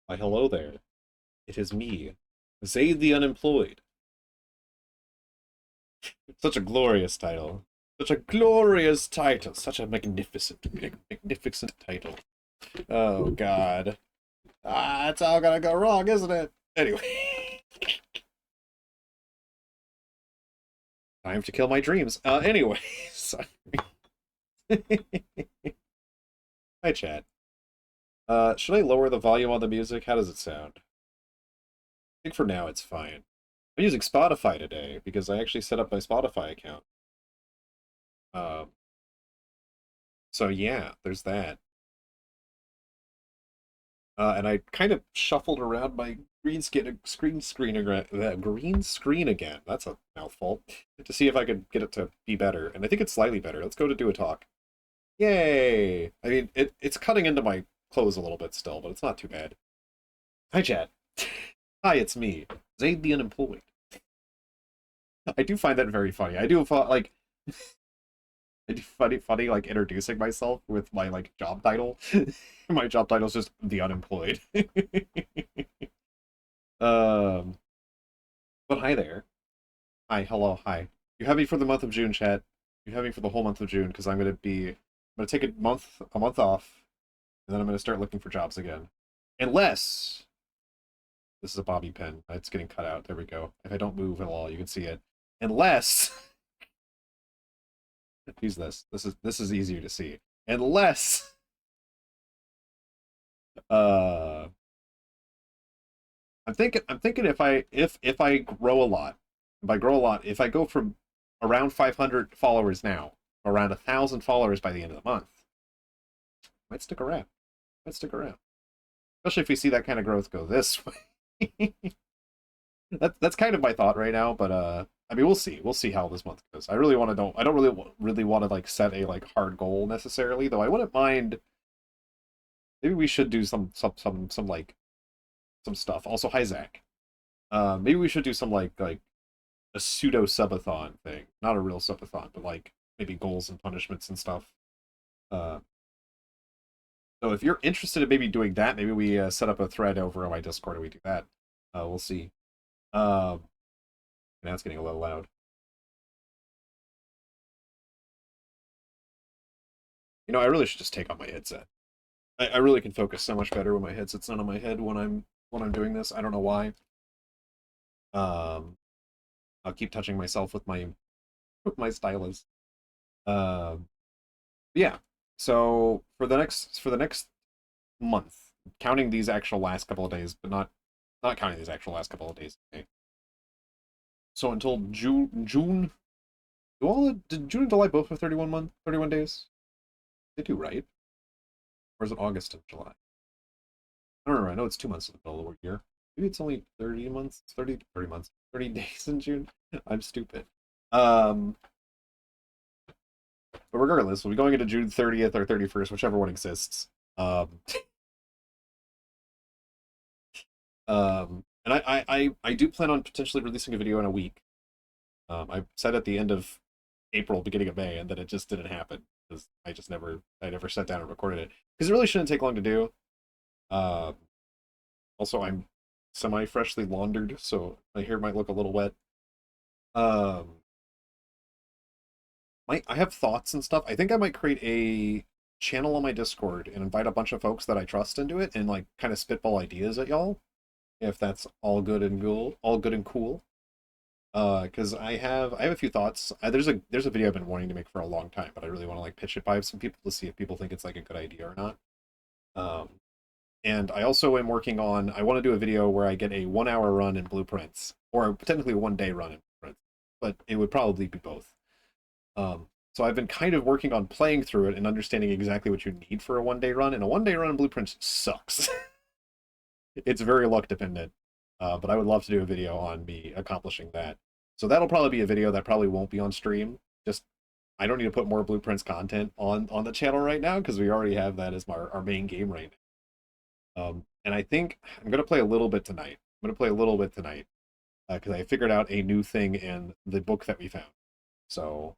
Why, hello there. It is me, Zaid the Unemployed. Such a glorious title. Such a glorious title. Such a magnificent title. Oh, God. Ah, it's all gonna go wrong, isn't it? Anyway. Time to kill my dreams. Anyway. Sorry. Hi, chat. Should I lower the volume on the music? How does it sound? I think for now it's fine. I'm using Spotify today because I actually set up my Spotify account. Um, so yeah, there's that. And I kind of shuffled around my green screen again. That's a mouthful. To see if I could get it to be better, and I think it's slightly better. Let's go to do a talk. Yay! I mean, it's cutting into my clothes a little bit still, but it's not too bad. Hi, chat. Hi, it's me, Zaid the Unemployed. I do find that very funny. I do like I do funny like introducing myself with my like job title. My job title is just the Unemployed. Um, but hi there. Hi, hello, hi. You have me for the month of June, chat. You have me for the whole month of June because I'm gonna take a month off, and then I'm gonna start looking for jobs again. Unless this is a bobby pin. It's getting cut out. There we go. If I don't move at all, you can see it. Unless use this. This is easier to see. Unless uh I'm thinking if I grow a lot, if I go from around 500 followers now, around 1,000 followers by the end of the month, might stick around. Might stick around, especially if we see that kind of growth go this way. That's kind of my thought right now, but I mean, we'll see. We'll see how this month goes. I really want to don't. I don't really want to like set a like hard goal necessarily, though. I wouldn't mind. Maybe we should do some like some stuff. Also, hi Zach. Maybe we should do some like a pseudo subathon thing. Not a real subathon, but like maybe goals and punishments and stuff. Uh, so if you're interested in maybe doing that, maybe we set up a thread over on my Discord and we do that. We'll see. Um, now it's getting a little loud. I really should just take off my headset. I really can focus so much better when my headset's not on my head when I'm doing this. I don't know why. Um, I'll keep touching myself with my stylus. Um, yeah. So for the next month, counting these actual last couple of days, but not counting these actual last couple of days. Okay. So until June, did June and July both have 31 days? They do, right? Or is it August and July? I don't remember. I know it's 2 months in the middle of the year. Maybe it's only 30 months, 30 months, 30 days in June. I'm stupid. Um, but regardless, we'll be going into June 30th or 31st, whichever one exists. Um, and I do plan on potentially releasing a video in a week. I said at the end of April, beginning of May, and then it just didn't happen because I never sat down and recorded it because it really shouldn't take long to do. Um, Also, I'm semi-freshly laundered, so my hair might look a little wet. Um, I have thoughts and stuff. I think I might create a channel on my Discord and invite a bunch of folks that I trust into it and like kind of spitball ideas at y'all, if that's all good and cool. Because I have a few thoughts. There's a video I've been wanting to make for a long time, but I really want to like pitch it by some people to see if people think it's like a good idea or not. Um, and I also am working on. I want to do a video where I get a 1 hour run in Blueprints, or technically a 1 day run in Blueprints, but it would probably be both. So I've been kind of working on playing through it and understanding exactly what you need for a 1 day run, and a 1 day run in Blueprints sucks. It's very luck dependent, but I would love to do a video on me accomplishing that. So that'll probably be a video that probably won't be on stream. Just I don't need to put more Blueprints content on the channel right now because we already have that as our main game right now. And I think I'm gonna play a little bit tonight. I'm gonna play a little bit tonight because I figured out a new thing in the book that we found. So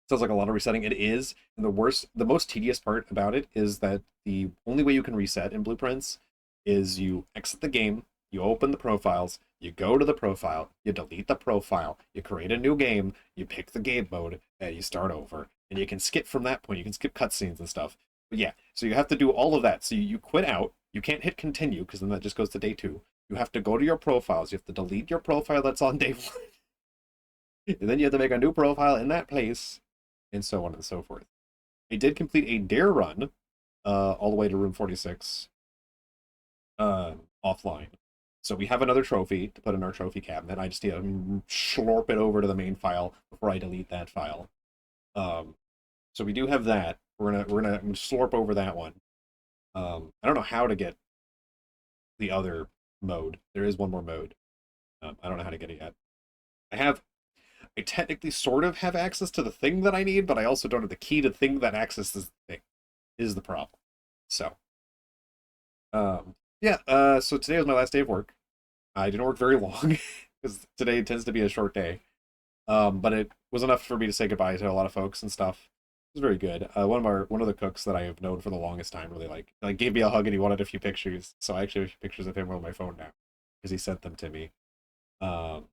sounds like a lot of resetting. It is. And the most tedious part about it is that the only way you can reset in Blueprints is you exit the game, you open the profiles, you go to the profile, you delete the profile, you create a new game, you pick the game mode, and you start over. And you can skip from that point. You can skip cutscenes and stuff. But yeah, so you have to do all of that. So you quit out. You can't hit continue because then that just goes to day two. You have to go to your profiles. You have to delete your profile that's on day one. And then you have to make a new profile in that place, and so on and so forth. I did complete a dare run all the way to room 46 offline. So we have another trophy to put in our trophy cabinet. I just need to slurp it over to the main file before I delete that file. So we do have that. We're gonna slurp over that one. I don't know how to get the other mode. There is one more mode. I don't know how to get it yet. I technically sort of have access to the thing that I need, but I also don't have the key to the thing that accesses the thing. Is the problem. So, yeah. So today was my last day of work. I didn't work very long because today tends to be a short day. But it was enough for me to say goodbye to a lot of folks and stuff. It was very good. One of the cooks that I have known for the longest time really like gave me a hug and he wanted a few pictures. So I actually have a few pictures of him on my phone now because he sent them to me. Um,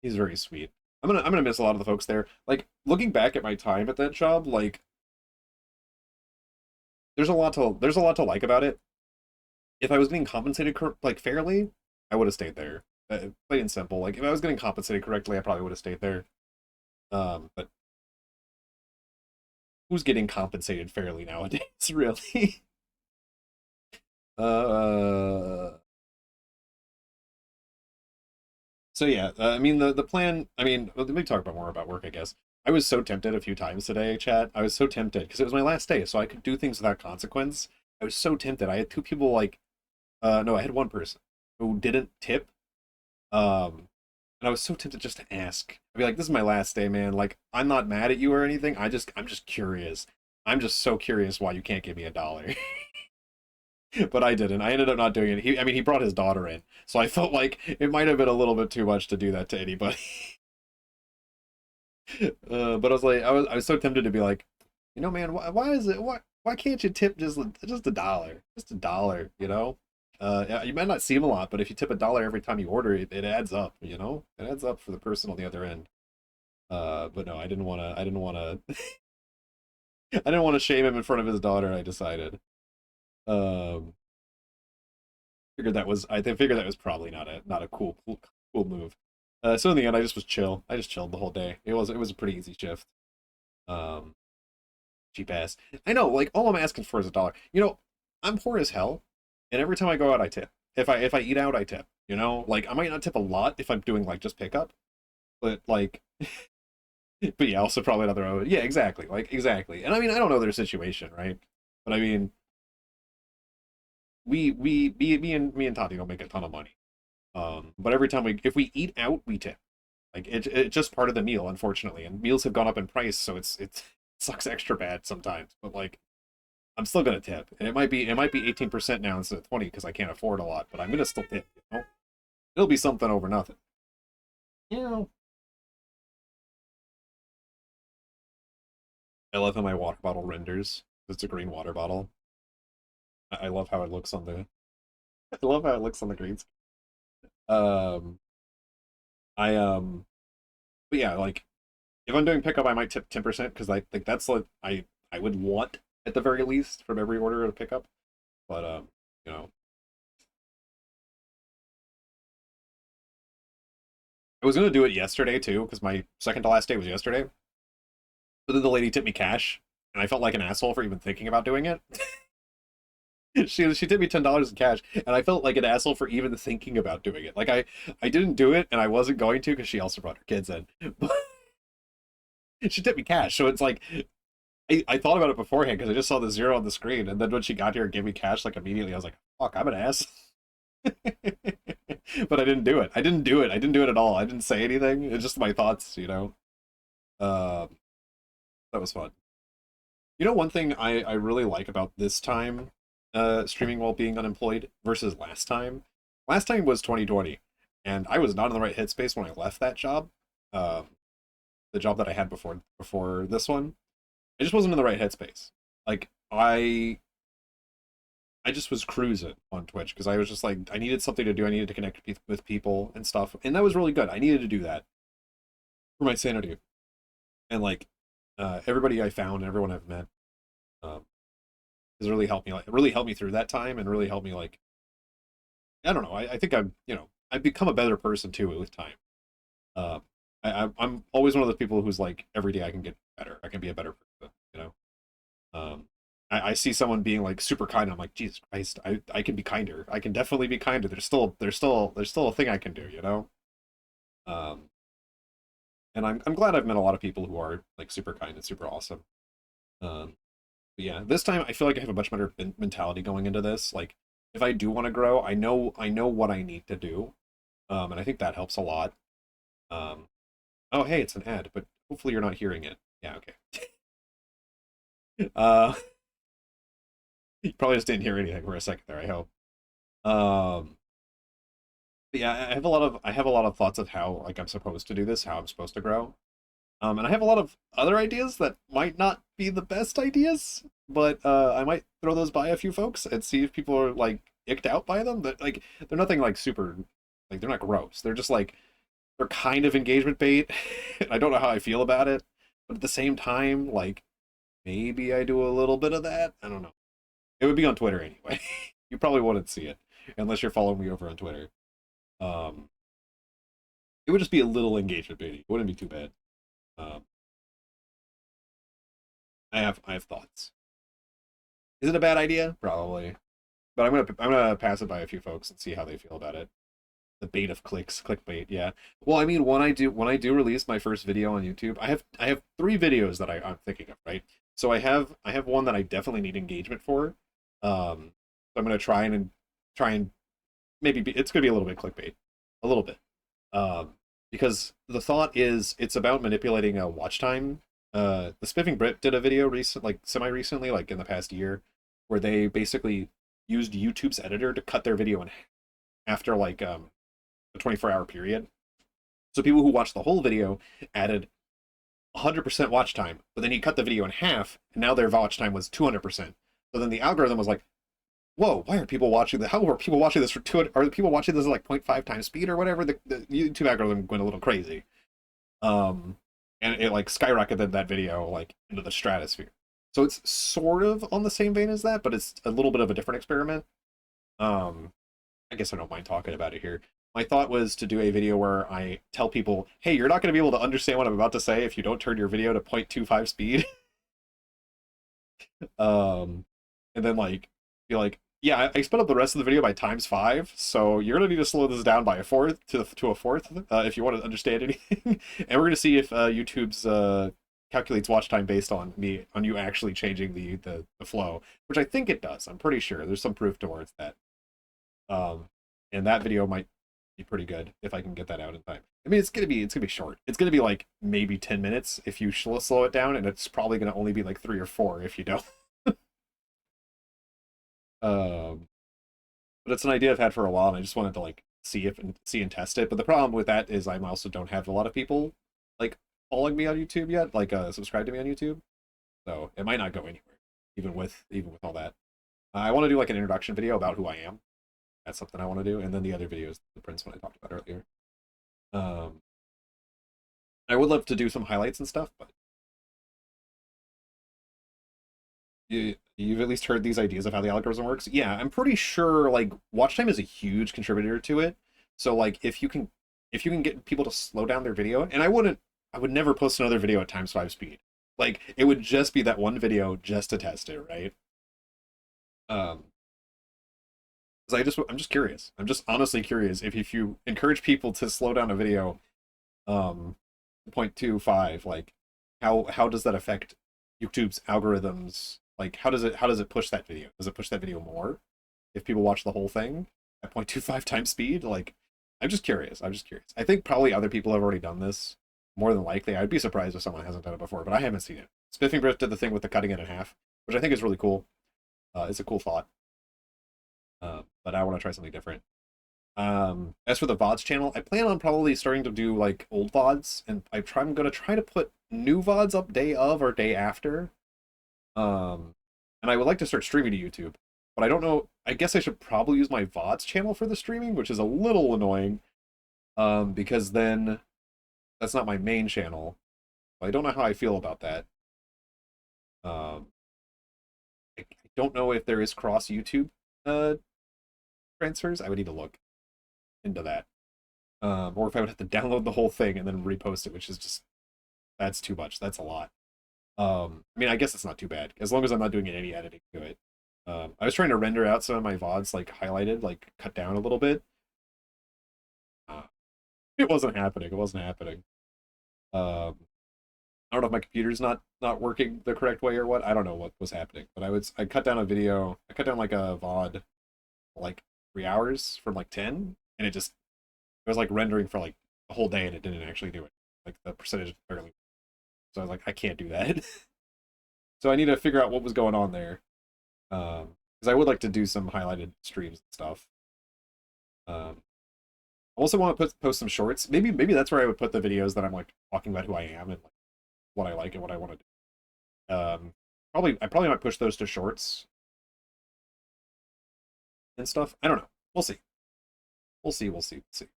he's very sweet. I'm gonna miss a lot of the folks there. Like looking back at my time at that job, like there's a lot to like about it. If I was getting compensated like fairly, I would have stayed there. Plain and simple. Like if I was getting compensated correctly, I probably would have stayed there. But who's getting compensated fairly nowadays, really? uh, so yeah, I mean the plan. I mean, let me talk about more about work. I guess I was so tempted a few times today, chat. I was so tempted because it was my last day, so I could do things without consequence. I was so tempted. I had two people like, no, I had one person who didn't tip. And I was so tempted just to ask. I'd be like, "This is my last day, man. Like, I'm not mad at you or anything. I'm just curious. I'm just so curious why you can't give me $1." But I didn't. I ended up not doing it. I mean, he brought his daughter in, so I felt like it might have been a little bit too much to do that to anybody. But I was like, I was so tempted to be like, you know, man, why is it why can't you tip just $1, just $1, you know? Yeah, you might not see him a lot, but if you tip $1 every time you order, it adds up, you know? It adds up for the person on the other end. But no, I didn't wanna, I didn't want to shame him in front of his daughter. I decided. Um, I figured that was probably not a cool move. So in the end, I just was chill. I just chilled the whole day. It was a pretty easy shift. Um, cheap ass. I know, like all I'm asking for is $1. You know, I'm poor as hell, and every time I go out, I tip. If I eat out, I tip. You know, like I might not tip a lot if I'm doing like just pickup, but like, but yeah, also probably another. Yeah, exactly. Like exactly. And I mean, I don't know their situation, right? But I mean, me and Tati don't make a ton of money. But every time if we eat out, we tip. Like it's just part of the meal, unfortunately. And meals have gone up in price, so it sucks extra bad sometimes. But like I'm still gonna tip, and it might be 18% now instead of 20 because I can't afford a lot. But I'm gonna still tip. You know, it'll be something over nothing. You know, I love how my water bottle renders. It's a green water bottle. I love how it looks on the. I love how it looks on the green. Um, I but yeah, like if I'm doing pickup, I might tip 10% because I think that's like I would want at the very least from every order of pickup. But you know, I was gonna do it yesterday too because my second to last day was yesterday. But then the lady tipped me cash, and I felt like an asshole for even thinking about doing it. She tipped me $10 in cash, and I felt like an asshole for even thinking about doing it. Like I didn't do it, and I wasn't going to because she also brought her kids in. But she tipped me cash, so it's like I thought about it beforehand because I just saw the zero on the screen, and then when she got here and gave me cash like immediately, I was like, "Fuck, I'm an ass." But I didn't do it. I didn't do it. I didn't do it at all. I didn't say anything. It's just my thoughts, you know. Um, that was fun. You know, one thing I really like about this time, streaming while being unemployed versus last time. Last time was 2020, and I was not in the right headspace when I left that job. Um, the job that I had before this one. I just wasn't in the right headspace. Like I just was cruising on Twitch because I was just like, I needed something to do. I needed to connect with people and stuff, and that was really good. I needed to do that for my sanity, and like everybody I found and everyone I've met um, has really helped me. Like, it really helped me through that time, and really helped me like I don't know. I think I'm I've become a better person too with time. Um, I'm always one of those people who's like every day I can get better. I can be a better person. You know. I see someone being like super kind. I'm like, Jesus Christ, I can be kinder. I can definitely be kinder. There's still a thing I can do, you know. Um, and I'm glad I've met a lot of people who are like super kind and super awesome. Um, but yeah, this time I feel like I have a much better mentality going into this. Like, if I do want to grow, I know what I need to do. And I think that helps a lot. Um, oh hey, it's an ad, but hopefully you're not hearing it. Yeah, okay. Uh, you probably just didn't hear anything for a second there. I hope. Um, but yeah, I have a lot of thoughts of how like I'm supposed to do this, how I'm supposed to grow. And I have a lot of other ideas that might not be the best ideas, but I might throw those by a few folks and see if people are like icked out by them. That like they're nothing like super, like they're not gross. They're just like they're kind of engagement bait. I don't know how I feel about it, but at the same time, like maybe I do a little bit of that. I don't know. It would be on Twitter anyway. You probably wouldn't see it unless you're following me over on Twitter. Um, it would just be a little engagement baiting. It wouldn't be too bad. Um, I have thoughts. Is it a bad idea? Probably, but I'm gonna pass it by a few folks and see how they feel about it. The bait of clicks, clickbait. Yeah. Well, I mean, when I do release my first video on YouTube, I have three videos that I'm thinking of, right? So I have one that I definitely need engagement for. So I'm gonna try and maybe it's gonna be a little bit clickbait, a little bit. Because the thought is it's about manipulating a watch time. The Spiffing Brit did a video like semi recently, like in the past year, where they basically used YouTube's editor to cut their video in after like a 24-hour period. So people who watched the whole video added 100% watch time, but then he cut the video in half, and now their watch time was 200%. So then the algorithm was like, whoa, why are people watching this? How are people watching this for 200? Are people watching this at like 0.5 times speed or whatever? The YouTube algorithm went a little crazy. Um, and it like skyrocketed that video like into the stratosphere. So it's sort of on the same vein as that, but it's a little bit of a different experiment. Um, I guess I don't mind talking about it here. My thought was to do a video where I tell people, hey, you're not going to be able to understand what I'm about to say if you don't turn your video to 0.25 speed. um, and then like be like, yeah, I sped up the rest of the video by times 5, so you're gonna need to slow this down by a fourth to a fourth if you want to understand anything. And we're gonna see if YouTube's calculates watch time based on you actually changing the flow, which I think it does. I'm pretty sure there's some proof towards that. Um, and that video might be pretty good if I can get that out in time. I mean, it's gonna be short. It's gonna be like maybe 10 minutes if you slow it down, and it's probably gonna only be like 3 or 4 if you don't. Um, but it's an idea I've had for a while, and I just wanted to like see and test it. But the problem with that is I also don't have a lot of people like following me on YouTube yet, like subscribe to me on YouTube. So it might not go anywhere, even with all that. I want to do like an introduction video about who I am. That's something I want to do, and then the other videos, the Prince one I talked about earlier. Um, I would love to do some highlights and stuff, but you've at least heard these ideas of how the algorithm works. Yeah, I'm pretty sure like watch time is a huge contributor to it. So like if you can get people to slow down their video, and I would never post another video at times 5 speed. Like it would just be that one video just to test it, right? Um, because I'm just curious. I'm just honestly curious if you encourage people to slow down a video, um, 0.25, like how does that affect YouTube's algorithms? Like how does it push that video? Does it push that video more if people watch the whole thing at 0.25 times speed? Like I'm just curious. I'm just curious. I think probably other people have already done this. More than likely, I'd be surprised if someone hasn't done it before, but I haven't seen it. Spiffing Brit did the thing with the cutting it in half, which I think is really cool. It's a cool thought, but I want to try something different. As for the VODs channel, I plan on probably starting to do like old VODs, and I'm gonna try to put new VODs up day of or day after. Um, and I would like to start streaming to YouTube. but I don't know. I guess I should probably use my VODs channel for the streaming, which is a little annoying, because then that's not my main channel. I don't know how I feel about that. Um, I don't know if there is cross YouTube uh, transfers. I would need to look into that. Or if I would have to download the whole thing and then repost it, which is just that's too much. That's a lot. I mean, I guess it's not too bad as long as I'm not doing any editing to it. I was trying to render out some of my VODs like highlighted, like cut down a little bit. Uh, it wasn't happening. It wasn't happening. Um, I don't know if my computer's not working the correct way or what. I don't know what was happening, but I cut down a video. I cut down like a VOD like 3 hours from like 10, and it was like rendering for like a whole day, and it didn't actually do it. Like the percentage barely. So I was like, I can't do that. So I need to figure out what was going on there. Because I would like to do some highlighted streams and stuff. Um, I also want to post some shorts. Maybe that's where I would put the videos that I'm like talking about who I am and like what I like and what I want to do. I probably might push those to shorts and stuff. I don't know. We'll see. We'll see. We'll see. We'll see.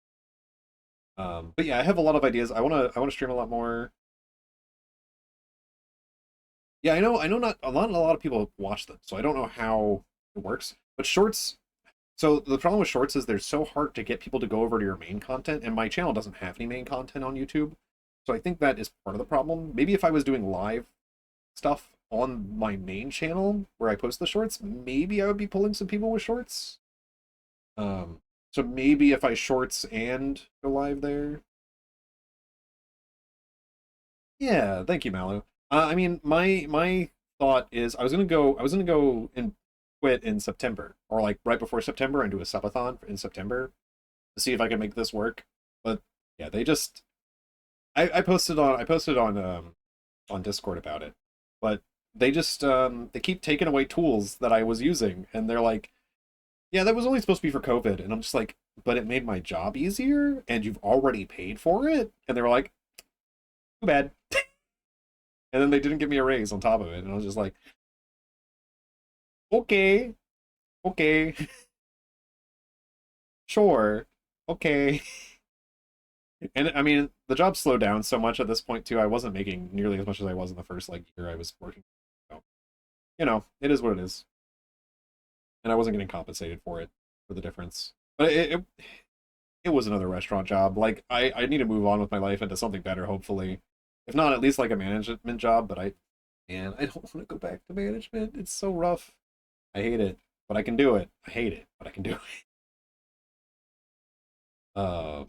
But yeah, I have a lot of ideas. I want to stream a lot more. Yeah, I know not a lot of people watch them, so I don't know how it works. But shorts, so the problem with shorts is they're so hard to get people to go over to your main content, and my channel doesn't have any main content on YouTube. So I think that is part of the problem. Maybe if I was doing live stuff on my main channel where I post the shorts, maybe I would be pulling some people with shorts. Um, so maybe if I shorts and go live there. Yeah, thank you, Malu. I mean, my thought is I was gonna go and quit in September or like right before September and do a subathon in September to see if I can make this work. But yeah, they just I posted on Discord about it, but they just they keep taking away tools that I was using, and they're like, yeah, that was only supposed to be for COVID, and I'm just like, but it made my job easier, and you've already paid for it, and they were like, too bad. And then they didn't give me a raise on top of it, and I was just like, okay, okay, sure, okay. And I mean, the job slowed down so much at this point too. I wasn't making nearly as much as I was in the first like year I was working. So, you know, it is what it is, and I wasn't getting compensated for it for the difference. But it was another restaurant job. Like I need to move on with my life into something better, hopefully. If not, at least like a management job. But I don't want to go back to management. It's so rough. I hate it, but I can do it. I hate it, but I can do it. Uh,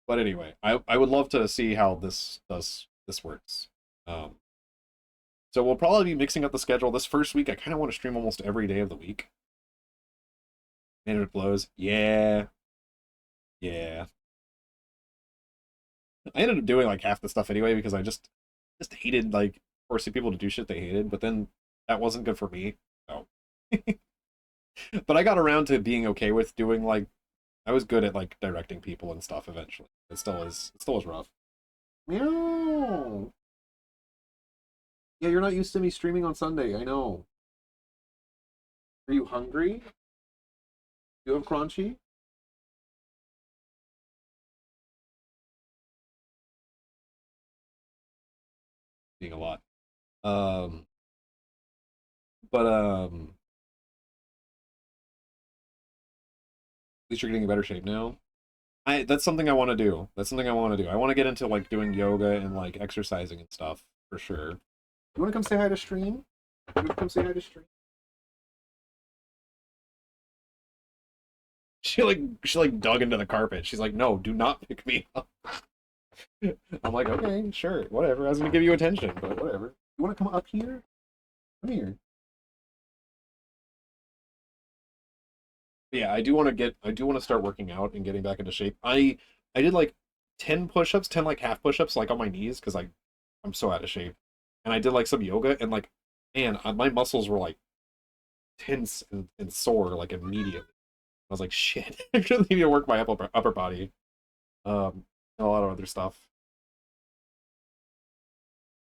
but anyway, I would love to see how this works. Um, so we'll probably be mixing up the schedule. This first week, I kind of want to stream almost every day of the week. Management blows. Yeah, yeah. I ended up doing like half the stuff anyway because I just hated like forcing people to do shit they hated, but then that wasn't good for me. So, but I got around to being okay with doing like I was good at like directing people and stuff eventually. It still is rough. Meow. Yeah, you're not used to me streaming on Sunday. I know. Are you hungry? You have crunchy? Being a lot. Um, but at least you're getting in better shape now. I that's something I want to do. That's something I want to do. I want to get into like doing yoga and like exercising and stuff for sure. You want to come say hi to stream? You want to come say hi to stream? She like dug into the carpet. She's like, no, do not pick me up. I'm like, okay, sure, whatever. I was gonna give you attention, but whatever. You want to come up here? Come here. Yeah, I do want to start working out and getting back into shape. I did like 10 push-ups, 10 like half push-ups like on my knees because I'm so out of shape. And I did like some yoga and like man, my muscles were like tense and sore like immediately. I was like, shit, I really need to work my upper body. And a lot of other stuff.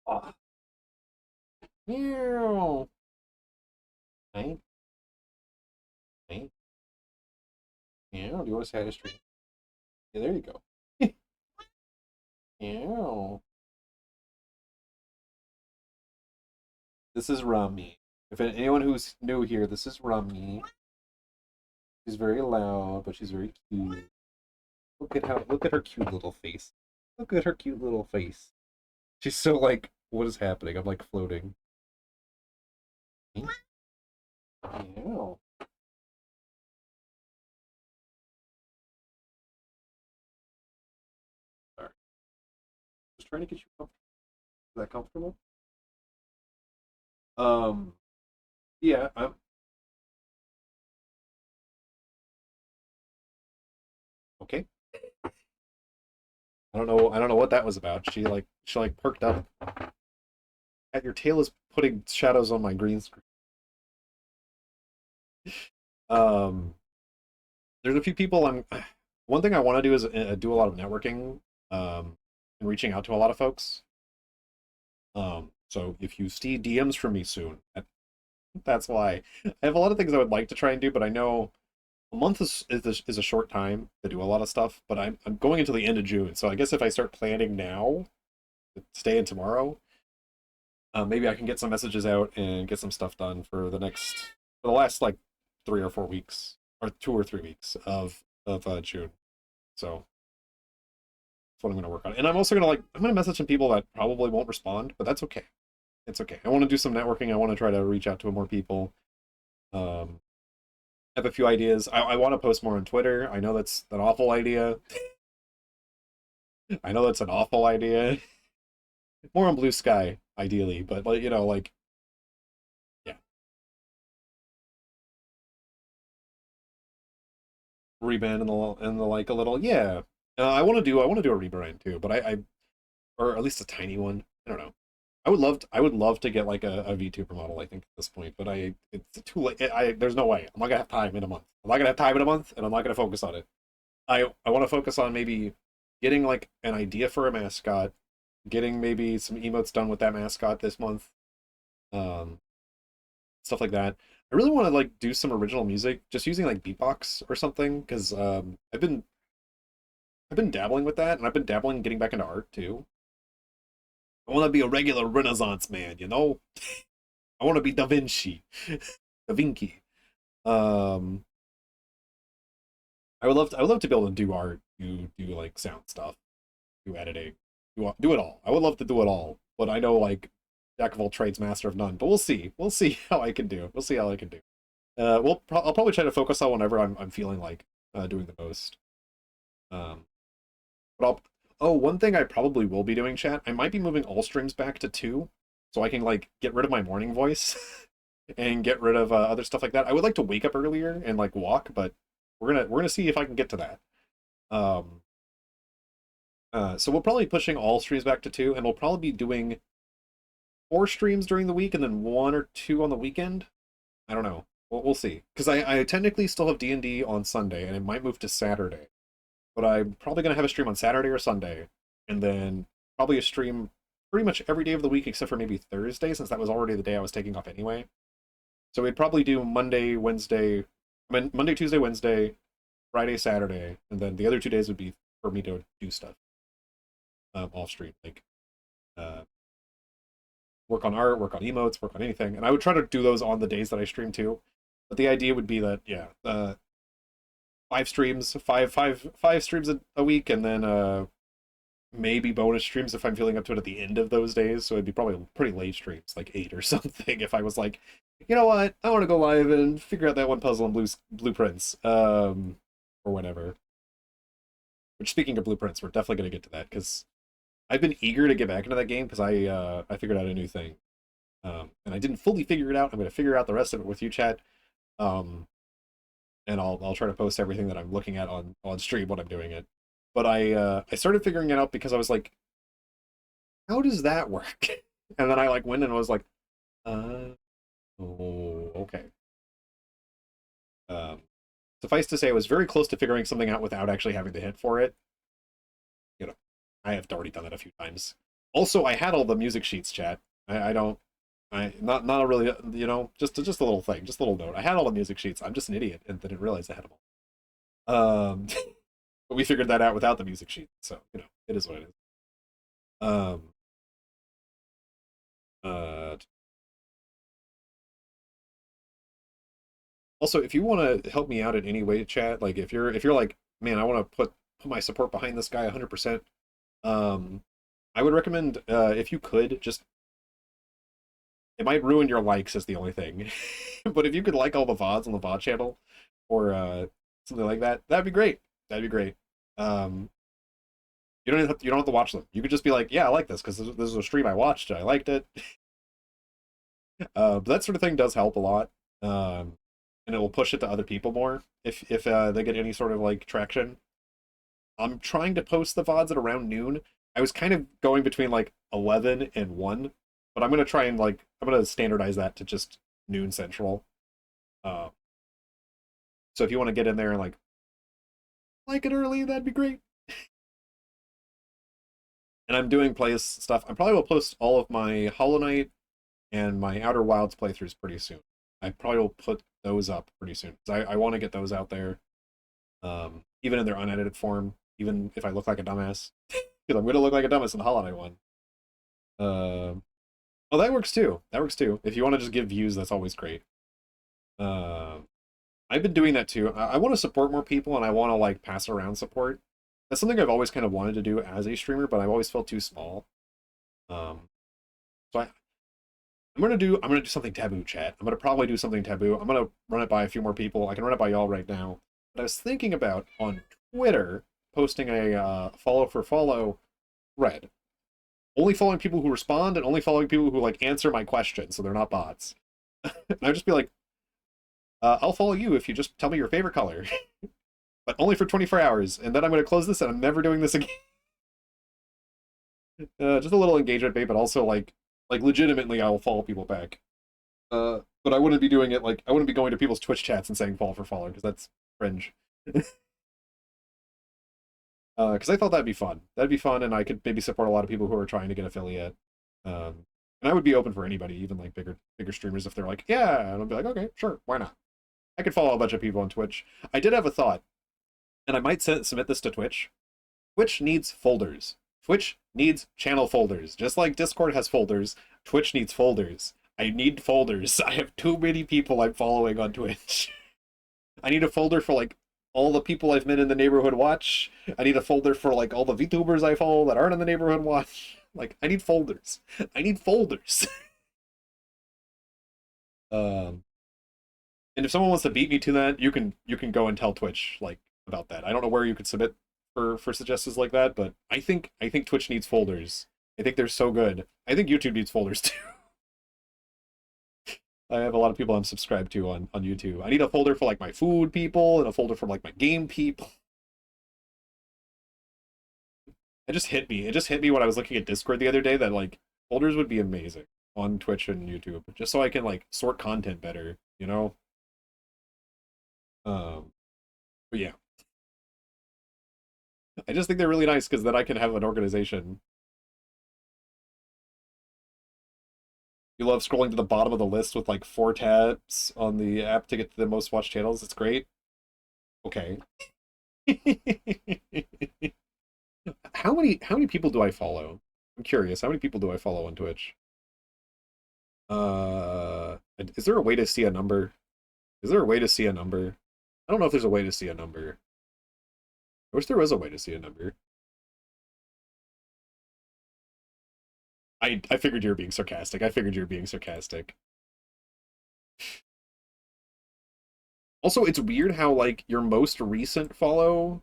Oh, meow. Right? Yeah, do you want to say hi to stream? Yeah, there you go. Yeah. This is Rummy. If anyone who's new here, this is Rummy. She's very loud, but she's very cute. Look at her cute little face. Look at her cute little face. She's so like, what is happening? I'm like floating. Yeah. Sorry. Just trying to get you comfortable. Is that comfortable? Um, yeah, I'm okay. I don't know what that was about. She like perked up. At your tail is putting shadows on my green screen. Um, there's a few people I'm one thing I want to do is do a lot of networking and reaching out to a lot of folks. So if you see DMs from me soon, that's why. I have a lot of things I would like to try and do, but I know a month is a short time to do a lot of stuff, but I'm going into the end of June, so I guess if I start planning now, stay in tomorrow, maybe I can get some messages out and get some stuff done for the last like 3 or 4 weeks or 2 or 3 weeks of June. So that's what I'm going to work on, and I'm also going to message some people that probably won't respond, but that's okay. It's okay. I want to do some networking. I want to try to reach out to more people. Um, I have a few ideas. I want to post more on Twitter. I know that's an awful idea. I know that's an awful idea. More on Blue Sky, ideally, but like like yeah, rebrand and the like a little. Yeah, I want to do a rebrand too, but or at least a tiny one. I don't know. I would love to get like a VTuber model. I think at this point, but it's too late. There's no way. I'm not gonna have time in a month. I'm not gonna have time in a month, and I'm not gonna focus on it. I want to focus on maybe getting like an idea for a mascot, getting maybe some emotes done with that mascot this month, um, stuff like that. I really want to like do some original music, just using like beatbox or something, because I've been dabbling with that, and I've been dabbling getting back into art too. I want to be a regular Renaissance man, you know. I want to be Da Vinci, Da Vinci. Um, I would love to be able to do art, do like sound stuff, do editing, do it all. I would love to do it all, but I know like jack of all trades, master of none. But we'll see. We'll see how I can do. We'll see how I can do. I'll probably try to focus on whenever I'm feeling like doing the most. Um, but I'll one thing I probably will be doing, chat. I might be moving all streams back to two, so I can like get rid of my morning voice and get rid of other stuff like that. I would like to wake up earlier and like walk, but we're gonna see if I can get to that. Um, so we'll probably be pushing all streams back to two, and we'll probably be doing 4 streams during the week and then 1 or 2 on the weekend. I don't know. We'll see. Because I technically still have D&D on Sunday, and it might move to Saturday. But I'm probably going to have a stream on Saturday or Sunday, and then probably a stream pretty much every day of the week except for maybe Thursday, since that was already the day I was taking off anyway. So we'd probably do Monday, Wednesday, I mean Monday, Tuesday, Wednesday, Friday, Saturday, and then the other 2 days would be for me to do stuff off stream, like uh, work on art, work on emotes, work on anything. And I would try to do those on the days that I stream too. But the idea would be that yeah, 5 streams, five streams a week, and then maybe bonus streams if I'm feeling up to it at the end of those days. So it'd be probably pretty late streams, like 8 or something. If I was like, you know what, I want to go live and figure out that one puzzle in blueprints, or whatever. Which speaking of blueprints, we're definitely gonna get to that because I've been eager to get back into that game because I figured out a new thing. And I didn't fully figure it out. I'm going to figure out the rest of it with you, chat. Um, and I'll try to post everything that I'm looking at on stream when I'm doing it. But I started figuring it out because I was like, how does that work? And then I like went and I was like, oh, okay. Um, Suffice to say, I was very close to figuring something out without actually having to hit for it. You know, I have already done that a few times. Also, I had all the music sheets, chat. I don't. Not a really just a little thing, just a little note. I had all the music sheets. I'm just an idiot and didn't realize I had them all. But we figured that out without the music sheet, so it is what it is. Um, uh, Also, if you want to help me out in any way, chat, like if you're like, man, I want to put my support behind this guy 100%. I would recommend if you could just it might ruin your likes is the only thing. But if you could like all the VODs on the VOD channel or something like that, that'd be great. That'd be great. Um, you don't have to watch them. You could just be like, yeah, I like this because this is a stream I watched and I liked it. But that sort of thing does help a lot. Um, and it will push it to other people more if they get any sort of like traction. I'm trying to post the VODs at around noon. I was kind of going between like 11 and 1, but I'm gonna try and like I'm gonna standardize that to just noon central. Uh, so if you want to get in there and like it early, that'd be great. And I'm doing plays stuff. I probably will post all of my Hollow Knight and my Outer Wilds playthroughs pretty soon. I probably will put those up pretty soon because I want to get those out there, even in their unedited form, even if I look like a dumbass, because I'm going to look like a dumbass in the Hollow Knight one. Uh, oh, that works too. That works too. If you want to just give views, that's always great. Uh, I've been doing that too. I want to support more people, and I want to like pass around support. That's something I've always kind of wanted to do as a streamer, but I've always felt too small. Um, so I'm gonna do something taboo, chat. I'm gonna probably do something taboo. I'm gonna run it by a few more people. I can run it by y'all right now. But I was thinking about on Twitter posting a follow for follow thread. Only following people who respond and only following people who like answer my questions, so they're not bots. And I'd just be like, I'll follow you if you just tell me your favorite color, but only for 24 hours. And then I'm gonna close this and I'm never doing this again. Just a little engagement bait, but also like legitimately, I will follow people back. But I wouldn't be doing it like I wouldn't be going to people's Twitch chats and saying follow for follow because that's cringe. Because I thought that'd be fun. That'd be fun, and I could maybe support a lot of people who are trying to get affiliate. And I would be open for anybody, even like bigger streamers, if they're like, yeah, and I'll be like, okay, sure, why not? I could follow a bunch of people on Twitch. I did have a thought, and I might submit this to Twitch. Twitch needs folders. Twitch needs channel folders. Just like Discord has folders, Twitch needs folders. I need folders. I have too many people I'm following on Twitch. I need a folder for like all the people I've met in the neighborhood watch. I need a folder for like all the VTubers I follow that aren't in the neighborhood watch. Like I need folders. I need folders. um, and if someone wants to beat me to that, you can go and tell Twitch like about that. I don't know where you could submit for suggestions like that, but I think Twitch needs folders. I think they're so good. I think YouTube needs folders too. I have a lot of people I'm subscribed to on YouTube. I need a folder for like my food people and a folder for like my game people. It just hit me. It just hit me when I was looking at Discord the other day that like folders would be amazing on Twitch and YouTube, just so I can like sort content better, you know? Um, but yeah, I just think they're really nice because then I can have an organization. You love scrolling to the bottom of the list with like 4 tabs on the app to get to the most watched channels. It's great. Okay. How many people do I follow? I'm curious. How many people do I follow on Twitch? Is there a way to see a number? Is there a way to see a number? I don't know if there's a way to see a number. I wish there was a way to see a number. I figured you were being sarcastic. I figured you were being sarcastic. Also, it's weird how like your most recent follow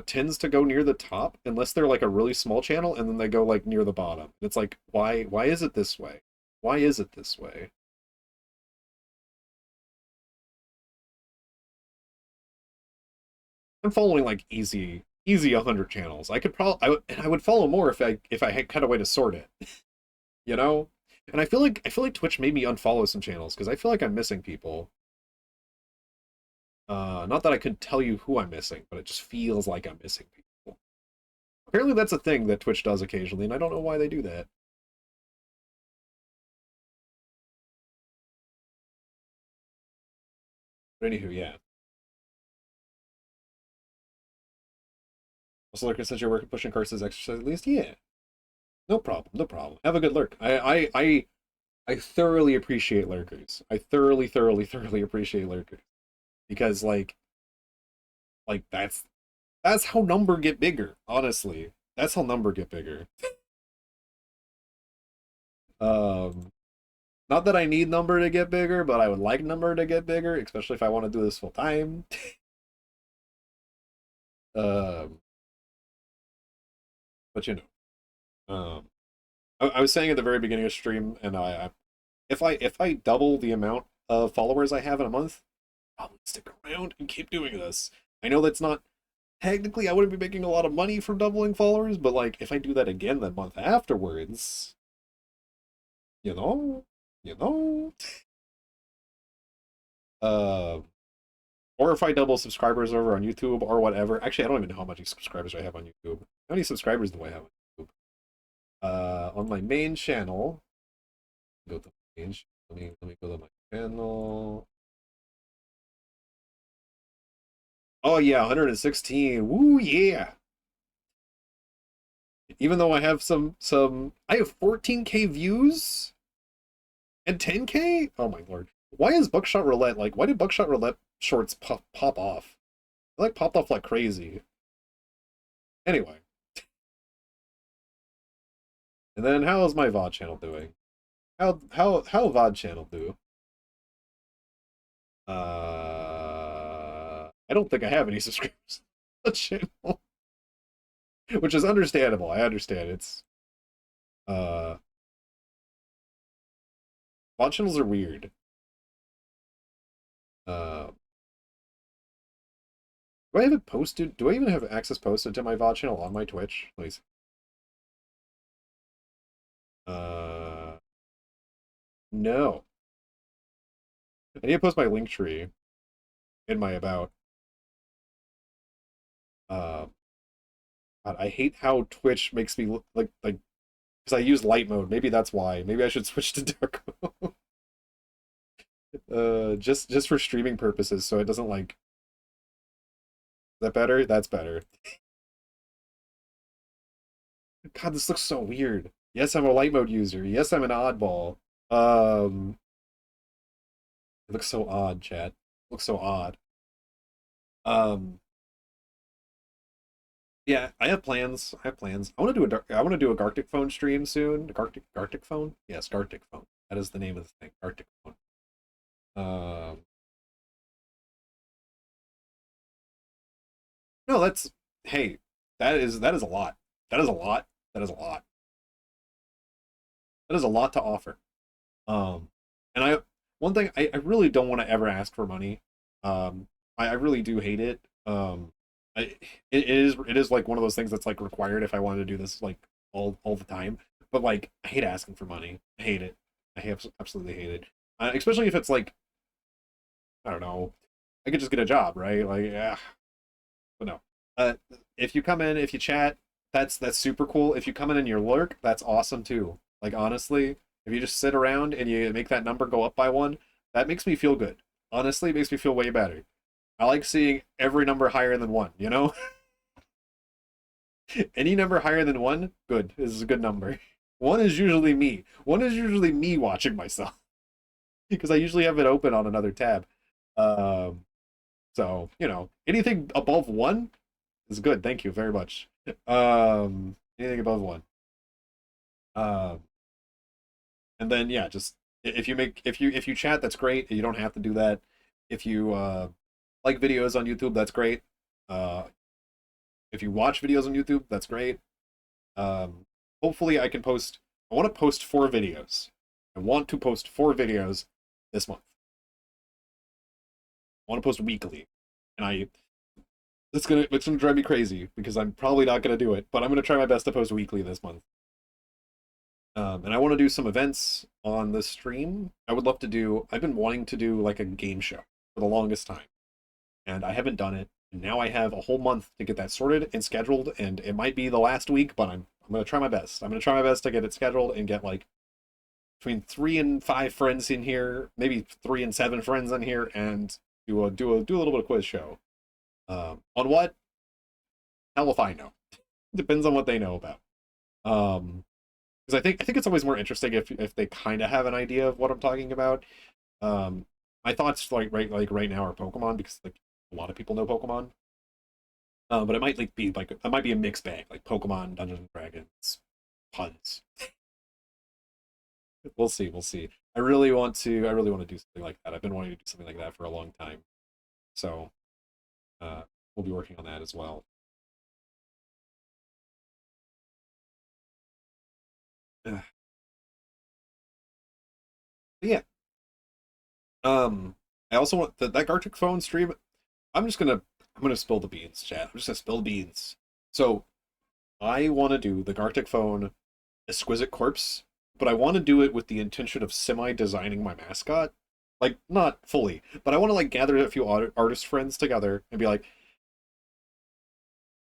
tends to go near the top unless they're like a really small channel and then they go like near the bottom. It's like why is it this way? Why is it this way? I'm following like easy 100 channels. I could probably I would follow more if I had kind of way to sort it, you know? And I feel like Twitch made me unfollow some channels because I feel like I'm missing people. Not that I could tell you who I'm missing, but it just feels like I'm missing people. Apparently that's a thing that Twitch does occasionally, and I don't know why they do that. But anywho, yeah. Also, Lurker, since you're working pushing courses, exercise at least, yeah. No problem, no problem. Have a good lurk. I thoroughly appreciate lurkers. I thoroughly appreciate lurkers because like that's how number get bigger. Honestly, that's how number get bigger. Um, Not that I need number to get bigger, but I would like number to get bigger, especially if I want to do this full time. um, but you know, I was saying at the very beginning of stream, and if I double the amount of followers I have in a month, I'll stick around and keep doing this. I know that's not technically I wouldn't be making a lot of money from doubling followers, but like if I do that again the month afterwards, you know, you know. Uh, or if I double subscribers over on YouTube or whatever. Actually, I don't even know how many subscribers I have on YouTube. How many subscribers do I have on YouTube? On my main channel, go to main. Let me go to my channel. Oh yeah, 116. Woo yeah. Even though I have I have 14K views and 10K. Oh my lord. Why is Buckshot Roulette like? Why did Buckshot Roulette shorts pop off? They like popped off like crazy. Anyway. And then how is my VOD channel doing? How VOD channel do? I don't think I have any subscribers on the channel. Which is understandable. I understand it's VOD channels are weird. Do I have it posted? Do I even have access posted to my VOD channel on my Twitch? Please. No. I need to post my link tree in my about. God, I hate how Twitch makes me look like because I use light mode. Maybe that's why. Maybe I should switch to dark mode. Just for streaming purposes, so it doesn't like. Is that better? That's better. God, this looks so weird. Yes, I'm a light mode user. Yes, I'm an oddball. It looks so odd, chat. It looks so odd. Um, yeah, I have plans. I have plans. I want to do a Gartic phone stream soon. Gartic phone? Yes, Gartic phone. That is the name of the thing. Gartic phone. Um, no, that's hey, that is a lot. That is a lot. That is a lot. That is a lot to offer. And one thing I really don't want to ever ask for money. I really do hate it. It is like one of those things that's like required if I wanted to do this like all the time. But like I hate asking for money. I hate it. Absolutely hate it. Especially if it's like I don't know. I could just get a job, right? Like yeah. But no. Uh, if you come in, if you chat, that's super cool. If you come in and you lurk, that's awesome too. Like honestly, if you just sit around and you make that number go up by one, that makes me feel good. Honestly, it makes me feel way better. I like seeing every number higher than one, you know? Any number higher than one, good. This is a good number. One is usually me. One is usually me watching myself. Because I usually have it open on another tab. Um, so, you know, anything above one is good. Thank you very much. Anything above one. Um, and then yeah, just if you chat, that's great. You don't have to do that. If you like videos on YouTube, that's great. Uh, if you watch videos on YouTube, that's great. Hopefully, I can post. I want to post 4 videos. I want to post 4 videos this month. I want to post weekly, and it's gonna drive me crazy because I'm probably not gonna do it, but I'm gonna try my best to post weekly this month. And I want to do some events on the stream. I would love to do. I've been wanting to do like a game show for the longest time, and I haven't done it. And now I have a whole month to get that sorted and scheduled, and it might be the last week, but I'm gonna try my best. I'm gonna try my best to get it scheduled and get like between 3 and 5 friends in here, maybe 3 and 7 friends in here, and do a little bit of quiz show. On what? Hell if I know. Depends on what they know about. Because I think it's always more interesting if they kind of have an idea of what I'm talking about. Um, my thoughts like right now are Pokemon because like a lot of people know Pokemon. But it might like it might be a mixed bag, like Pokemon, Dungeons and Dragons, puns. We'll see, we'll see. I really want to do something like that. I've been wanting to do something like that for a long time. So uh, we'll be working on that as well. But yeah. I also want that Gartic phone stream. I'm just gonna I'm gonna spill the beans, chat. I'm just gonna spill the beans. So I want to do the Gartic phone exquisite corpse, but I want to do it with the intention of semi-designing my mascot. Like, not fully, but I want to like gather a few artist friends together and be like,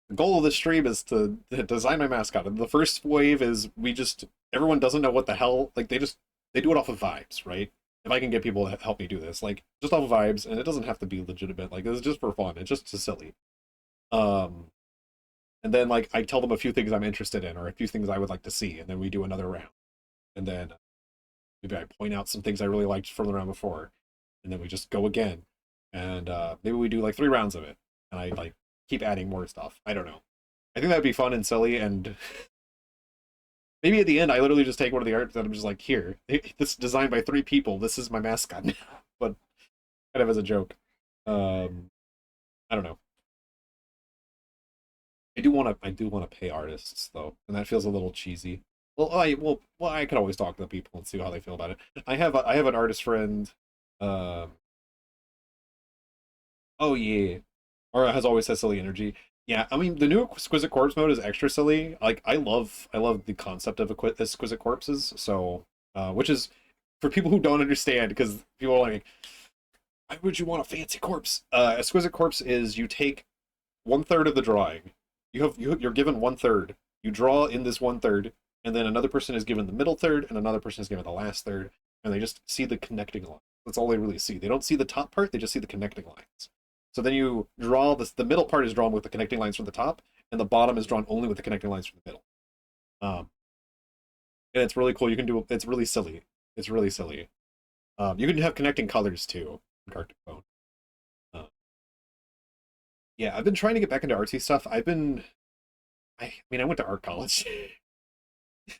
the goal of the stream is to design my mascot. And the first wave is we just everyone doesn't know what the hell like they do it off of vibes, right? If I can get people to help me do this, like just off of vibes, and it doesn't have to be legitimate. Like it's just for fun. It's just silly. Um, and then like I tell them a few things I'm interested in or a few things I would like to see, and then we do another round. And then maybe I point out some things I really liked from the round before, and then we just go again, and maybe we do like 3 rounds of it, and I like keep adding more stuff. I don't know. I think that'd be fun and silly, and maybe at the end I literally just take one of the art that I'm just like, here, this is designed by 3 people. This is my mascot, but kind of as a joke. Um, I don't know. I do want to pay artists though, and that feels a little cheesy. Well, I could always talk to people and see how they feel about it. I have an artist friend. Um, oh yeah, or has always said silly energy. Yeah, I mean the new exquisite corpse mode is extra silly. Like I love the concept of exquisite corpses. So, which is for people who don't understand, because people are like, why would you want a fancy corpse? Exquisite corpse is you take 1/3 of the drawing. You're given 1/3. You draw in this 1/3, and then another person is given the middle third, and another person is given the last third, and they just see the connecting line. That's all they really see. They don't see the top part; they just see the connecting lines. So then you draw this. The middle part is drawn with the connecting lines from the top, and the bottom is drawn only with the connecting lines from the middle. Um, and it's really cool. You can do. It's really silly. It's really silly. You can have connecting colors too in Cartoon Phone. Uh, yeah, I've been trying to get back into artsy stuff. I mean, I went to art college,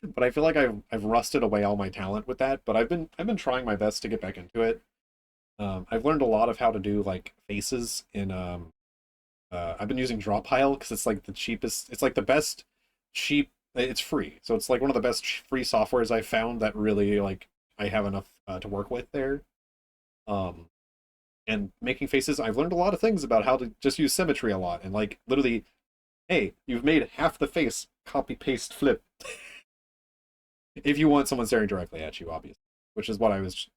but I feel like I've rusted away all my talent with that. But I've been trying my best to get back into it. I've learned a lot of how to do like faces in I've been using Drawpile because it's like the cheapest. It's like the best cheap. It's free, so it's like one of the best free softwares I've found that really like I have enough to work with there. Um, and making faces, I've learned a lot of things about how to just use symmetry a lot and like literally, hey, you've made half the face. Copy paste flip. If you want someone staring directly at you, obviously, which is what I was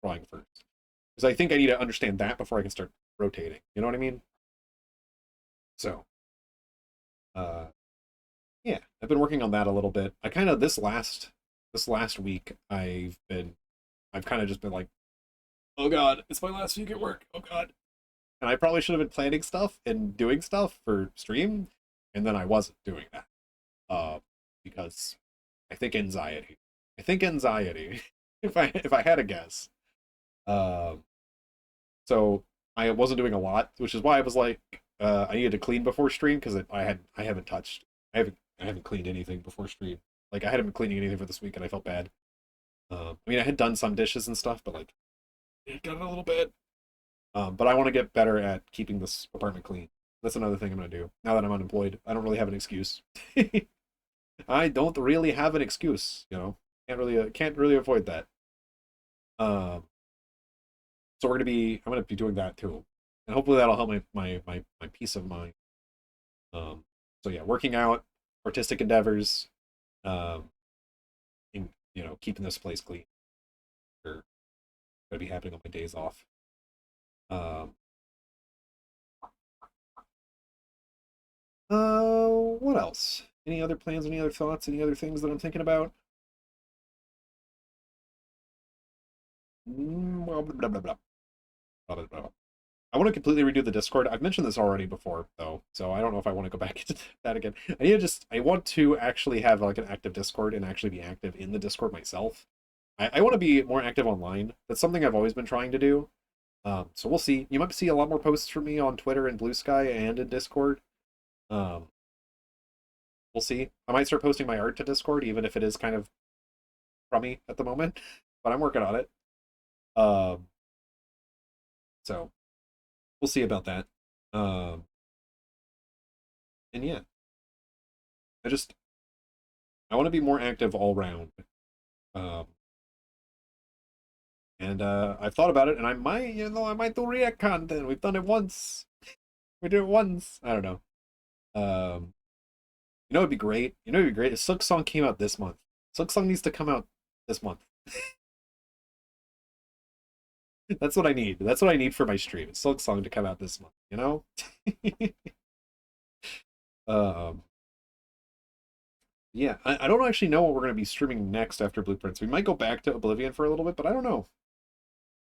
trying first. Because I think I need to understand that before I can start rotating. You know what I mean? So, uh, yeah, I've been working on that a little bit. I kind of this last week I've kind of just been like, oh god, it's my last week at work. Oh god, and I probably should have been planning stuff and doing stuff for stream, and then I wasn't doing that. Uh, because I think anxiety. I think anxiety. If I had a guess. Um, so I wasn't doing a lot, which is why I was like, I needed to clean before stream because I haven't cleaned anything before stream. Like I hadn't been cleaning anything for this week, and I felt bad. I mean, I had done some dishes and stuff, but like it got a little bit. But I want to get better at keeping this apartment clean. That's another thing I'm gonna do now that I'm unemployed. I don't really have an excuse. I don't really have an excuse. Can't really avoid that. Um, so I'm gonna be doing that too, and hopefully that'll help my peace of mind. Um, so yeah, working out, artistic endeavors, um, and keeping this place clean are gonna be happening on my days off. Um, what else? Any other plans? Any other thoughts? Any other things that I'm thinking about? Blah, blah, blah, blah, blah, blah, blah, blah. I want to completely redo the Discord. I've mentioned this already before, though, so I don't know if I want to go back into that again. I want to actually have like an active Discord and actually be active in the Discord myself. I want to be more active online. That's something I've always been trying to do. So we'll see. You might see a lot more posts from me on Twitter and Blue Sky and in Discord. Um, we'll see. I might start posting my art to Discord, even if it is kind of crummy at the moment, but I'm working on it. Um, so we'll see about that. Um, and yeah, I want to be more active all round. Um, and I've thought about it, and I might do React content. We've done it once. We did it once. I don't know. Um, it'd be great. It'd be great if Silksong came out this month. Silksong needs to come out this month. That's what I need. That's what I need for my stream. Silksong to come out this month. um, yeah, I don't actually know what we're going to be streaming next after Blueprints. We might go back to Oblivion for a little bit, but I don't know.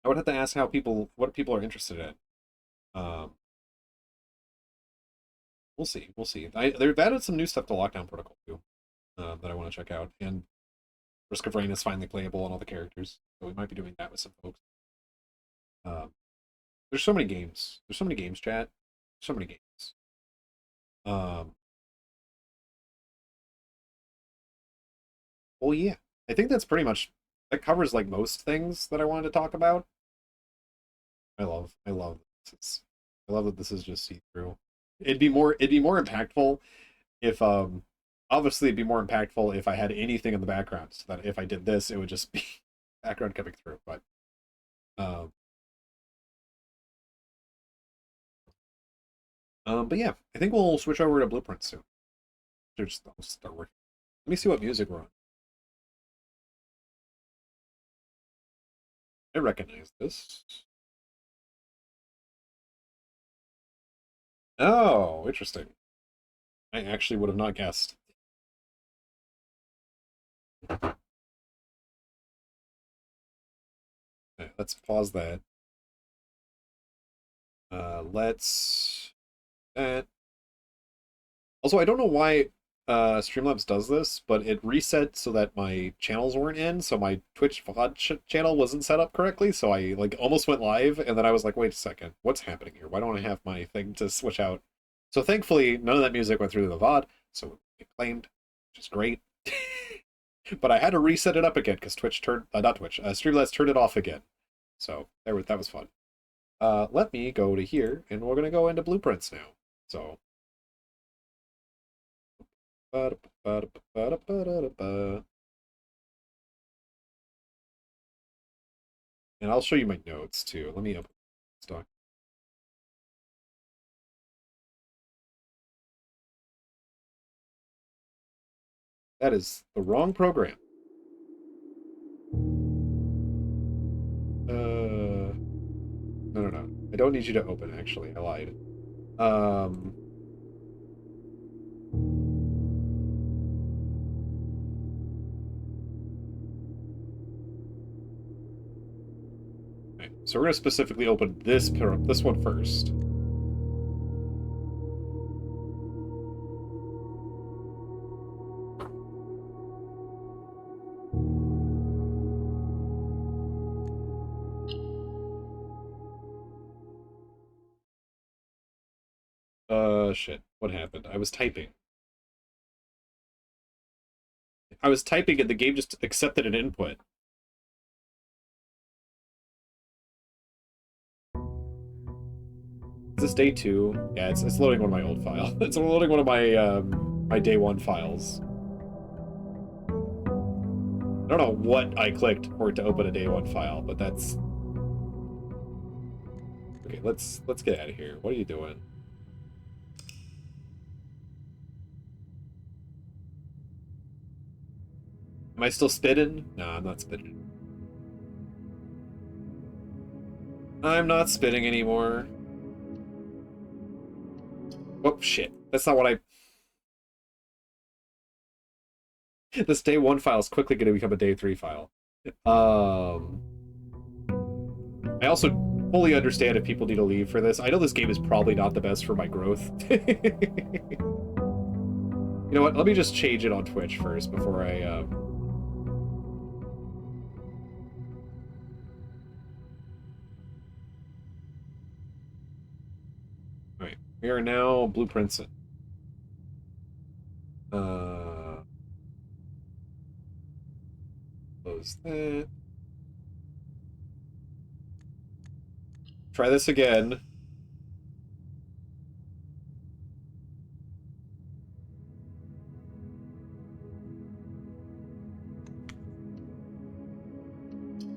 I would have to ask what people are interested in. Um, we'll see. We'll see. They've added some new stuff to Lockdown Protocol too, that I want to check out. And Risk of Rain is finally playable on all the characters, so we might be doing that with some folks. There's so many games. There's so many games, chat. So many games. Well, yeah. I think that's pretty much that covers like most things that I wanted to talk about. I love this. I love that this is just see through. It'd be more impactful if obviously it'd be more impactful if I had anything in the background, so that if I did this, it would just be background coming through. Um, but yeah, I think we'll switch over to Blueprint soon. Just I'll start working. Let me see what music we're on. I recognize this. Oh, interesting. I actually would have not guessed. Okay, let's pause that. Let's that. Also, I don't know why Streamlabs does this, but it reset so that my channels weren't in, so my Twitch VOD channel wasn't set up correctly, so I like almost went live, and then I was like, wait a second, what's happening here? Why don't I have my thing to switch out? So thankfully, none of that music went through the VOD, so it claimed, which is great. But I had to reset it up again because Twitch turned, not Twitch, Streamlabs turned it off again. So that was fun. Let me go to here, and we're gonna go into blueprints now. So. And I'll show you my notes too. Let me open stock. That is the wrong program. No. I don't need you to open, actually. I lied. Okay, so we're going to specifically open this one first. Shit. What happened? I was typing. And the game just accepted an input. Is this day 2? Yeah, it's loading one of my old files. It's loading one of my my day 1 files. I don't know what I clicked for it to open a day 1 file, but that's okay. Let's get out of here. What are you doing? Am I still spitting? No, I'm not spitting. I'm not spitting anymore. Oh, shit. That's not what I... This day 1 file is quickly going to become a day 3 file. I also fully understand if people need to leave for this. I know this game is probably not the best for my growth. You know what? Let me just change it on Twitch first before I... Alright, we are now blueprints it. Close that. Try this again.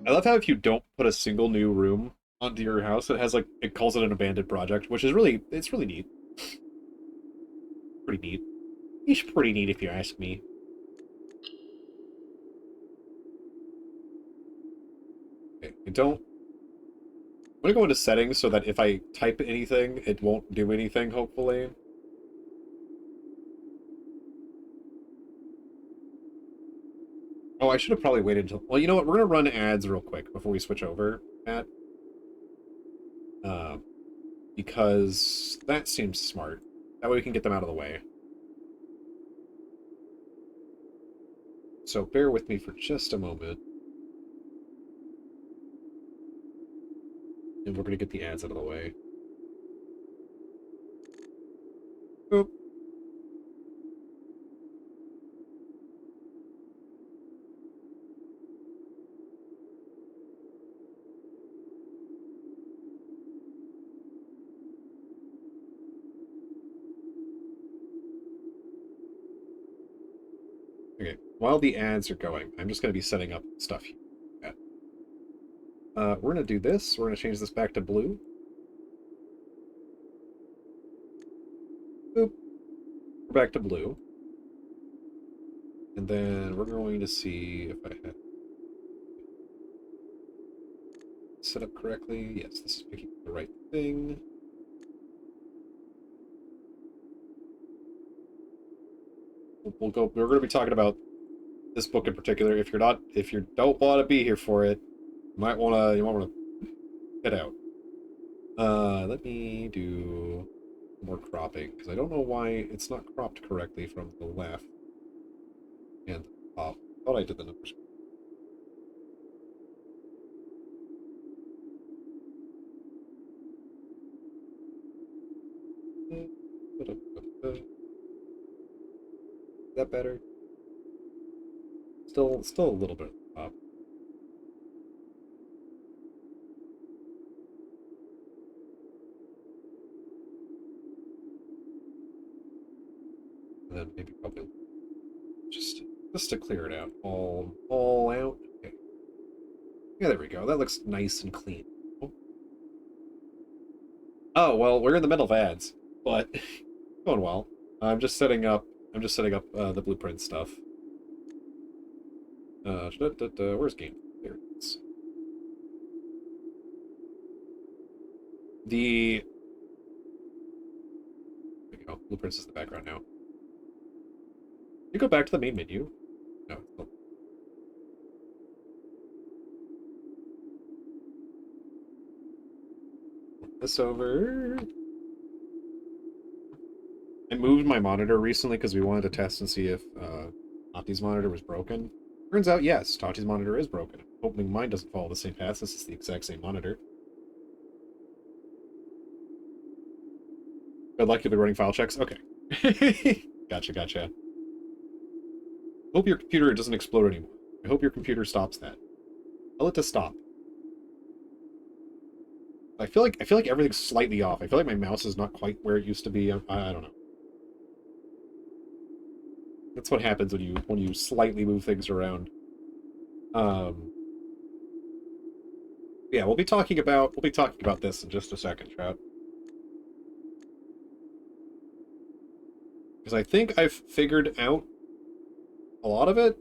I love how if you don't put a single new room onto your house, it has like, it calls it an abandoned project, which is really, it's really neat. Pretty neat. It's pretty neat if you ask me. Okay, I don't... I'm gonna go into settings so that if I type anything, it won't do anything, hopefully. Oh, I should have probably waited until... Well, you know what? We're gonna run ads real quick before we switch over, Matt. Because that seems smart. That way we can get them out of the way. So bear with me for just a moment. And we're going to get the ads out of the way. Boop. Okay, while the ads are going, I'm just going to be setting up stuff here. We're going to do this. We're going to change this back to blue. Boop. We're back to blue. And then we're going to see if I have set up correctly. Yes, this is picking the right thing. We're going to be talking about this book in particular. If you don't want to be here for it, you might want to head out. Let me do more cropping, because I don't know why it's not cropped correctly from the left and the top. I thought I did the numbers. Is that better? Still a little bit up. And then maybe probably just to clear it out. All out. Okay. Yeah, there we go. That looks nice and clean. Oh, well, we're in the middle of ads, but going well. I'm just setting up the blueprint stuff. Where's game? There it is. There we go. Blueprints is the background now. You go back to the main menu. No. Oh. This over. I moved my monitor recently because we wanted to test and see if Tati's monitor was broken. Turns out, yes, Tati's monitor is broken. I'm hoping mine doesn't follow the same path. This is the exact same monitor. Good luck, you'll be running file checks. Okay. Gotcha. Hope your computer doesn't explode anymore. I hope your computer stops that. Tell it to stop. I feel like everything's slightly off. I feel like my mouse is not quite where it used to be. I don't know. That's what happens when you slightly move things around. Yeah, we'll be talking about this in just a second, chat. Because I think I've figured out a lot of it.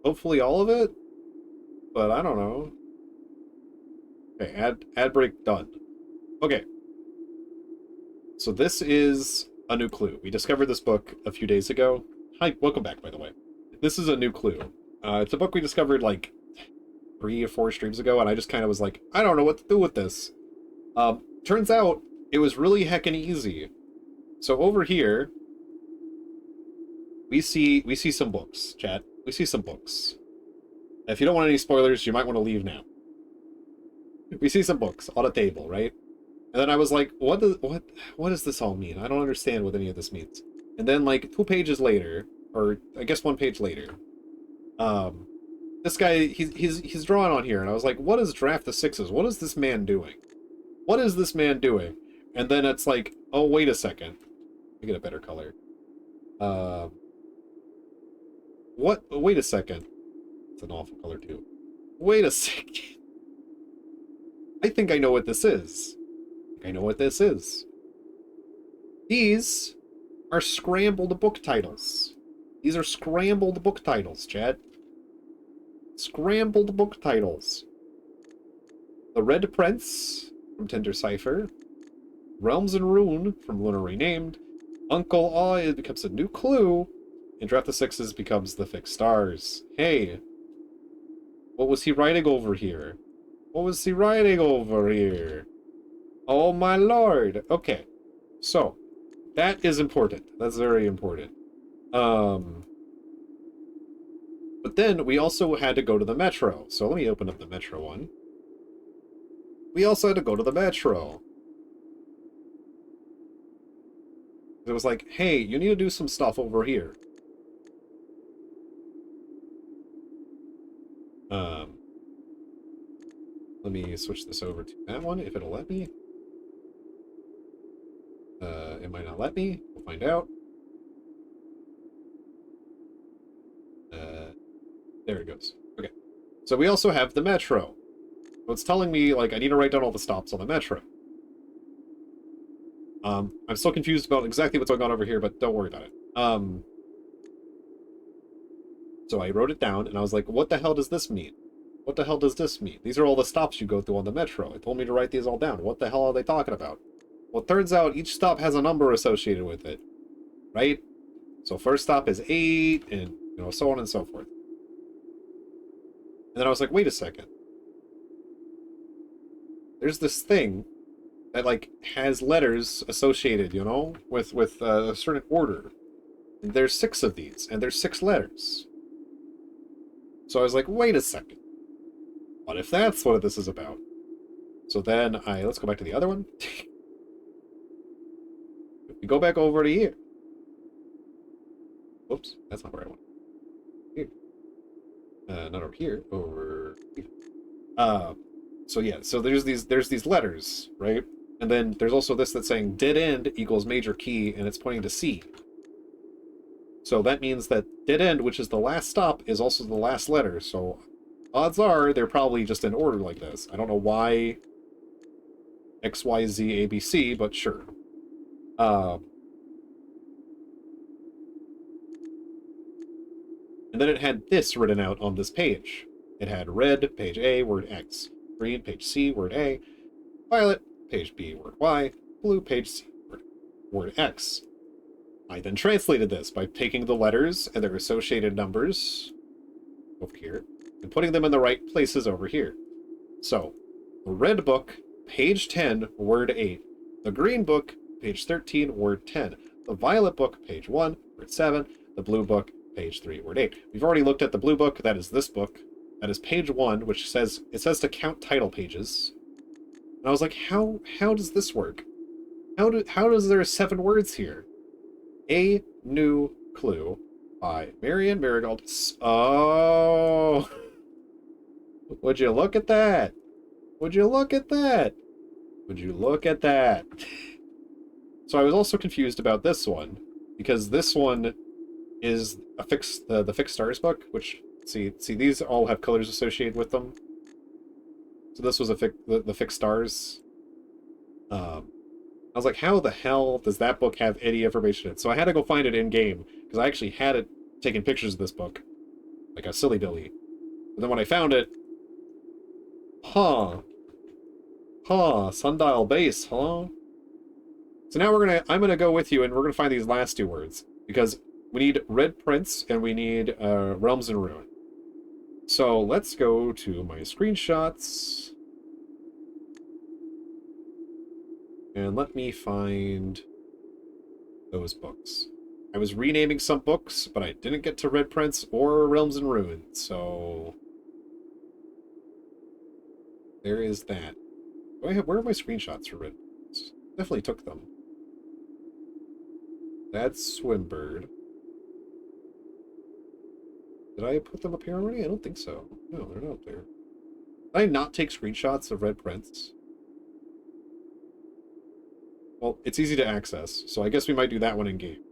Hopefully all of it. But I don't know. Okay, ad break done. Okay. So this is a new clue. We discovered this book a few days ago. Hi, welcome back, by the way. This is a new clue. It's a book we discovered like 3 or 4 streams ago, and I just kind of was like, I don't know what to do with this. Turns out it was really heckin' easy. So over here, we see some books, chat. We see some books. If you don't want any spoilers, you might want to leave now. We see some books on a table, right? And then I was like, what does this all mean? I don't understand what any of this means. And then like 2 pages later, or I guess 1 page later, this guy he's drawing on here, and I was like, what is Draft the Sixes? What is this man doing? What is this man doing? And then it's like, oh, wait a second. Let me get a better color. What? Wait a second. It's an awful color too. Wait a second. I think I know what this is. I know what this is. These are scrambled book titles. These are scrambled book titles, Chad. Scrambled book titles. The Red Prince from Tinder Cipher. Realms and Ruin from Lunar Renamed. Uncle Aw becomes a new clue. And Draft the Sixes becomes the Fixed Stars. Hey. What was he writing over here? What was he writing over here? Oh my lord. Okay. So, that is important. That's very important. But then we also had to go to the Metro. So let me open up the Metro one. We also had to go to the Metro. It was like, hey, you need to do some stuff over here. Let me switch this over to that one, if it'll let me. It might not let me. We'll find out. There it goes. Okay. So we also have the Metro. So it's telling me, like, I need to write down all the stops on the Metro. I'm still confused about exactly what's going on over here, but don't worry about it. So I wrote it down, and I was like, what the hell does this mean? What the hell does this mean? These are all the stops you go through on the Metro. It told me to write these all down. What the hell are they talking about? Well, it turns out each stop has a number associated with it, right? So first stop is 8, and, you know, so on and so forth. And then I was like, wait a second. There's this thing that, like, has letters associated, you know, with a certain order. And there's 6 of these, and there's 6 letters. So I was like, wait a second. What if that's what this is about? So then let's go back to the other one. We go back over to here. Whoops, that's not where I want. Here. Not over here, over here. So yeah, so there's these letters, right? And then there's also this that's saying dead end equals major key, and it's pointing to C. So that means that dead end, which is the last stop, is also the last letter. So odds are they're probably just in order like this. I don't know why X, Y, Z, A, B, C, but sure. And then it had this written out on this page. It had red, page A, word X. Green, page C, word A. Violet, page B, word Y. Blue, page C, word X. I then translated this by taking the letters and their associated numbers over here and putting them in the right places over here. So, the red book, page 10, word 8. The green book, page 13, word 10. The violet book, page 1, word 7. The blue book, page 3, word 8. We've already looked at the blue book. That is this book. That is page 1, which says to count title pages. And I was like, how does this work? How does there 7 words here? A New Clue by Marian Marigold. Oh, would you look at that? Would you look at that? Would you look at that? So I was also confused about this one, because this one is a the Fixed Stars book, which see these all have colors associated with them. So this was the Fixed Stars. I was like, how the hell does that book have any information in it? So I had to go find it in-game, because I actually had it taking pictures of this book. Like a silly billy. And then when I found it... Sundial Base, huh? So now I'm gonna go with you, and we're gonna find these last 2 words. Because we need Red Prince, and we need Realms and Ruin. So let's go to my screenshots. And let me find those books. I was renaming some books, but I didn't get to Red Prince or Realms and Ruins, so there is that. Where are my screenshots for Red Prince? Definitely took them. That's Swimbird. Did I put them up here already? I don't think so. No, they're not up there. Did I not take screenshots of Red Prince? Well, it's easy to access, so I guess we might do that one in game.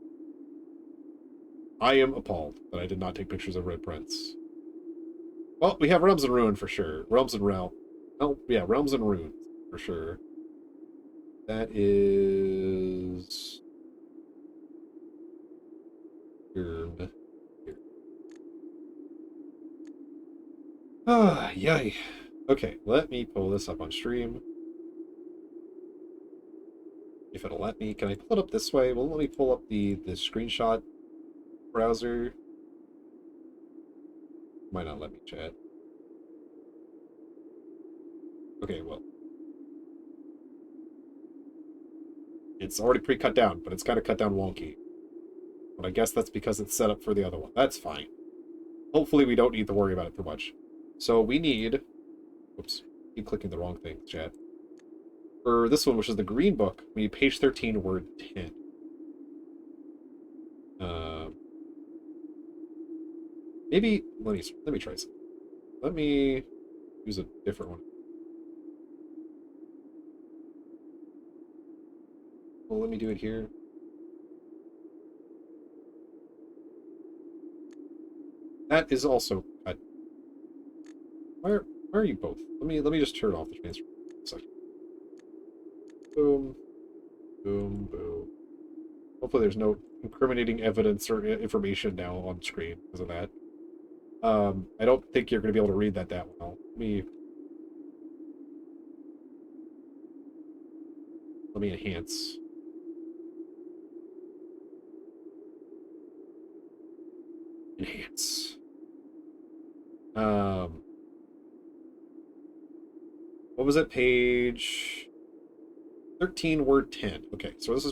I am appalled that I did not take pictures of Red Prince. Well, we have Realms and Ruin for sure. Realms and Realm. Oh, yeah, Realms and Ruins for sure. That is... Here. Ah, yay. Okay, let me pull this up on stream. If it'll let me. Can I pull it up this way? Well, let me pull up the screenshot browser. Might not let me chat. Okay, well. It's already pre-cut down, but it's kind of cut down wonky. But I guess that's because it's set up for the other one. That's fine. Hopefully we don't need to worry about it too much. So we need... Oops. Keep clicking the wrong thing, chat. For this one, which is the green book, we need page 13, word 10. Maybe... Let me try something. Let me use a different one. Well, let me do it here. That is also cut. Why are you both? Let me just turn off the transfer for a second. Boom. Boom, boom. Hopefully there's no incriminating evidence or information now on screen because of that. I don't think you're going to be able to read that well. Let me enhance. Enhance. What was it? Page 13, word 10. Okay, so this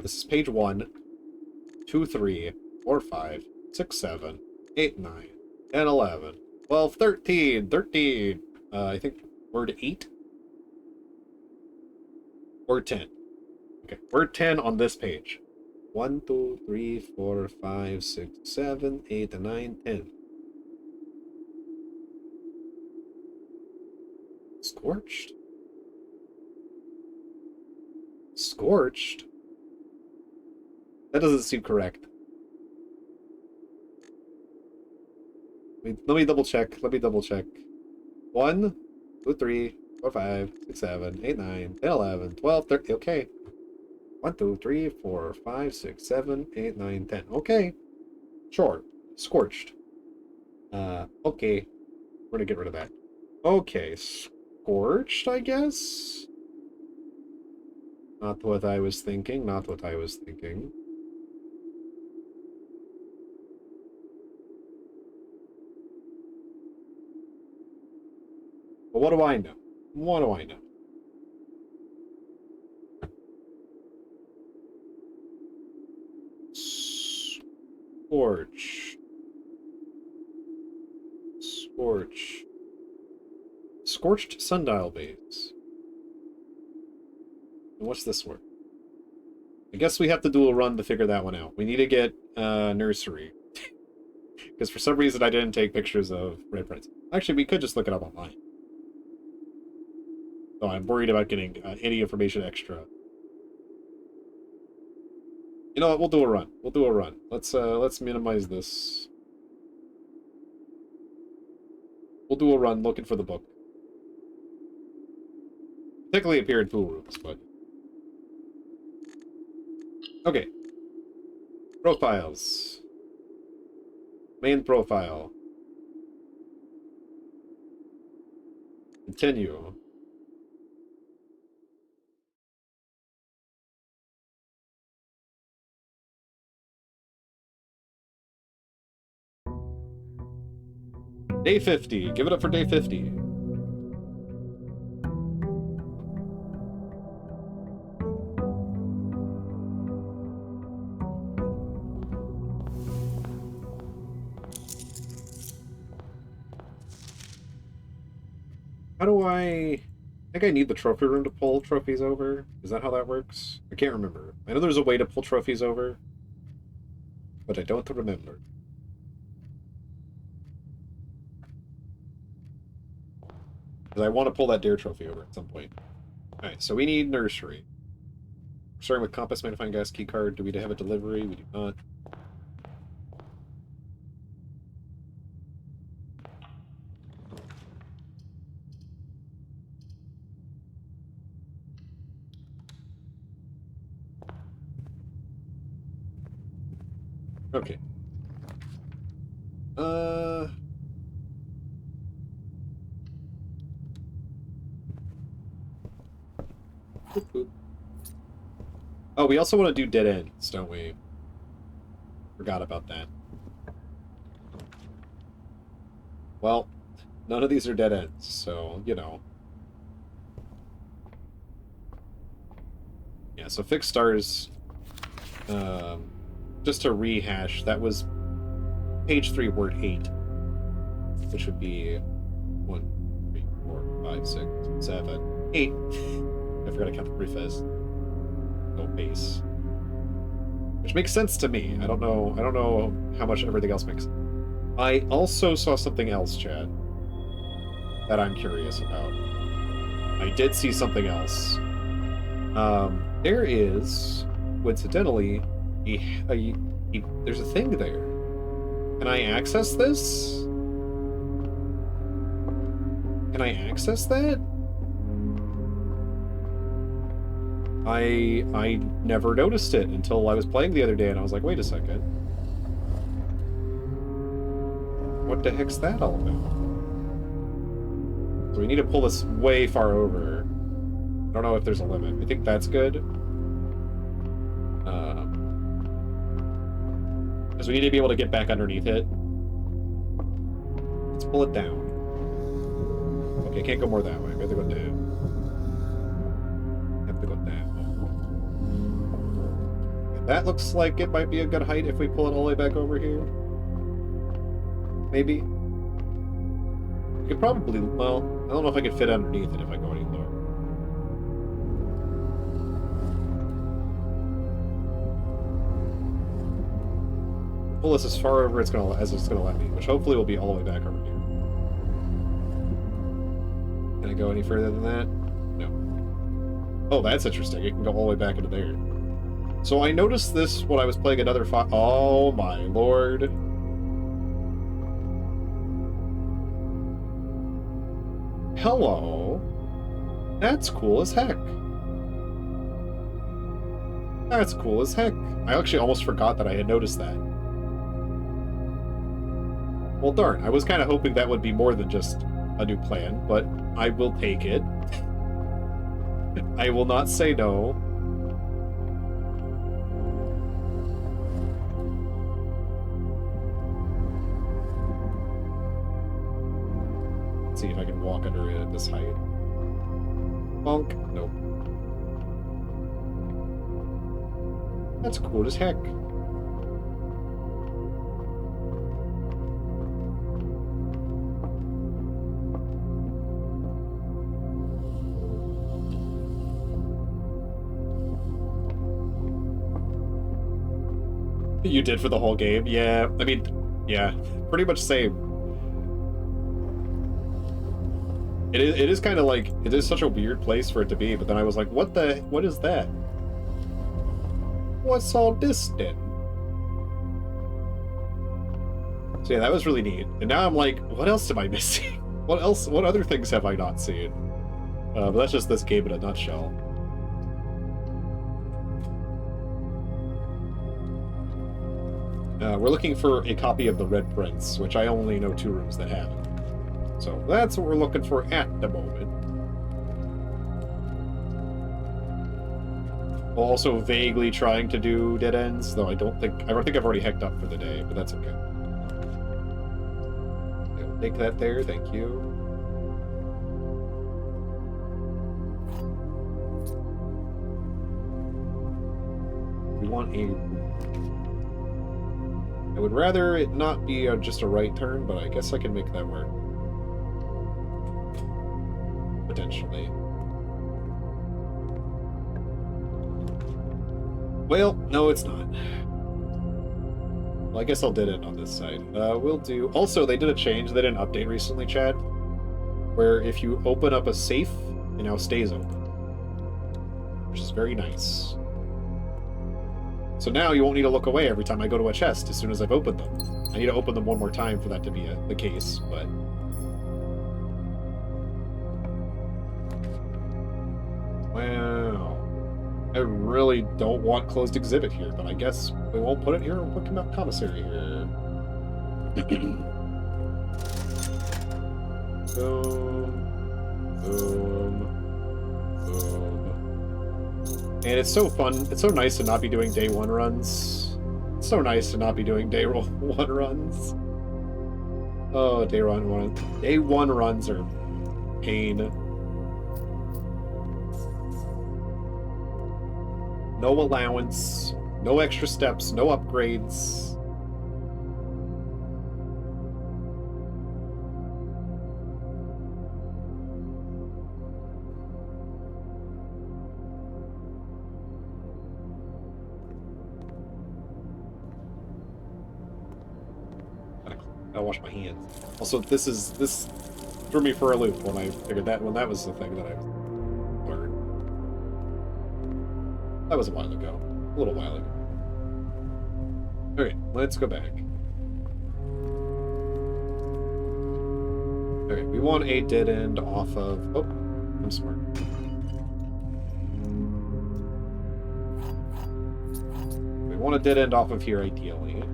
is page 1, 2, 3, 4, 5, 6, 7, 8, 9, 10, 11, 12, 13, 13. I think word 8. Word 10. Okay, word 10 on this page. 1, 2, 3, 4, 5, 6, 7, 8, 9, 10. Scorched? Scorched? That doesn't seem correct. Let me double check. Let me double check. 1, 2, 3, 4, 5, 6, 7, 8, 9, 10, 11, 12, 13. Okay. 1, 2, 3, 4, 5, 6, 7, 8, 9, 10. Okay. Sure. Scorched. Okay. We're gonna get rid of that. Okay. Scorched, I guess? Not what I was thinking. Not what I was thinking. But what do I know? What do I know? Scorch. Scorch. Scorched sundial base. And what's this word? I guess we have to do a run to figure that one out. We need to get nursery. Because for some reason I didn't take pictures of Red Prince. Actually, we could just look it up online. So I'm worried about getting any information extra. You know what? We'll do a run. We'll do a run. Let's minimize this. We'll do a run looking for the book. Technically appear in pool rooms, but... Okay. Profiles. Main profile. Continue. Day 50. Give it up for day 50. How do I think I need the trophy room to pull trophies over? Is that how that works? I can't remember. I know there's a way to pull trophies over, but I don't remember. Because I want to pull that dare trophy over at some point. Alright, so we need nursery. Starting with compass, magnifying glass, key card. Do we have a delivery? We do not. Okay. Boop, boop. Oh, we also want to do dead ends, don't we? Forgot about that. Well, none of these are dead ends, so, you know. Yeah, so fixed stars, just to rehash, that was page 3, word 8, which would be 1, 3, 4, 5, 6, 7, 8. I forgot to count the preface. No base. Which makes sense to me. I don't know how much everything else makes. I also saw something else, Chad, that I'm curious about. I did see something else. There is, coincidentally, there's a thing there. Can I access this? Can I access that? I never noticed it until I was playing the other day, and I was like, wait a second. What the heck's that all about? So we need to pull this way far over. I don't know if there's a limit. I think that's good. Because we need to be able to get back underneath it. Let's pull it down. Okay, can't go more that way. We have to go down. Have to go down. And that looks like it might be a good height if we pull it all the way back over here. Maybe. We could probably, well, I don't know if I could fit underneath it if I go any lower. Pull this as far over as it's gonna let me, which hopefully will be all the way back over here. Can I go any further than that? No. Oh, that's interesting. It can go all the way back into there. So I noticed this when I was playing another oh my lord. Hello. That's cool as heck. That's cool as heck. I actually almost forgot that I had noticed that. Well, darn. I was kind of hoping that would be more than just a new plan, but I will take it. I will not say no. Let's see if I can walk under it at this height. Bonk. Nope. That's cool as heck. You did for the whole game? Yeah, I mean, yeah, pretty much same. It is kind of like, it is such a weird place for it to be, but then I was like, what is that? What's all this then? So yeah, that was really neat. And now I'm like, what else am I missing? What other things have I not seen? But that's just this game in a nutshell. We're looking for a copy of The Red Prince, which I only know 2 rooms that have it. So that's what we're looking for at the moment. While also vaguely trying to do dead ends, though I don't think I've already hecked up for the day, but that's okay. I'll take that there, thank you. We want a... I would rather it not be just a right turn, but I guess I can make that work. potentially. Well, no, it's not. Well, I guess I'll dead end on this side. We'll do... Also, they did a change. They did an update recently, Chad, where if you open up a safe, it now stays open, which is very nice. So now you won't need to look away every time I go to a chest as soon as I've opened them. I need to open them one more time for that to be the case, but... Wow. I really don't want closed exhibit here, but I guess we won't put it here. We'll put commissary here. Boom. Boom. Boom. And it's so fun. It's so nice to not be doing day one runs. It's so nice to not be doing day one runs. Oh, day one runs are pain. No allowance, no extra steps, no upgrades. Gotta wash my hands. Also, this threw me for a loop when I figured that was the thing that I learned. That was a while ago. A little while ago. Okay, let's go back. Okay, we want a dead end off of... Oh, I'm smart. We want a dead end off of here, ideally.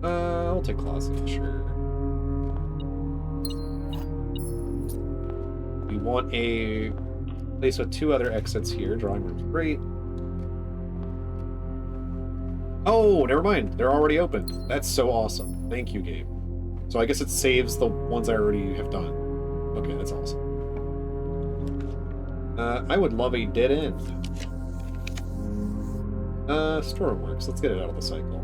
I'll take Closet, sure. We want a place with 2 other exits here. Drawing room's great. Oh, never mind. They're already open. That's so awesome. Thank you, game. So I guess it saves the ones I already have done. Okay, that's awesome. I would love a dead end. Storeroom works. Let's get it out of the cycle.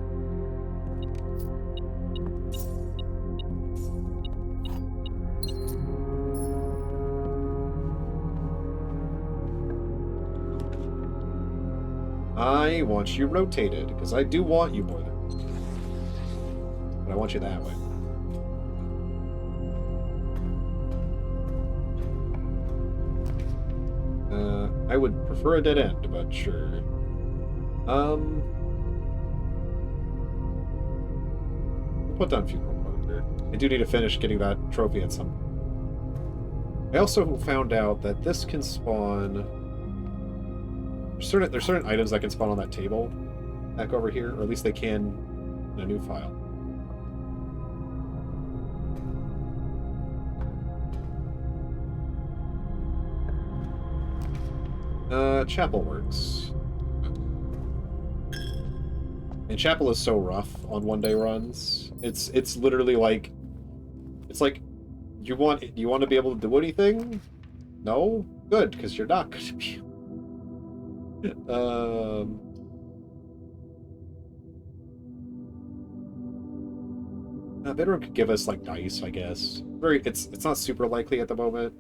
I want you rotated, because I do want you more than... But I want you that way. I would prefer a dead end, but sure. We'll put down Funeral Parker. I do need to finish getting that trophy at some... I also found out that this can spawn... There's certain items that can spawn on that table back over here, or at least they can in a new file. Chapel works. And Chapel is so rough on one-day runs. It's literally like... It's like, you want to be able to do anything? No? Good, because you're not going to be... Bedroom could give us like dice, I guess. It's not super likely at the moment.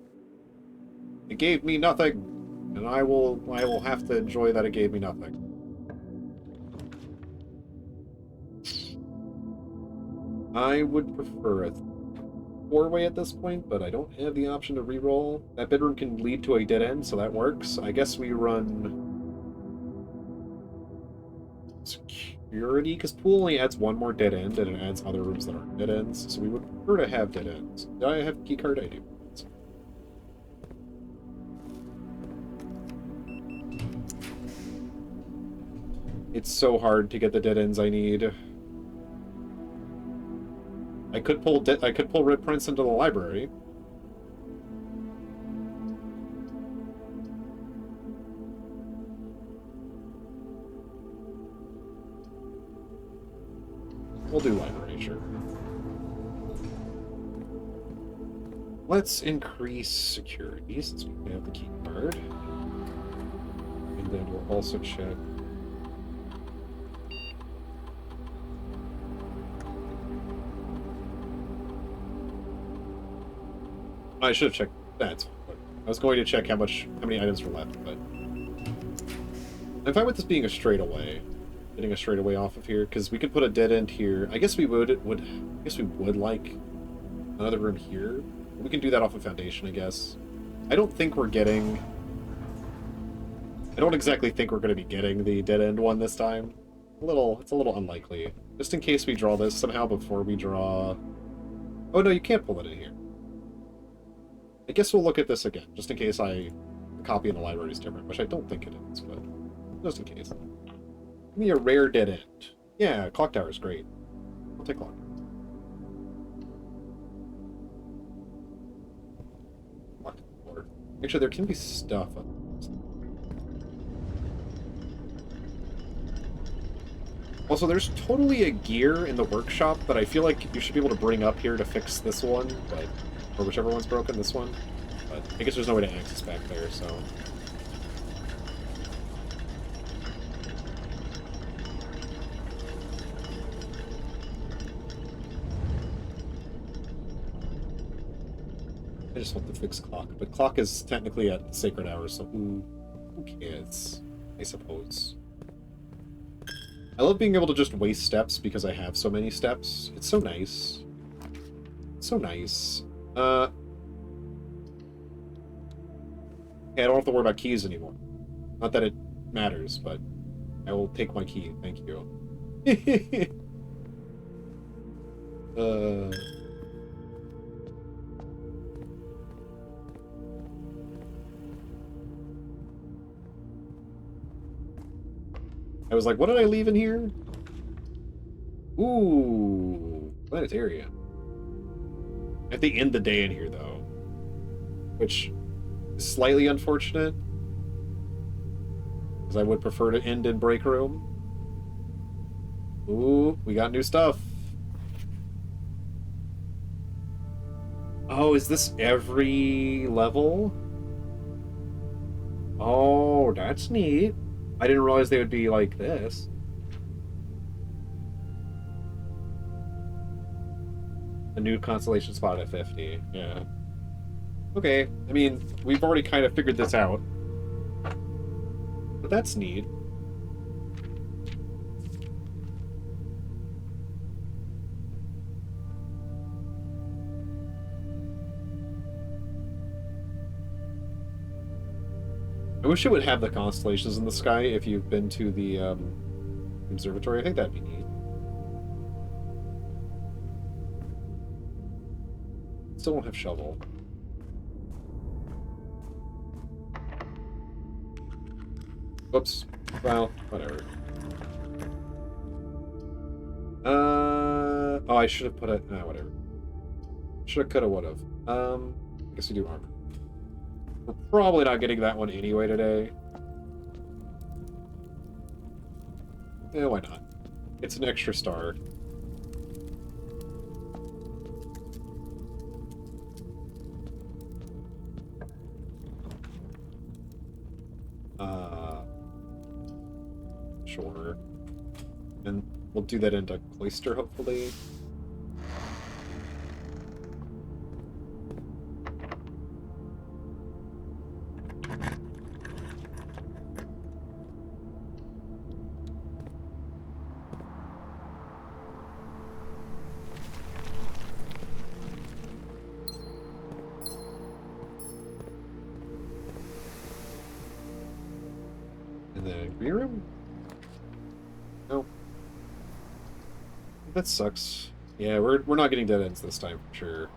It gave me nothing, and I will have to enjoy that it gave me nothing. I would prefer a 4-way at this point, but I don't have the option to reroll. That bedroom can lead to a dead end, so that works. I guess we run security, because pool only adds 1 more dead end, and it adds other rooms that aren't dead ends, so we would prefer to have dead ends. Do I have key card? I do. It's so hard to get the dead ends I need. I could pull Red Prince into the library. We'll do library, sure. Let's increase security since we have the key card. And then we'll also check. I should have checked that. I was going to check how many items were left, but I'm fine with this being a straightaway. Getting a straightaway off of here, because we could put a dead end here. I guess we would like another room here. We can do that off of Foundation, I guess. I don't exactly think we're going to be getting the dead end one this time. It's a little unlikely. Just in case we draw this somehow before we draw... Oh no, you can't pull it in here. I guess we'll look at this again, just in case the copy in the library is different, which I don't think it is, but just in case. Give me a rare dead end. Yeah, Clock Tower is great. I'll take Clock Tower. Actually, there can be stuff up. Also, there's totally a gear in the workshop that I feel like you should be able to bring up here to fix this one, but or whichever one's broken, this one. But I guess there's no way to access back there, so... I just want the fixed clock, but clock is technically at sacred hours, so who cares, I suppose. I love being able to just waste steps because I have so many steps. It's so nice. It's so nice. Okay, I don't have to worry about keys anymore. Not that it matters, but I will take my key. Thank you. I was like, what did I leave in here? Ooh, planetarium. I have to end the day in here, though. Which is slightly unfortunate. Because I would prefer to end in break room. Ooh, we got new stuff. Oh, is this every level? Oh, that's neat. I didn't realize they would be like this. A new constellation spot at 50, yeah. Okay, I mean, we've already kind of figured this out. But that's neat. I wish it would have the constellations in the sky if you've been to the observatory. I think that'd be neat. Still don't have shovel. Whoops. Well, whatever. Oh, I should have put it. Whatever. Should have, could have, would have. I guess we do armor. We're probably not getting that one anyway today. Yeah, why not? It's an extra star. Sure. And we'll do that into Cloister, hopefully. And then green room? No. That sucks. Yeah, we're not getting dead ends this time for sure.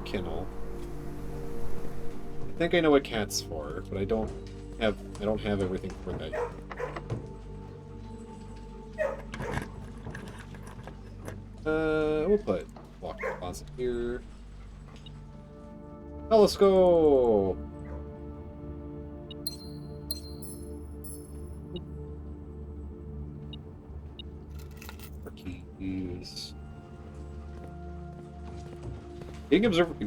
Kennel. I think I know what cat's for, but I don't have everything for that yet. We'll put block closet here. Telescope! Keys. Getting observatory,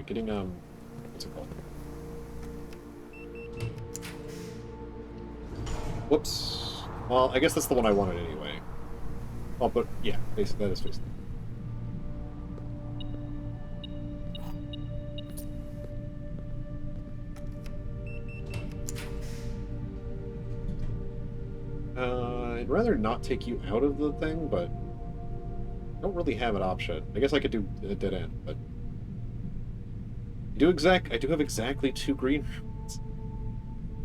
what's it called? Whoops. Well, I guess that's the one I wanted anyway. Oh, but yeah, basically that is basically. I'd rather not take you out of the thing, but I don't really have an option. I guess I could do a dead end, but I do have exactly 2 green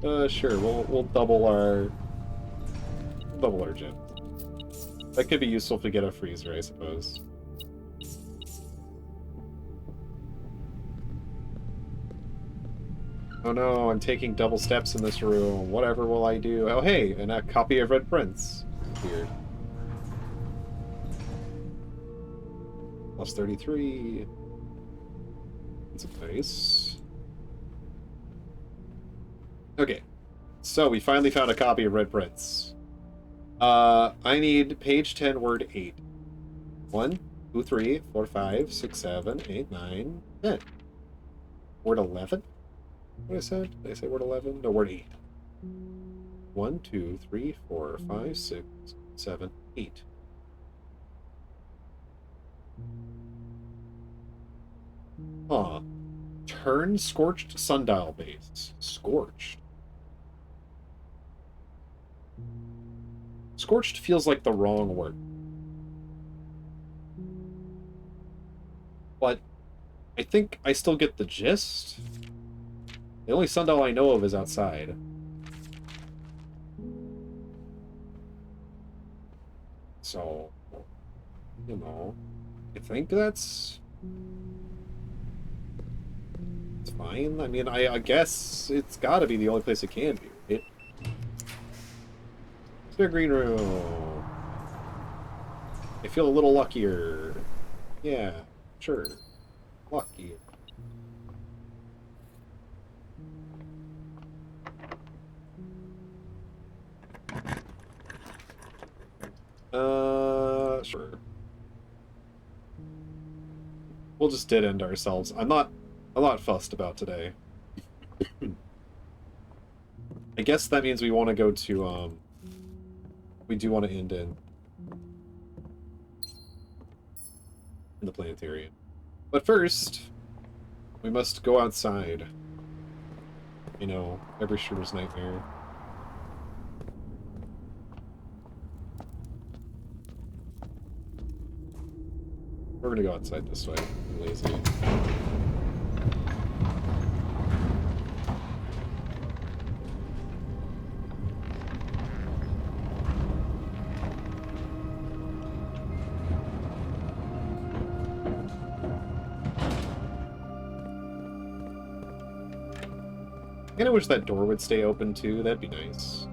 runes. Sure, we'll double our gems. That could be useful to get a freezer, I suppose. Oh no, I'm taking double steps in this room. Whatever will I do? Oh hey, and a copy of Red Prince. Weird. Plus 33. That's nice. Okay. So we finally found a copy of Red Prince. I need page 10, word 8. 1, 2, 3, 4, 5, 6, 7, 8, 9, 10. Word 11? What I said? Did I say word 11? No, word 8. 1, 2, 3, 4, 5, 6, 7, 8. Huh. Turn scorched sundial base. Scorched. Scorched feels like the wrong word. But I think I still get the gist. The only sundial I know of is outside. So, you know, I think that's... It's fine. I mean, I guess it's gotta be the only place it can be, right? Spare green room. I feel a little luckier. Yeah, sure. Lucky. Sure. We'll just dead end ourselves. I'm not fussed about today. I guess that means we want to go to, we do want to end in the planetarium. But first, we must go outside. You know, every shooter's nightmare. We're gonna go outside this way. I'm lazy. I kinda wish that door would stay open too, that'd be nice.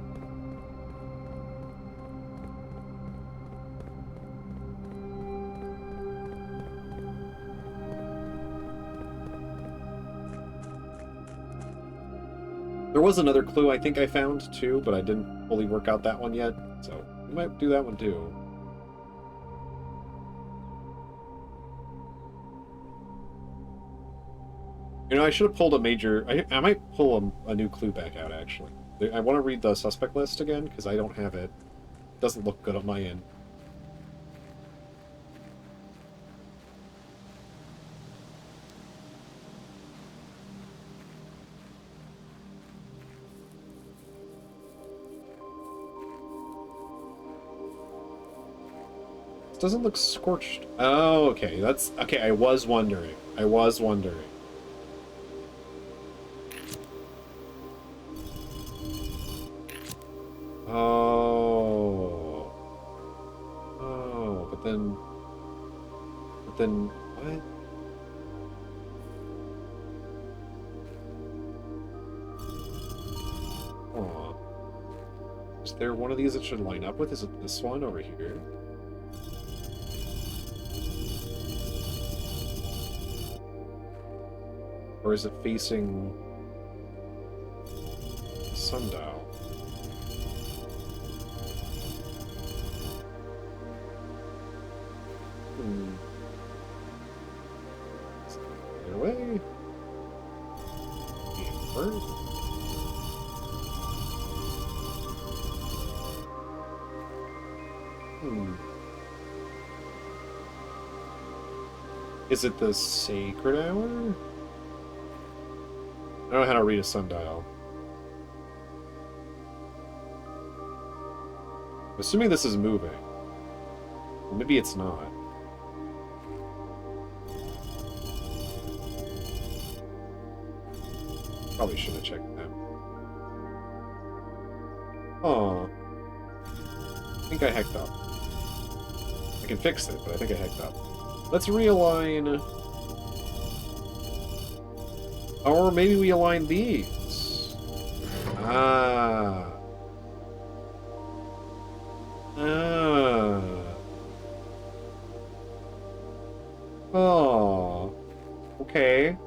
There was another clue I think I found too, but I didn't fully work out that one yet, so we might do that one too. You know, I should have pulled a major... I might pull a new clue back out, actually. I want to read the suspect list again, because I don't have it. It doesn't look good on my end. This doesn't look scorched. Oh, okay. That's... Okay, I was wondering. Oh. Oh, but then... what? Oh. Is there one of these that should line up with? Is it this one over here? Or is it facing... sundial? Either way. Is it the sacred hour? I don't know how to read a sundial. assuming this is moving. Maybe it's not. Probably should have checked that. Oh. I think I hecked up. I can fix it, but I think I hecked up. Let's realign... Or maybe we align these. Ah. Ah. Oh. Okay.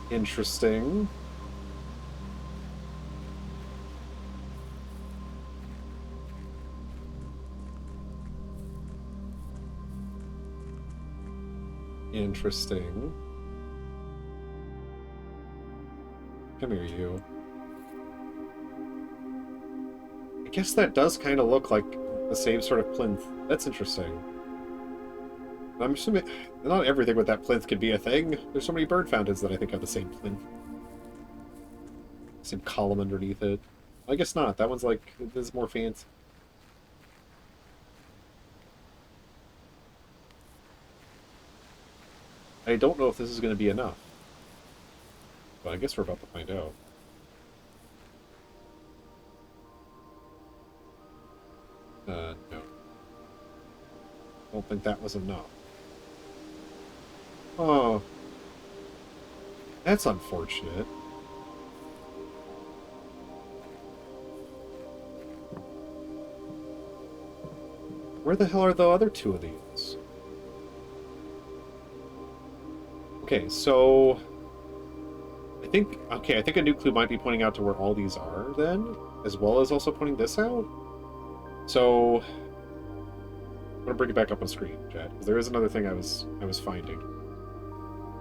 Interesting. Interesting. Come here, you. I guess that does kind of look like the same sort of plinth. That's interesting. I'm assuming not everything with that plinth could be a thing. There's so many bird fountains that I think have the same plinth. Same column underneath it. I guess not. That one's like, this is more fancy. I don't know if this is going to be enough. But I guess we're about to find out. No. I don't think that was enough. Oh. That's unfortunate. Where the hell are the other two of these? Okay, so... I think a new clue might be pointing out to where all these are, then, as well as also pointing this out. So... I'm gonna bring it back up on screen, chat, because there is another thing I was finding.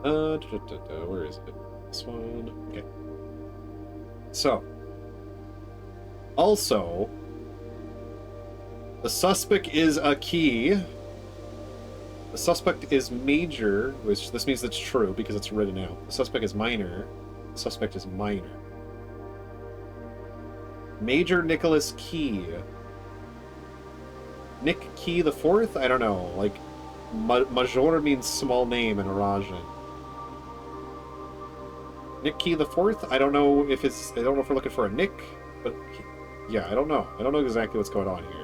Where is it? This one. Okay. So. Also, the suspect is a key. The suspect is major, which this means that's true because it's written out. The suspect is minor. The suspect is minor. Major Nicholas Key. Nick Key the Fourth? I don't know. Like, Major means small name in Arajan. Nick Key the Fourth? I don't know if we're looking for a Nick, but yeah, I don't know. I don't know exactly what's going on here.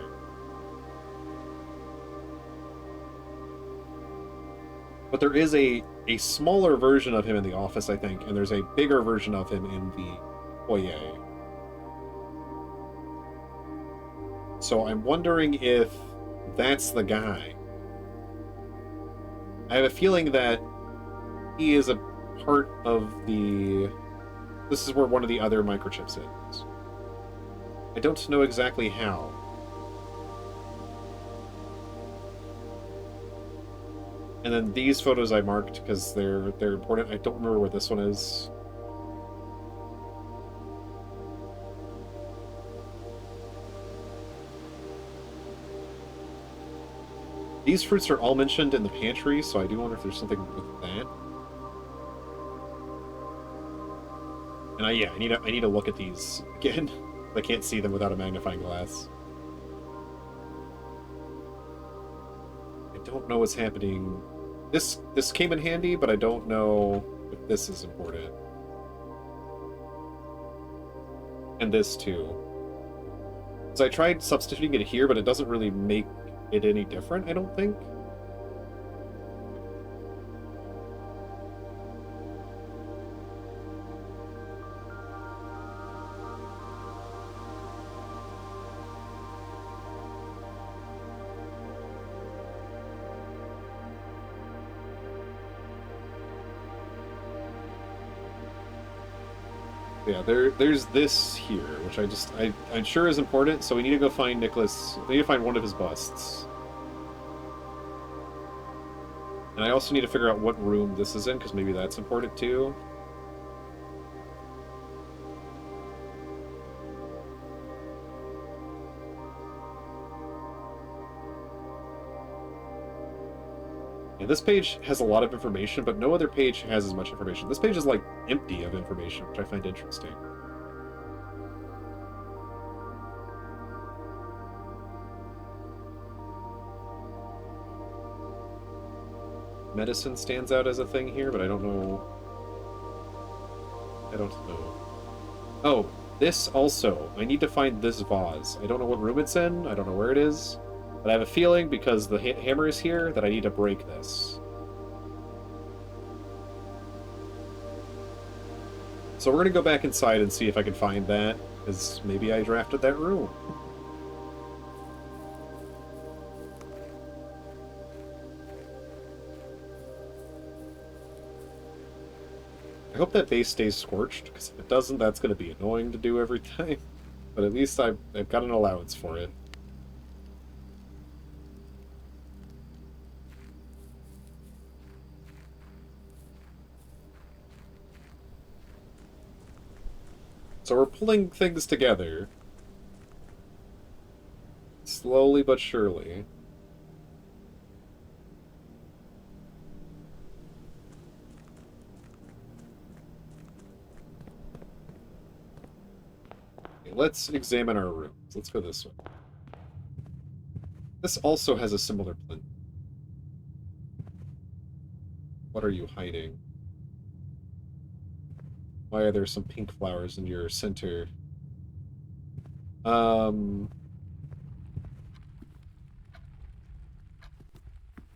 But there is a smaller version of him in the office, I think, and there's a bigger version of him in the foyer. So I'm wondering if that's the guy. I have a feeling that he is a part of the... This is where one of the other microchips is. I don't know exactly how. And then these photos I marked because they're important. I don't remember where this one is. These fruits are all mentioned in the pantry, so I do wonder if there's something with that. And I need to look at these again. I can't see them without a magnifying glass. I don't know what's happening. This came in handy, but I don't know if this is important. And this too. So I tried substituting it here, but it doesn't really make it any different, I don't think. Yeah, there's this here, which I'm sure is important, so we need to go find Nicholas. We need to find one of his busts. And I also need to figure out what room this is in, because maybe that's important too. Yeah, this page has a lot of information, but no other page has as much information. This page is, like, empty of information, which I find interesting. Medicine stands out as a thing here, but I don't know. I don't know. Oh, this also. I need to find this vase. I don't know what room it's in. I don't know where it is. But I have a feeling, because the hammer is here, that I need to break this. So we're going to go back inside and see if I can find that, because maybe I drafted that room. I hope that base stays scorched, because if it doesn't, that's going to be annoying to do every time. But at least I've got an allowance for it. So we're pulling things together. Slowly but surely. Okay, let's examine our rooms. Let's go this way. This also has a similar plinth. What are you hiding? Why are there some pink flowers in your center?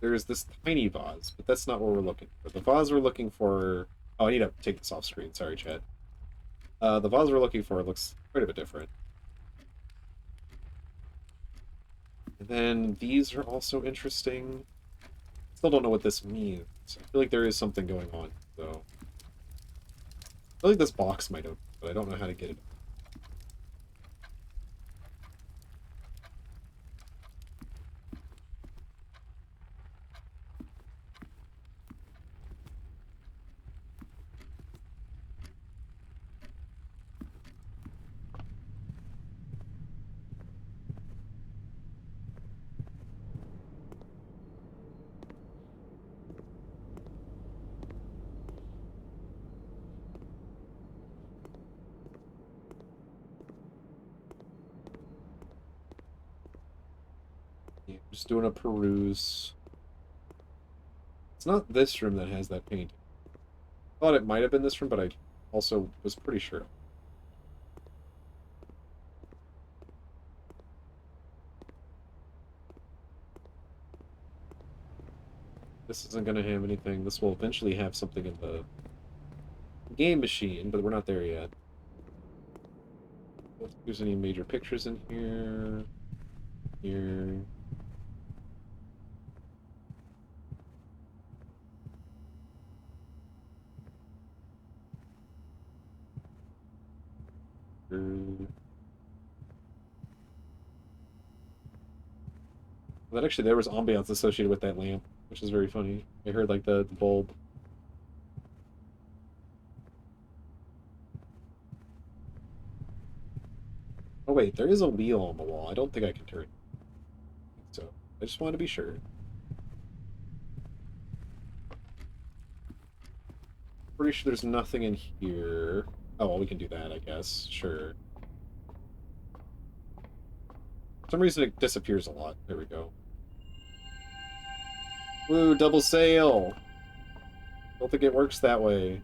There's this tiny vase, but that's not what we're looking for. The vase we're looking for... Oh, I need to take this off screen. Sorry, chat. The vase we're looking for looks quite a bit different. And then these are also interesting. Still don't know what this means. I feel like there is something going on, though. I feel like this box might open, but I don't know how to get it. Yeah, just doing a peruse. It's not this room that has that painting. I thought it might have been this room, but I also was pretty sure. This isn't going to have anything. This will eventually have something in the game machine, but we're not there yet. If there's any major pictures in here. Here. But actually, there was ambiance associated with that lamp, which is very funny. I heard like the bulb. Oh wait, there is a wheel on the wall. I don't think I can turn it. So I just wanted to be sure. Pretty sure there's nothing in here. Oh well, we can do that, I guess. Sure. For some reason it disappears a lot. There we go. Woo, double sail! Don't think it works that way.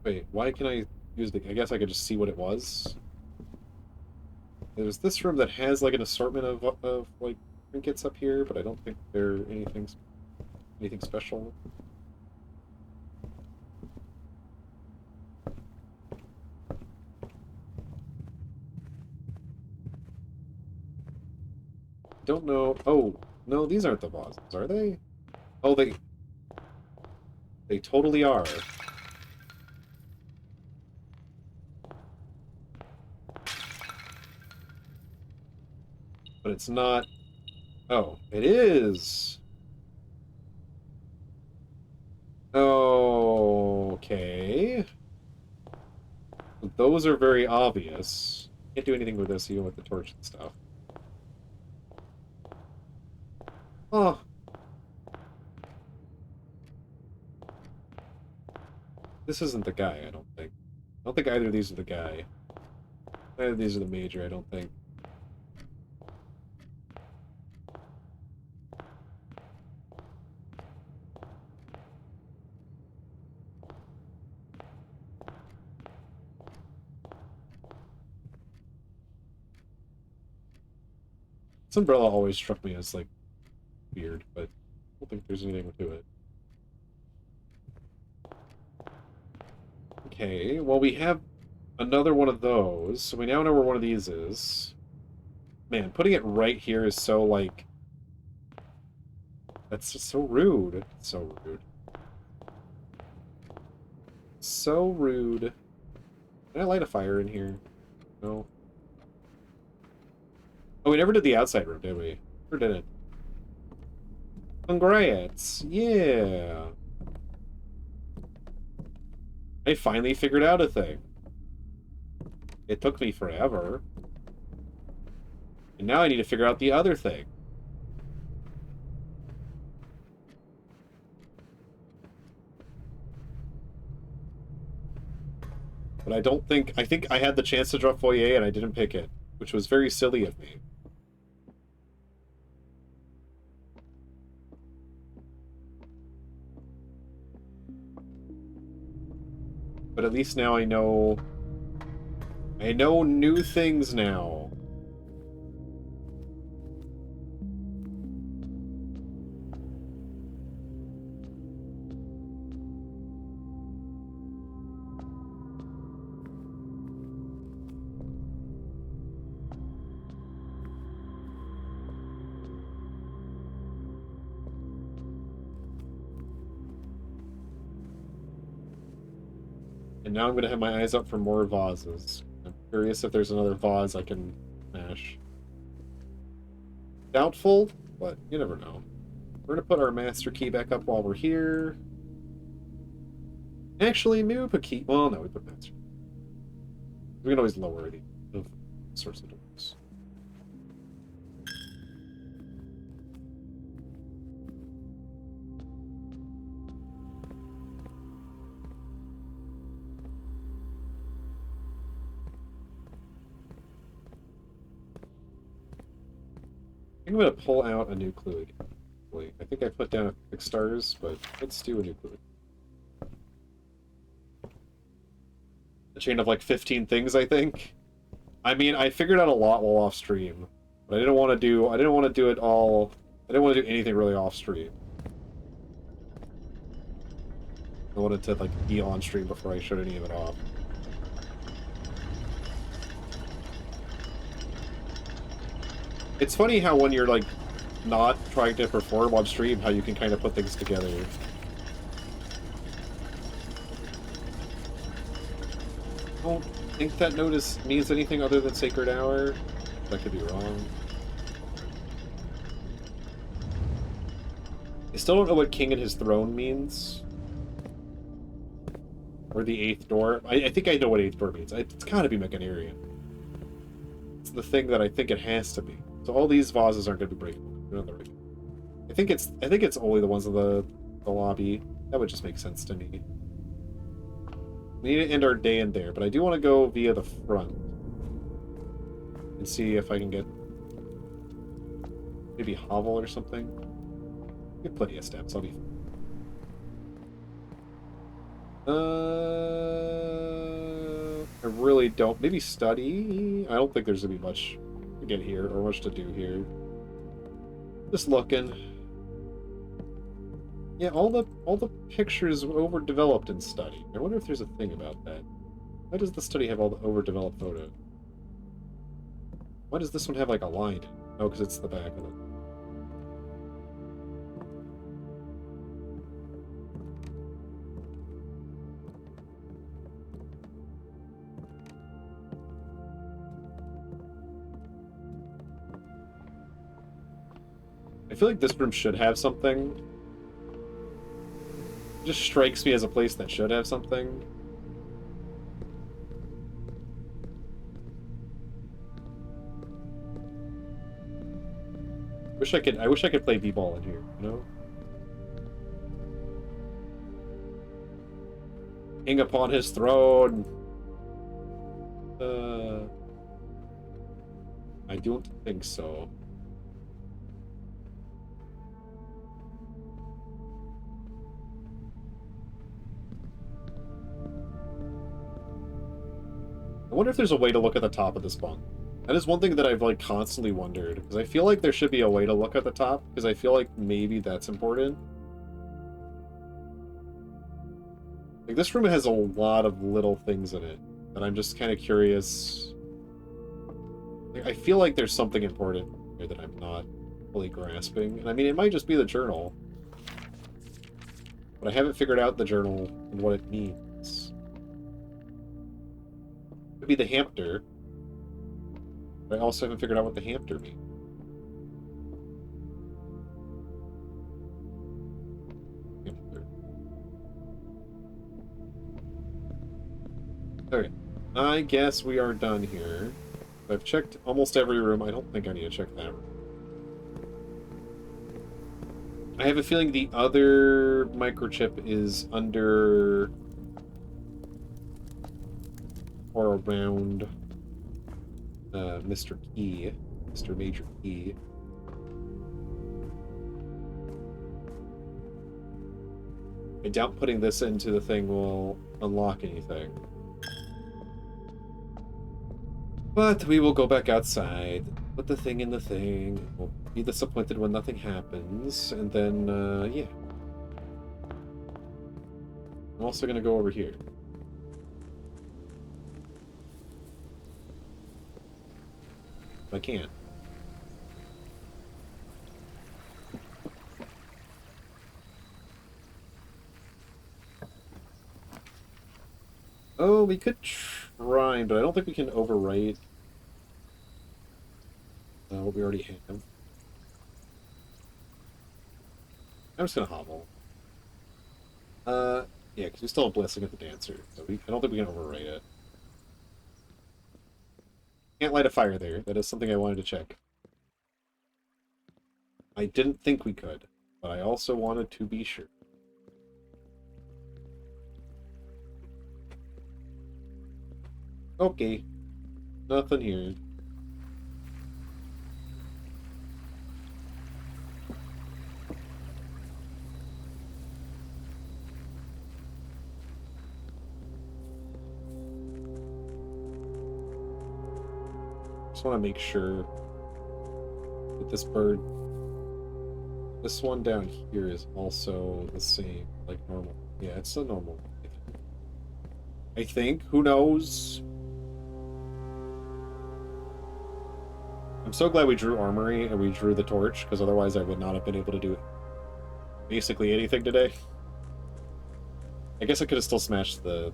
Wait, why can I use the... I guess I could just see what it was. There's this room that has like an assortment of like trinkets up here, but I don't think they're anything special. Don't know. Oh, no, these aren't the vases, are they? Oh, they totally are. But it's not. Oh, it is. Okay. Those are very obvious. Can't do anything with this, even with the torch and stuff. Oh. This isn't the guy, I don't think. I don't think either of these are the guy. Neither of these are the major, I don't think. This umbrella always struck me as, like, weird, but I don't think there's anything to it. Okay, well, we have another one of those, so we now know where one of these is. Man, putting it right here is so, like... That's just so rude. So rude. So rude. Can I light a fire in here? No. Oh, we never did the outside room, did we? Or did it? Congrats! Yeah! I finally figured out a thing. It took me forever. And now I need to figure out the other thing. But I don't think... I think I had the chance to draw Foyer and I didn't pick it, which was very silly of me. But at least now I know... I know new things now. And now I'm going to have my eyes up for more vases. I'm curious if there's another vase I can smash. Doubtful, but you never know. We're going to put our master key back up while we're here. Actually, maybe we put key... Well, no, we put master. We can always lower the sorts of doors. I think I'm going to pull out a new clue again. Wait, I think I put down 6 stars, but let's do a new clue. A chain of like 15 things, I think. I mean, I figured out a lot while off stream, but I didn't want to do it all. I didn't want to do anything really off stream. I wanted to like be on stream before I showed any of it off. It's funny how when you're like not trying to perform on stream, how you can kind of put things together. I don't think that notice means anything other than Sacred Hour. That could be wrong. I still don't know what King and His Throne means. Or the 8th door. I think I know what 8th door means. It's gotta be Mechanarian. It's the thing that I think it has to be. So all these vases aren't going to be breakable. I think it's only the ones in the lobby. That would just make sense to me. We need to end our day in there, but I do want to go via the front and see if I can get maybe Hovel or something. We have plenty of steps. I'll be fine. I really don't. Maybe study. I don't think there's gonna be much to get here or much to do here. Just looking. Yeah, all the pictures overdeveloped in study. I wonder if there's a thing about that. Why does the study have all the overdeveloped photos? Why does this one have like a line? Oh, because it's the back of it. I feel like this room should have something. It just strikes me as a place that should have something. I wish I could play b-ball in here, you know? King upon his throne. I don't think so. I wonder if there's a way to look at the top of this bunk. That is one thing that I've like constantly wondered, because I feel like there should be a way to look at the top, because I feel like maybe that's important. Like, this room has a lot of little things in it, and I'm just kind of curious. Like, I feel like there's something important here that I'm not fully grasping. And I mean, it might just be the journal. But I haven't figured out the journal and what it means. It could be the hamster. But I also haven't figured out what the hamster means. Okay, I guess we are done here. I've checked almost every room. I don't think I need to check that room. I have a feeling the other microchip is under or around Mr. Key, Mr. Major Key. I doubt putting this into the thing will unlock anything. But we will go back outside, put the thing in the thing, we'll be disappointed when nothing happens, and then, yeah. I'm also gonna go over here. If I can. Oh, we could try, but I don't think we can overwrite what we already have. I'm just gonna hobble. Yeah, because we still have Blessing of the Dancer, so I don't think we can overwrite it. Can't light a fire there. That is something I wanted to check. I didn't think we could, but I also wanted to be sure. Okay. Nothing here. Just want to make sure that this bird, this one down here is also the same, like normal. Yeah, it's a normal. I think. Who knows? I'm so glad we drew Armory and we drew the torch, because otherwise I would not have been able to do basically anything today. I guess I could have still smashed the...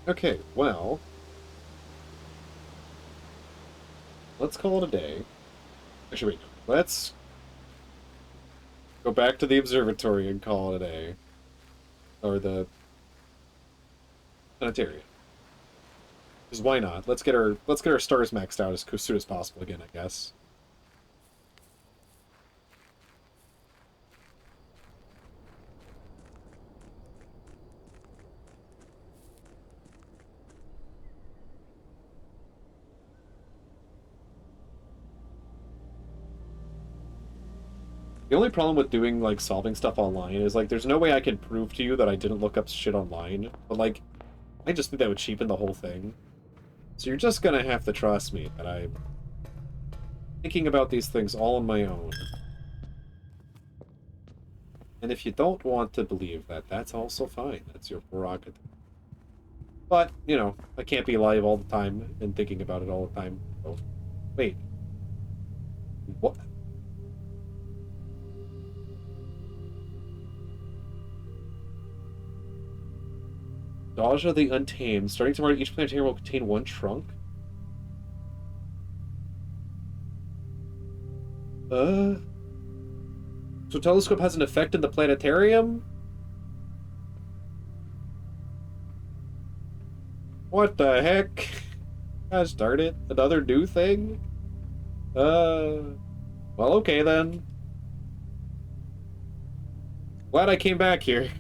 Okay, well... let's call it a day. Actually, wait. Let's go back to the observatory and call it a day. Or the planetarium. Because why not? Let's get our stars maxed out as soon as possible again, I guess. The only problem with doing, like, solving stuff online is, like, there's no way I can prove to you that I didn't look up shit online. But, like, I just think that would cheapen the whole thing. So you're just gonna have to trust me that I'm thinking about these things all on my own. And if you don't want to believe that, that's also fine. That's your prerogative. But, you know, I can't be alive all the time and thinking about it all the time. Oh, wait. What? Daja the Untamed. Starting tomorrow, each planetarium will contain one trunk. So telescope has an effect in the planetarium? What the heck? Gosh darn it. Another new thing? Well, okay then. Glad I came back here.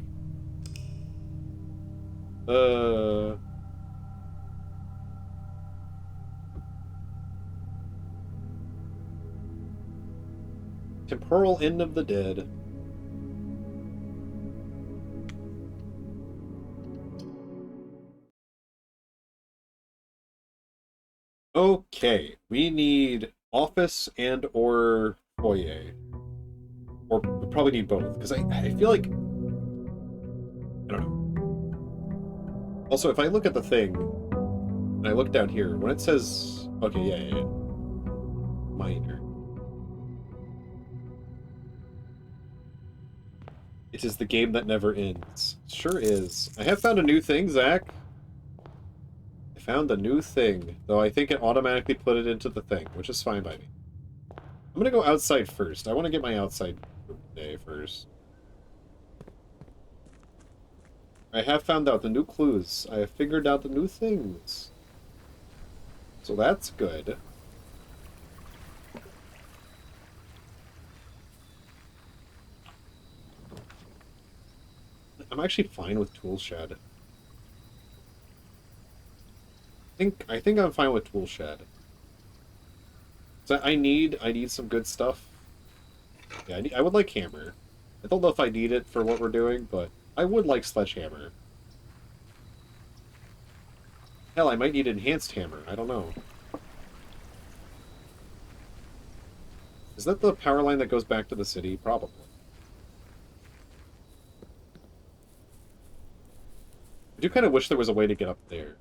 Temporal End of the Dead. Okay, we need office and or foyer. Or we probably need both, because I feel like... I don't know. Also, if I look at the thing, and I look down here, when it says... Okay, yeah. Minor. It is the game that never ends. Sure is. I have found a new thing, Zach. I found a new thing, though I think it automatically put it into the thing, which is fine by me. I'm gonna go outside first. I want to get my outside day first. I have found out the new clues. I have figured out the new things. So that's good. I'm actually fine with tool shed. I think I'm fine with tool shed. So I need some good stuff. Yeah, I would like hammer. I don't know if I need it for what we're doing, but I would like sledgehammer. Hell, I might need enhanced hammer. I don't know. Is that the power line that goes back to the city? Probably. I do kind of wish there was a way to get up there.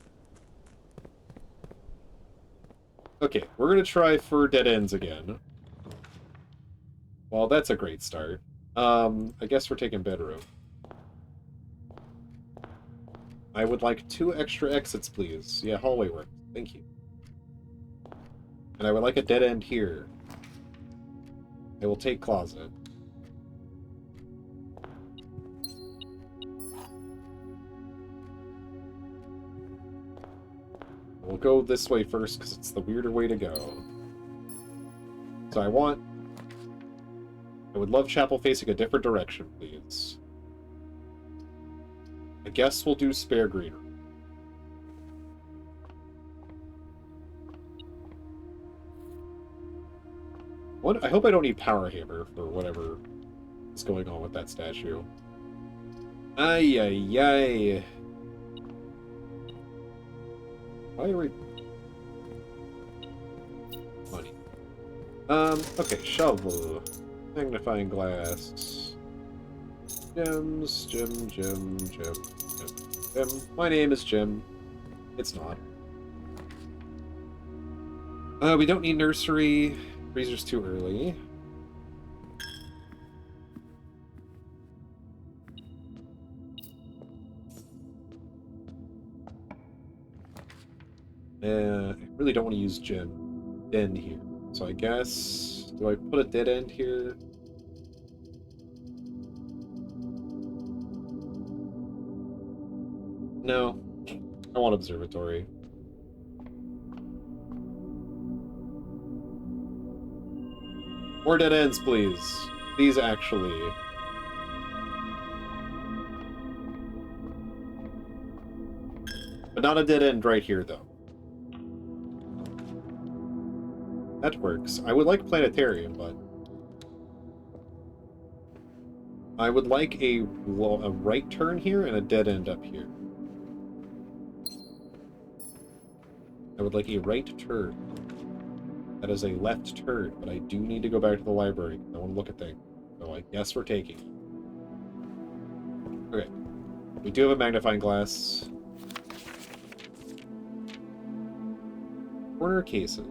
Okay, we're going to try for dead ends again. Well, that's a great start. I guess we're taking bedroom. I would like 2 extra exits, please. Yeah, hallway work. Thank you. And I would like a dead end here. I will take closet. We'll go this way first, because it's the weirder way to go. So I would love chapel facing a different direction, please. I guess we'll do spare green room. I hope I don't need power hammer for whatever is going on with that statue. Ay, ay, ay. Why are we... Money. Okay, shovel. Magnifying glass. Gems, gem. My name is Jim. It's not. We don't need nursery. Freezer's too early. I really don't want to use den here. So I guess... Do I put a dead end here? No. I want observatory. More dead ends, please. These actually. But not a dead end right here, though. That works. I would like planetarium, but... I would like a right turn here and a dead end up here. I would like a right turn. That is a left turn, but I do need to go back to the library. I want to look at things. So I guess we're taking it. Okay. We do have a magnifying glass. Corner cases.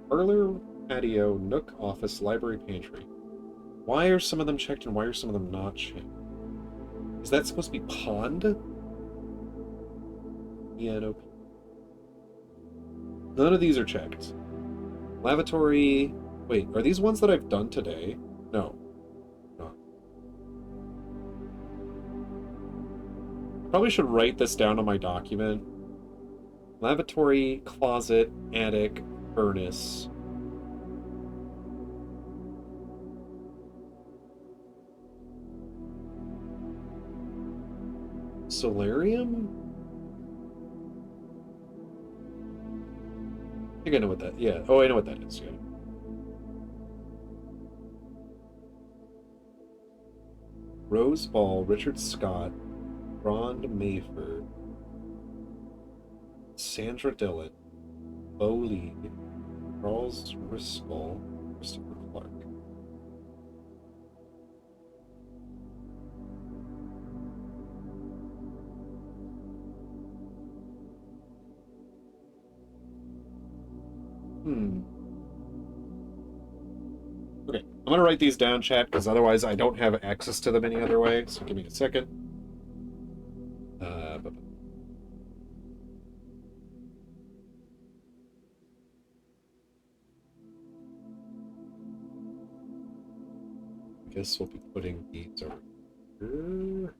Parlor, patio, nook, office, library, pantry. Why are some of them checked and why are some of them not checked? Is that supposed to be pond? Yeah, no. None of these are checked. Lavatory. Wait, are these ones that I've done today? No. No. Probably should write this down on my document. Lavatory, closet, attic, furnace. Solarium? I think I know what that. Yeah. Oh, I know what that is. Yeah. Rose Ball, Richard Scott, Ron Mayford, Sandra Dillon, Bo Lee, Charles Driscoll, Christopher Clark. Hmm. Okay, I'm gonna write these down, chat, because otherwise I don't have access to them any other way. So give me a second. Uh, I guess we'll be putting these over here.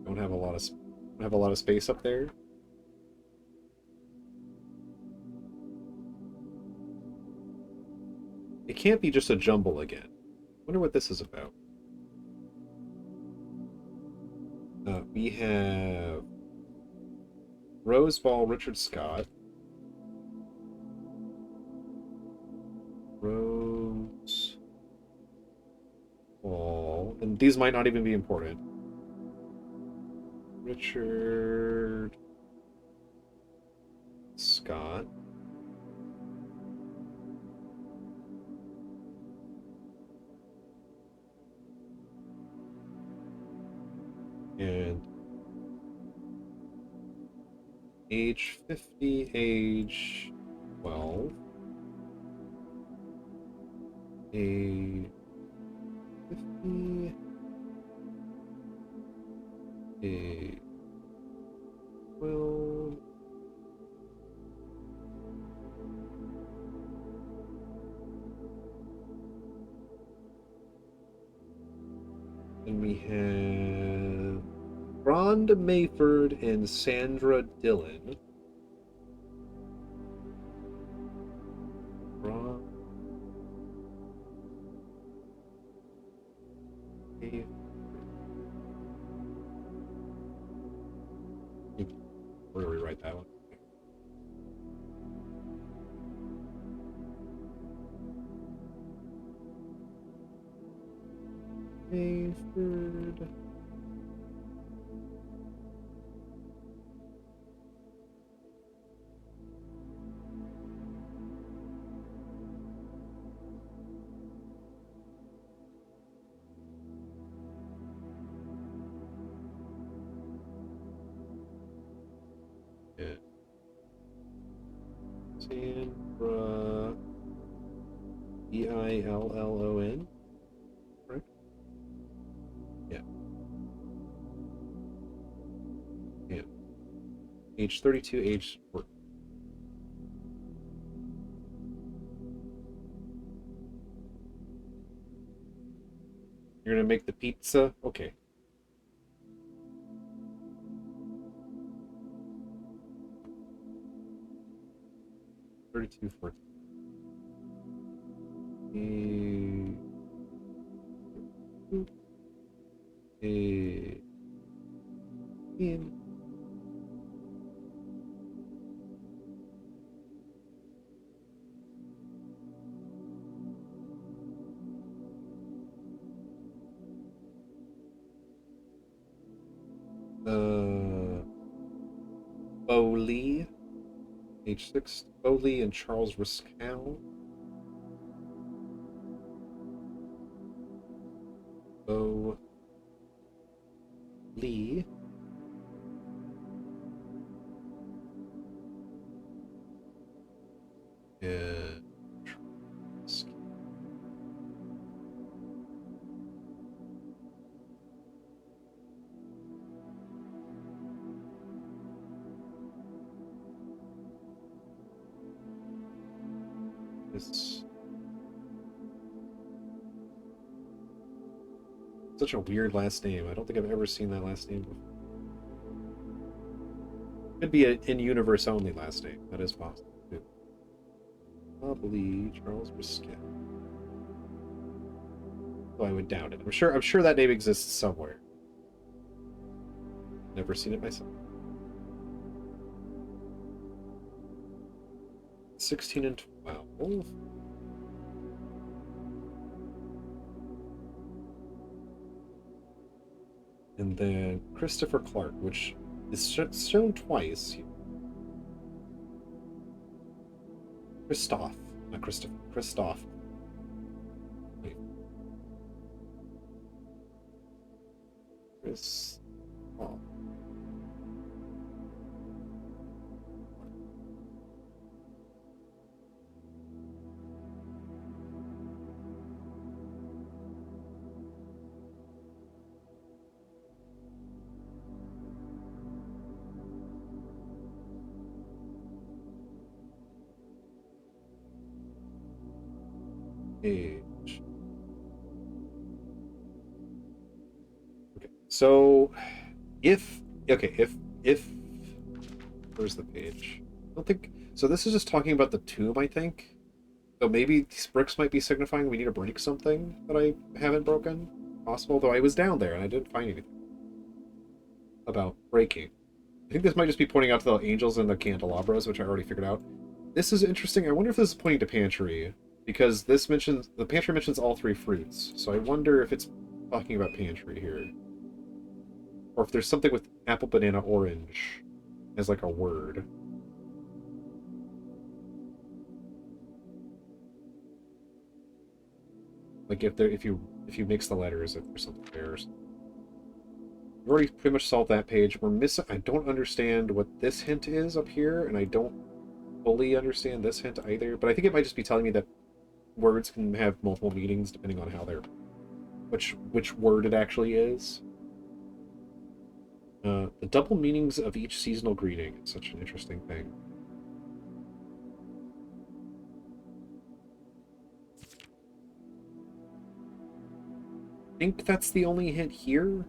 Don't have a lot of space up there. It can't be just a jumble again. Wonder what this is about. We have Rose Ball, Richard Scott, Rose Ball, and these might not even be important. Richard Scott. And age 50, age 12. Age 50. Age 12. And we have Rhonda Mayford and Sandra Dillon. Ron Mayford. We're gonna rewrite that one. Mayford. Yeah. Sandra Dillon, right? Yeah. Yeah. Age 32, age 4. You're gonna make the pizza? Okay. Thirty-two, 14. In. Bowley, age 6. Bowley and Charles Riscal. Bowley. And It's such a weird last name. I don't think I've ever seen that last name before. Could be an in-universe only last name. That is possible too. Probably Charles Brisket. Oh, I would doubt it. I'm sure that name exists somewhere. Never seen it myself. 16 and 12. And then Christopher Clark, which is shown twice. Christoph, not Christopher. Christoph. Wait. Chris. Oh. Age. Okay, so if where's the page? I don't think so. This is just talking about the tomb, I think. So maybe these bricks might be signifying we need to break something that I haven't broken. Possible, though I was down there and I didn't find anything about breaking. I think this might just be pointing out to the angels and the candelabras, which I already figured out. This is interesting. I wonder if this is pointing to pantry, because the pantry mentions all three fruits. So I wonder if it's talking about pantry here, or if there's something with apple, banana, orange as like a word. Like if you mix the letters, if there's something there. We've already pretty much solved that page. We're missing. I don't understand what this hint is up here, and I don't fully understand this hint either. But I think it might just be telling me that words can have multiple meanings depending on how they're which word it actually is. The double meanings of each seasonal greeting is such an interesting thing. I think that's the only hint here.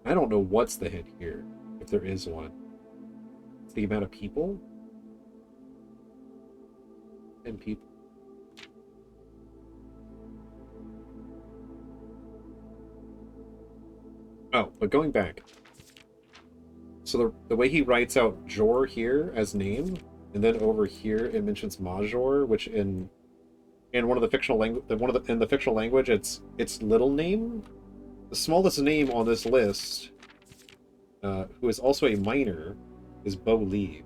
I don't know what's the hint here, if there is one. It's the amount of people. 10 people. Oh, but going back. So the way he writes out Jor here as name, and then over here it mentions Major, which in one of the fictional in the fictional language it's little name. The smallest name on this list, who is also a minor, is Bo Lee.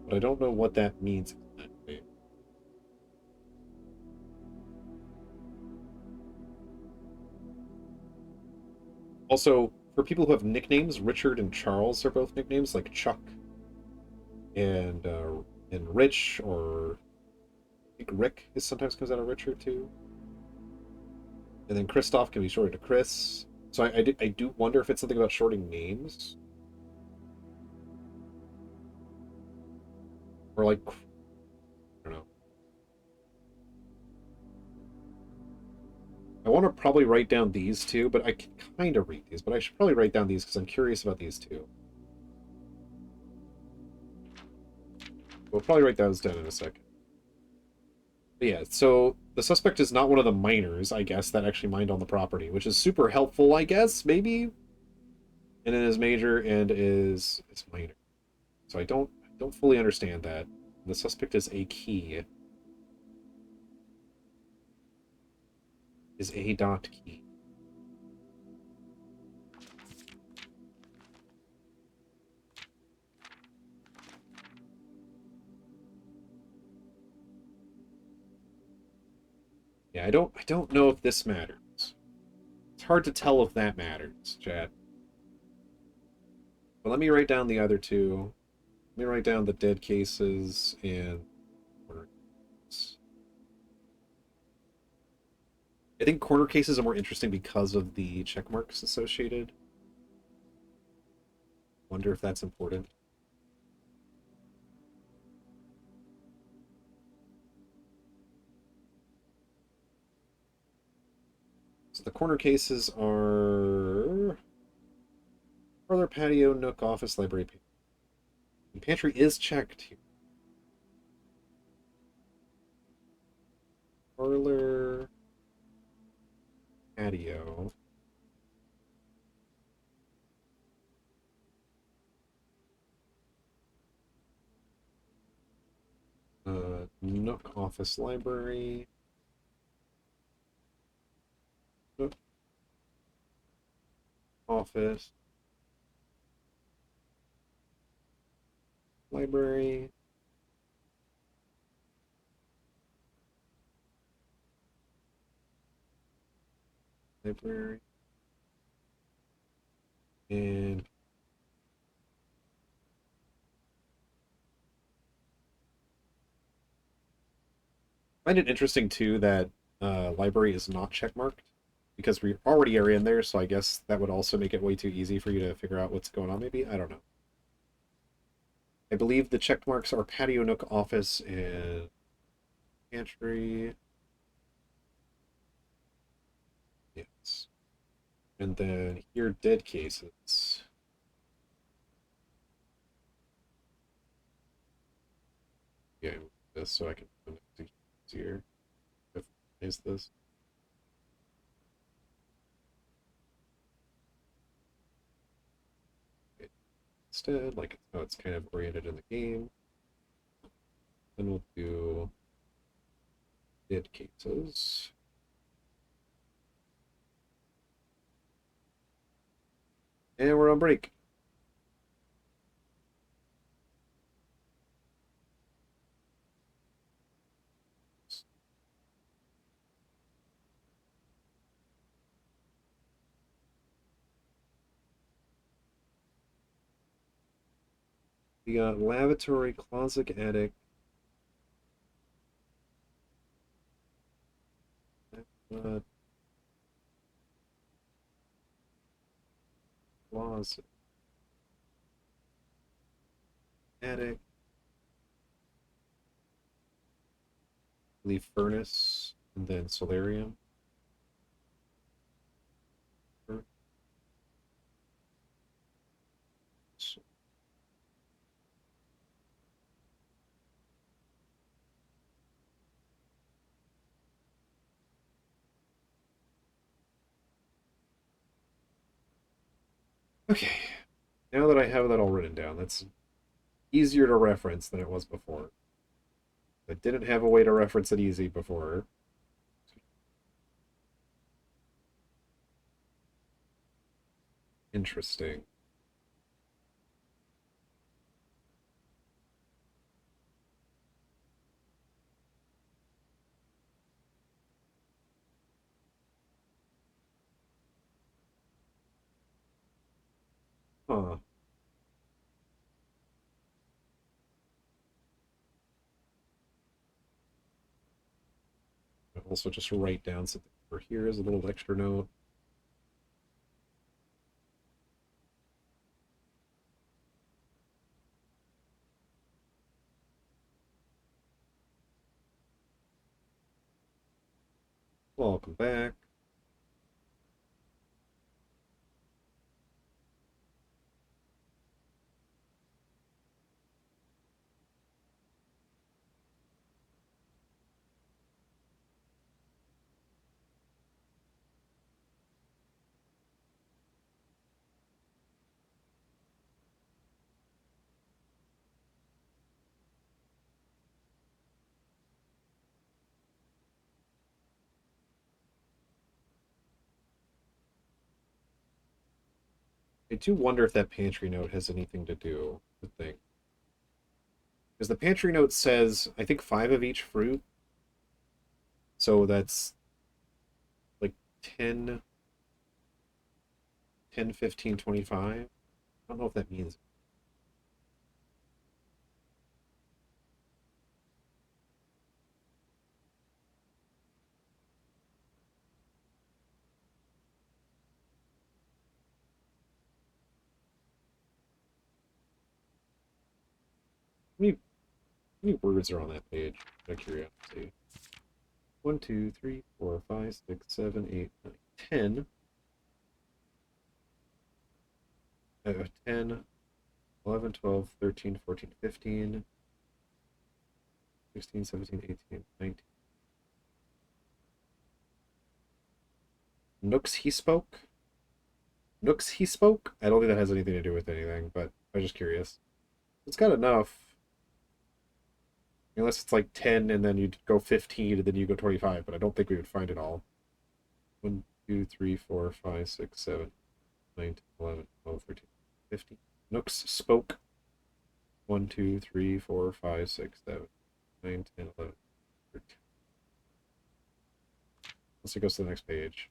But I don't know what that means exactly. Also, for people who have nicknames, Richard and Charles are both nicknames, like Chuck and Rich, or I think Rick is sometimes comes out of Richard too. And then Christoph can be shortened to Chris. So I do wonder if it's something about shorting names. Or like, I don't know. I want to probably write down these two, but I can kind of read these. But I should probably write down these because I'm curious about these two. We'll probably write those down in a second. But yeah, so the suspect is not one of the miners, I guess, that actually mined on the property, which is super helpful, I guess, maybe. And it is major and is minor. So I don't fully understand that. The suspect is a key. Is a dot key. Yeah, I don't know if this matters. It's hard to tell if that matters, chat. But let me write down the other two. Let me write down the dead cases and corner cases. I think corner cases are more interesting because of the check marks associated. Wonder if that's important. So the corner cases are parlor, patio, nook, office, library, pantry. And pantry is checked here. Parlor, patio. Nook, office, library. Nook, office, library. Library. And I find it interesting too that library is not checkmarked because we already are in there, so I guess that would also make it way too easy for you to figure out what's going on, maybe? I don't know. I believe the check marks are patio, nook, office, and pantry. Yes. And then here, dead cases. Yeah, this so I can put it easier. If is this. Instead, like how it's kind of oriented in the game. Then we'll do dead cases. And we're on break. We got lavatory, closet, attic, uh, closet, attic, leave furnace, and then solarium. Okay, now that I have that all written down, that's easier to reference than it was before. I didn't have a way to reference it easy before. Interesting. Huh. I'll also just write down something for here as a little extra note. Welcome back. I do wonder if that pantry note has anything to do with things. Because the pantry note says, I think 5 of each fruit. So that's like 10, 10, 15, 25. I don't know if that means. How many words are on that page? Out of curiosity. 1, 2, 3, 4, 5, 6, 7, 8, 9. 10, 10, 11, 12, 13, 14, 15, 16, 17, 18, 19. Nooks he spoke? Nooks he spoke? I don't think that has anything to do with anything, but I was just curious. It's got enough. Unless it's like 10 and then you'd go 15 and then you go 25, but I don't think we would find it all. 1, 2, 3, 4, 5, 6, 7, 9, 10, 11, 12, 13, 15. Nooks spoke. 1, 2, 3, 4, 5, 6, 7, 9, 10, 11, 13. Unless it goes to the next page.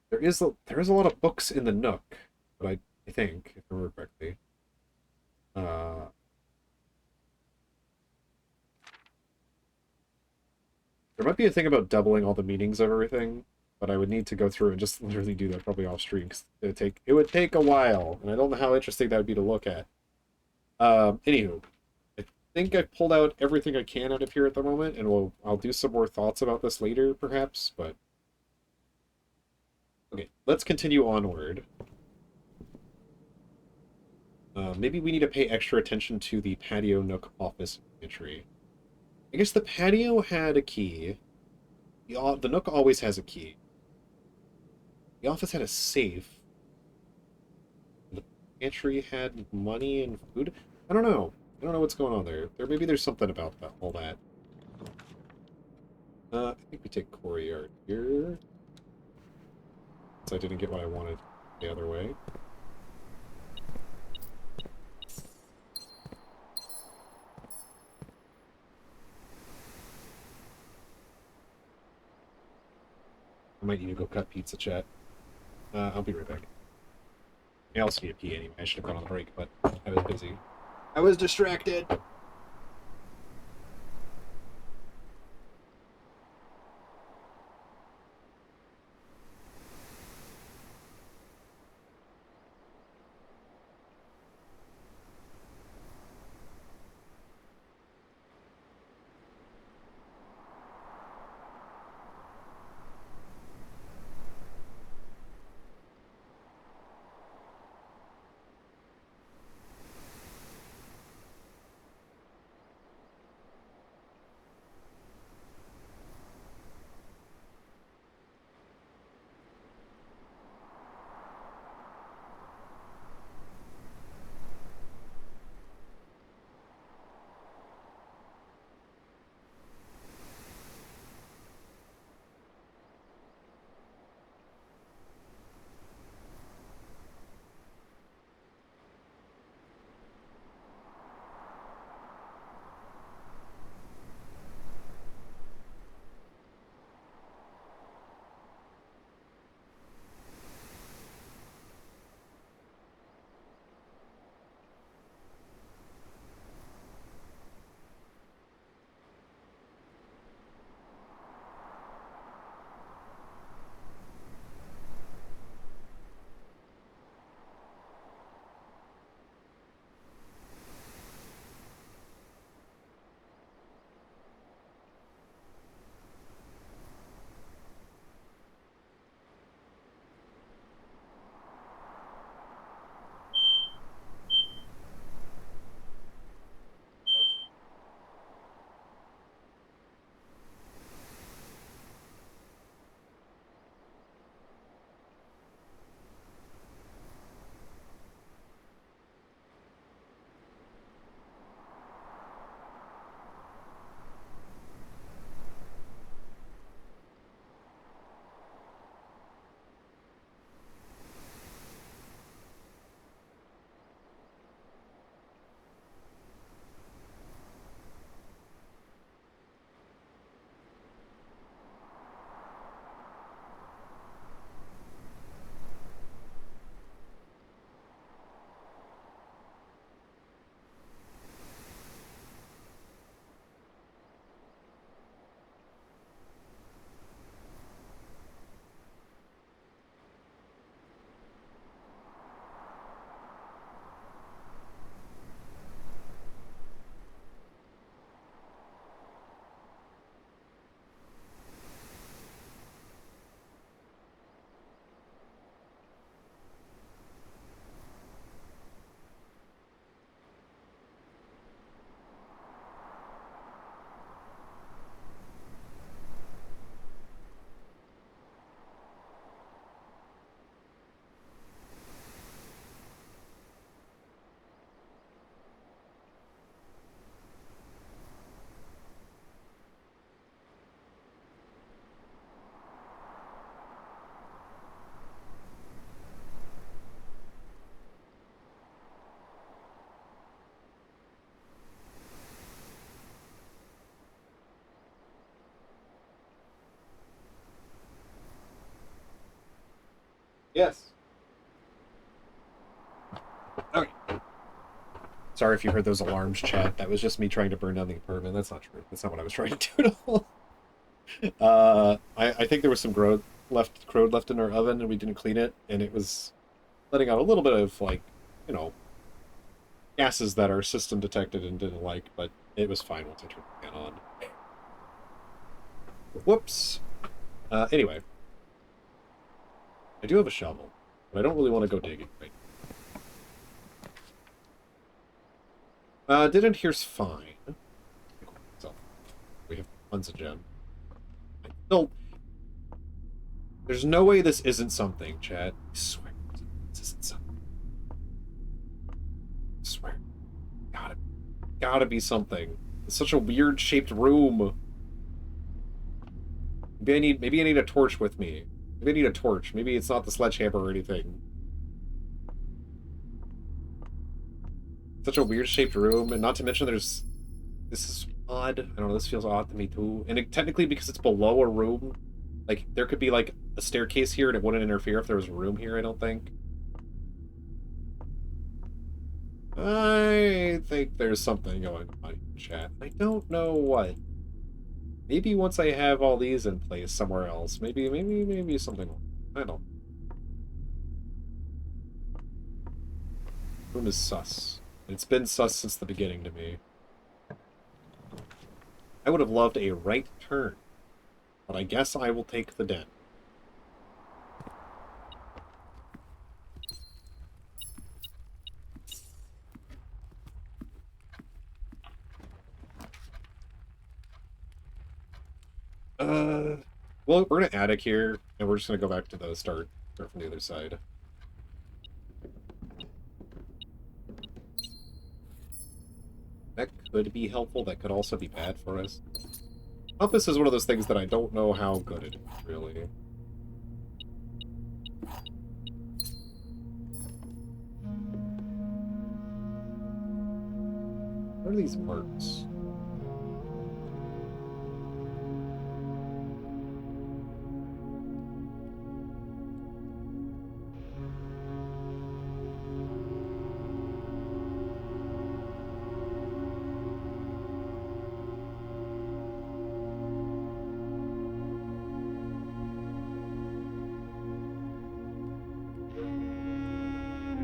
There is a lot of books in the Nook, but I think, if I remember correctly. Uh, there might be a thing about doubling all the meanings of everything, but I would need to go through and just literally do that probably off stream because it would take a while, and I don't know how interesting that would be to look at. Anywho, I think I pulled out everything I can out of here at the moment, and I'll do some more thoughts about this later, perhaps. But okay, let's continue onward. Maybe we need to pay extra attention to the patio nook office entry. I guess the patio had a key. The nook always has a key. The office had a safe. The pantry had money and food. I don't know. I don't know what's going on there. Maybe there's something about that, all that. I think we take Courtyard here. So I didn't get what I wanted the other way. I might need to go cut pizza, chat. I'll be right back. I also need a pee anyway. I should have gone on the break, but I was busy. I was distracted. Yes. Okay. Sorry if you heard those alarms, chat. That was just me trying to burn down the apartment. That's not true. That's not what I was trying to do at all. I think there was some crode left in our oven, and we didn't clean it, and it was letting out a little bit of, like, you know, gases that our system detected and didn't like, but it was fine once I turned the fan on. Whoops. Anyway. I do have a shovel, but I don't really want to go digging right now. Didn't here's fine. So, we have tons of gems. No. There's no way this isn't something, chat. I swear this isn't something. I swear. Gotta be something. It's such a weird shaped room. Maybe I need a torch with me. Maybe I need a torch. Maybe it's not the sledgehammer or anything. Such a weird shaped room, and not to mention this is odd. I don't know, this feels odd to me too. And technically because it's below a room, like there could be like a staircase here and it wouldn't interfere if there was a room here, I don't think. I think there's something going on in chat. I don't know what. Maybe once I have all these in place somewhere else. Maybe something. I don't know. Room is sus. It's been sus since the beginning to me. I would have loved a right turn, but I guess I will take the den. Well, we're gonna attic here, and we're just gonna go back to the start from the other side. That could be helpful, that could also be bad for us. Compass is one of those things that I don't know how good it is, really. What are these marks?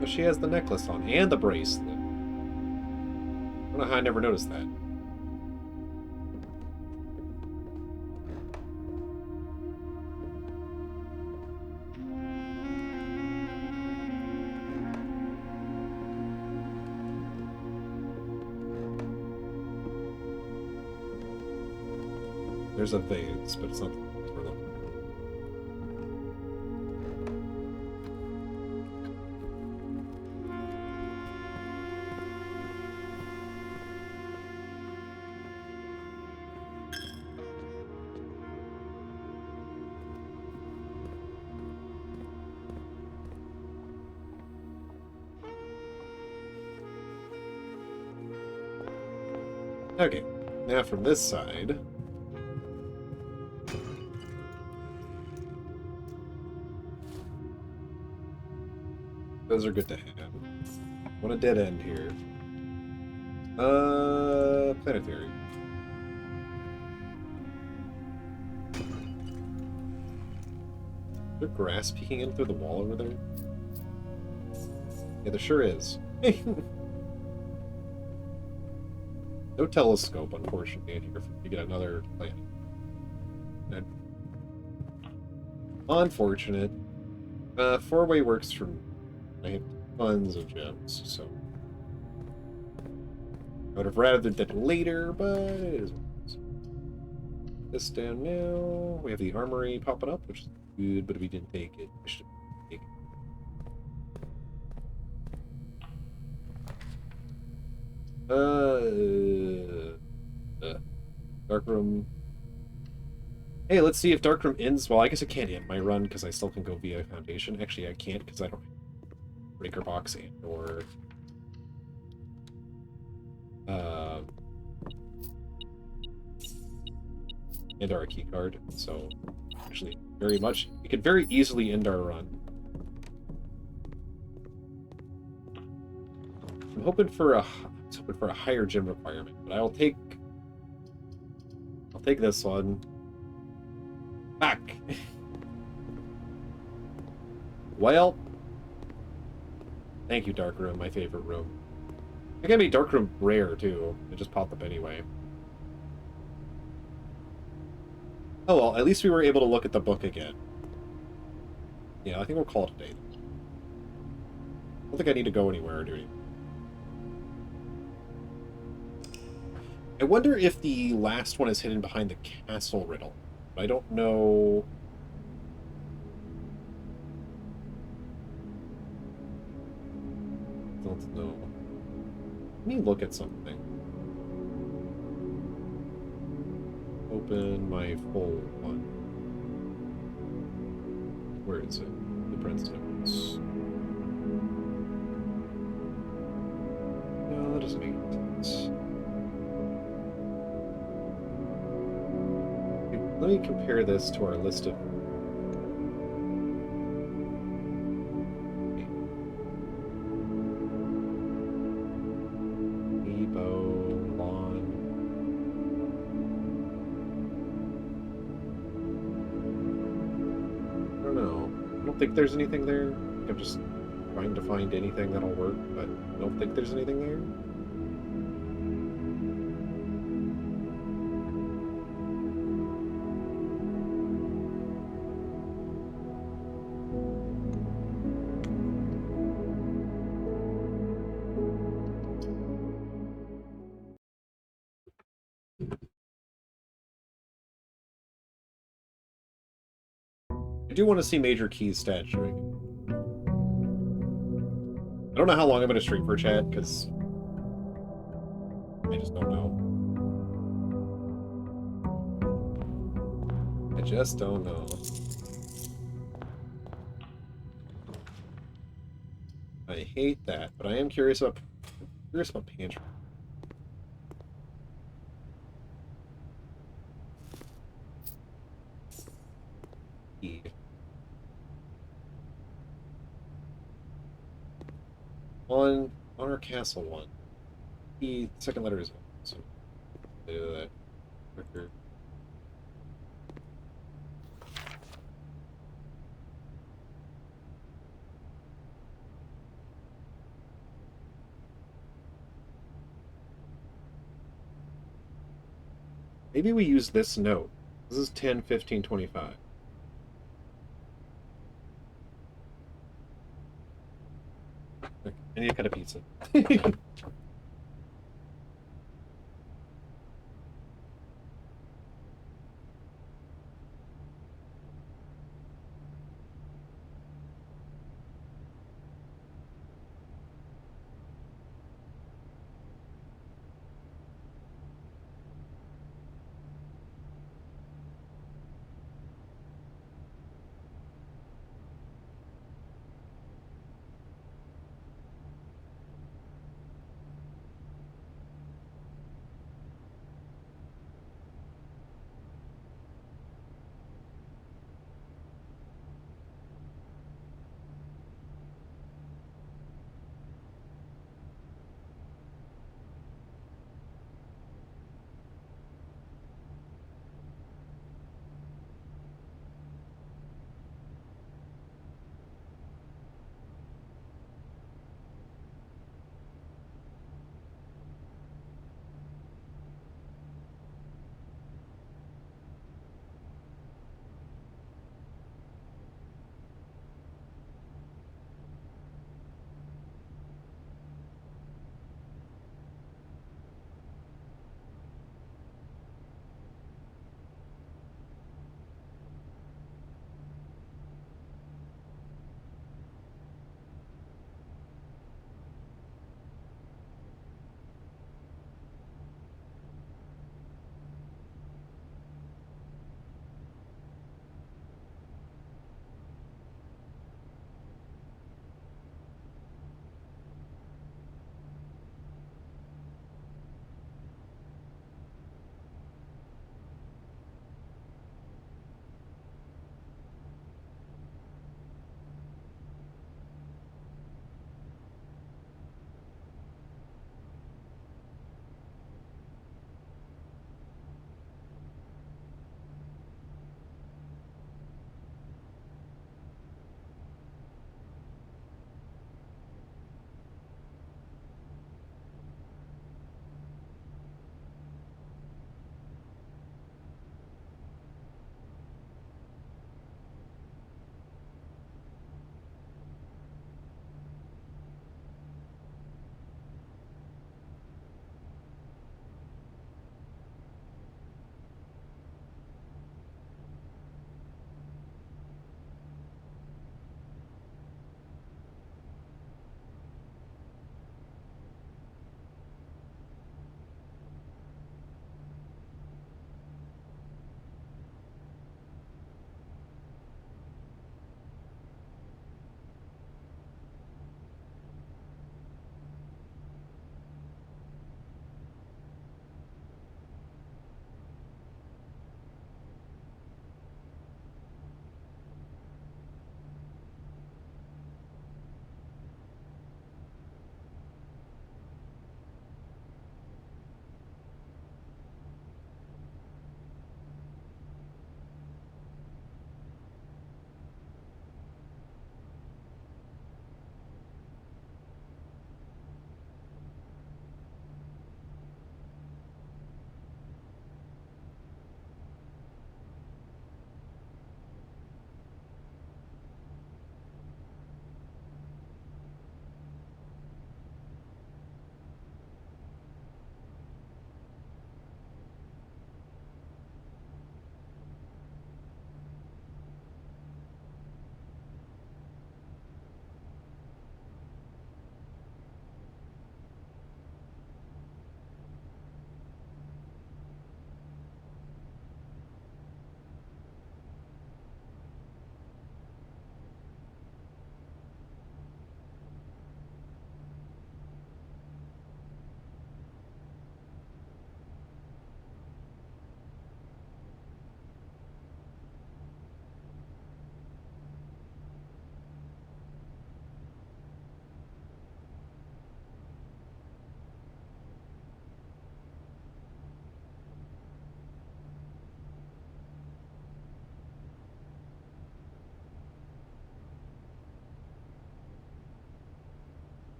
But she has the necklace on, and the bracelet. I don't know how I never noticed that. There's a vase, but it's not for them. Okay, now from this side. Those are good to have. Want a dead end here. Planetary. Is there grass peeking in through the wall over there? Yeah, there sure is. No telescope, unfortunately, in here to get another planet. And unfortunate. Four-way works for me. I have tons of gems, so I would have rather did that later, but it is what it is. This down now. We have the armory popping up, which is good, but we didn't take it. We should take it. Darkroom. Hey, let's see if Darkroom ends. Well, I guess it can't end my run because I still can go via Foundation. Actually, I can't because I don't have Breaker Box or and our key card. So actually, very much, we could very easily end our run. hoping for a higher gym requirement, but I'll take this one. Back. Well, thank you, Dark Room, my favorite room. I think I made Dark Room rare too. It just popped up anyway. Oh well, at least we were able to look at the book again. Yeah, I think we'll call it a day. I don't think I need to go anywhere or do anything. I wonder if the last one is hidden behind the castle riddle. I don't know. Don't know. Let me look at something. Open my full one. Where is it? Blueprints notes. No, that doesn't make sense. Let me compare this to our list of... Ebo, lawn... I don't know. I don't think there's anything there. I'm just trying to find anything that'll work, but I don't think there's anything there. I do want to see Major Key's statue. I don't know how long I'm going to stream for, chat, because I just don't know. I just don't know. I hate that, but I am curious about Pantry. On our castle one. The second letter is one, so that quicker. Maybe we use this note. This is 10, 15, 25. Okay, I need to cut a pizza.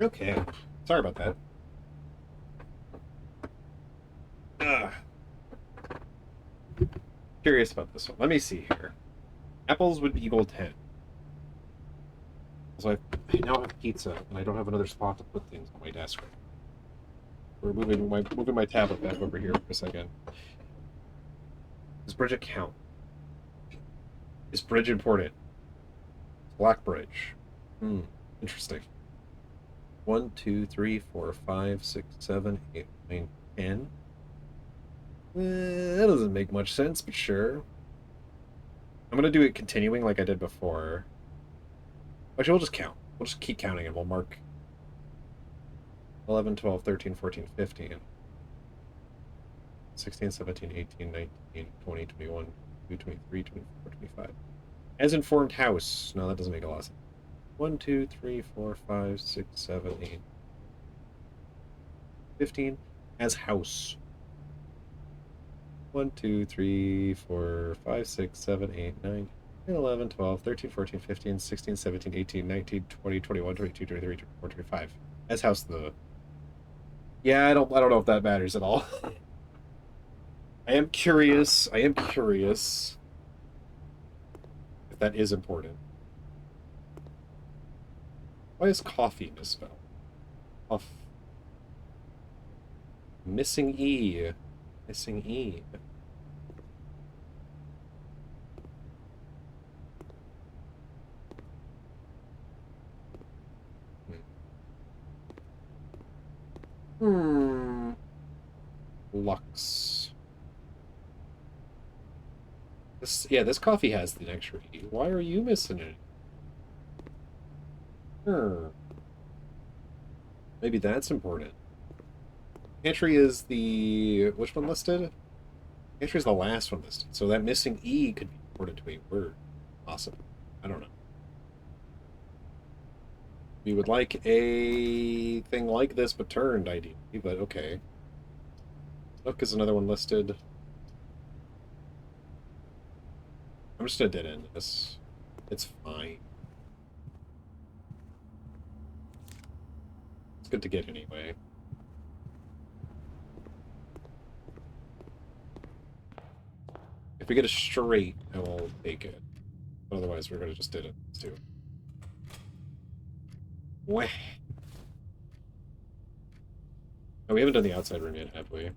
Okay. Sorry about that. Ugh. Curious about this one. Let me see here. Apples would equal 10. So I now have pizza, and I don't have another spot to put things on my desk. We're moving my tablet back over here for a second. Does Bridget count? Is Bridge important? Black Bridge. Interesting. 1, 2, 3, 4, 5, 6, 7, 8, 9, 10. That doesn't make much sense, but sure. I'm gonna do it continuing like I did before. Actually, we'll just count. We'll just keep counting and we'll mark 11, 12, 13, 14, 15, 16, 17, 18, 19, 20, 21, 22, 23, 24, 25. As informed house. No, that doesn't make a lot of sense. 1, 2, 3, 4, 5, 6, 7, 8, 15. As house. 1, 2, 3, 4, 5, 6, 7, 8, 9, 10, 11, 12, 13, 14, 15, 16, 17, 18, 19, 20, 21, 22, 23, 24, 25. As house the... Yeah, I don't know if that matters at all. I am curious if that is important. Why is coffee misspelled? Off. Missing E. Missing E. Lux. This coffee has the extra E. Why are you missing it? Maybe that's important. Pantry is the... which one listed? Pantry is the last one listed. So that missing E could be important to a word. Possibly. I don't know. We would like a thing like this, but turned, ideally, but okay. Look is another one listed. I'm just gonna dead end this. It's fine. It's good to get anyway. If we get a straight, I will take it. Otherwise, we're gonna just dead end this too. Wah. Oh, we haven't done the outside room yet, have we?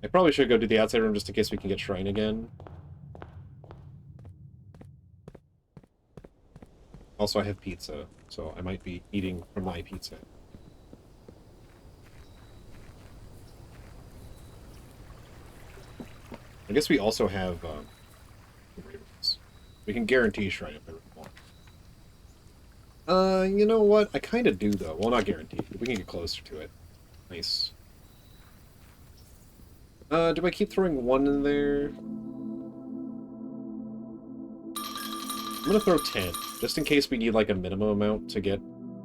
I probably should go do the outside room just in case we can get shrine again. Also, I have pizza, so I might be eating from my pizza. I guess we also have we can guarantee shrine if I really want. You know what? I kind of do, though. Well, not guaranteed. We can get closer to it. Nice. Do I keep throwing one in there? I'm gonna throw 10, just in case we need, like, a minimum amount to get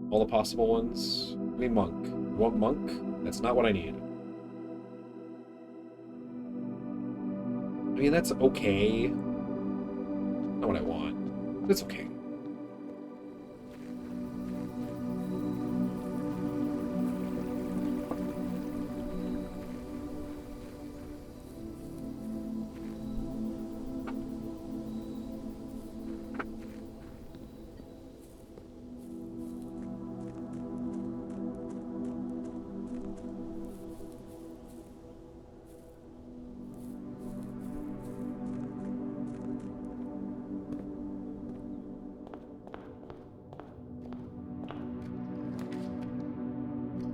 all the possible ones. I mean, monk. You want monk? That's not what I need. I mean, that's okay. Not what I want. But it's okay.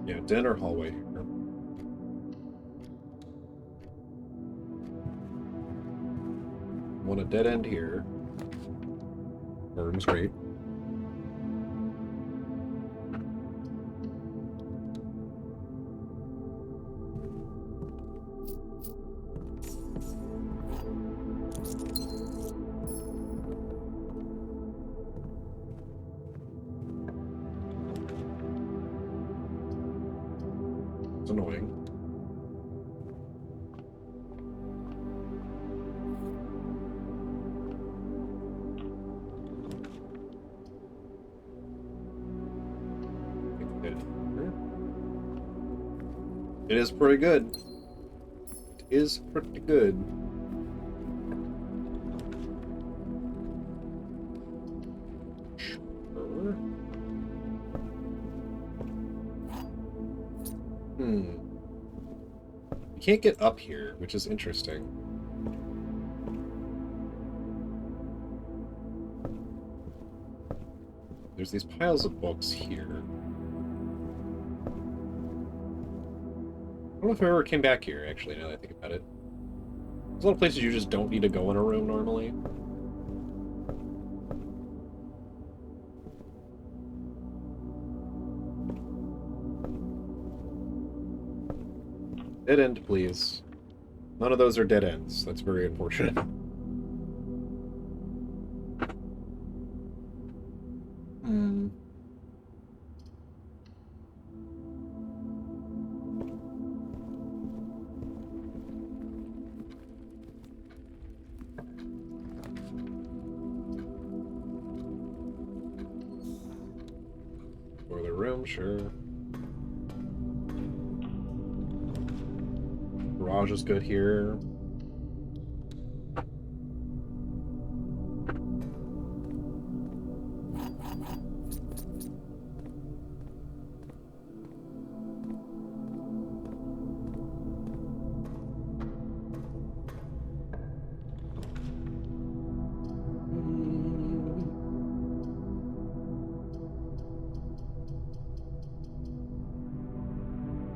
Yeah, den or hallway here. Want a dead end here. Room's great. It's annoying. fit here. It is pretty good. It is pretty good. Sure. You can't get up here, which is interesting. There's these piles of books here. I don't know if I ever came back here, actually, now that I think about it. There's a lot of places you just don't need to go in a room normally. Dead end, please. None of those are dead ends. That's very unfortunate. Boiler room, sure. Garage is good here.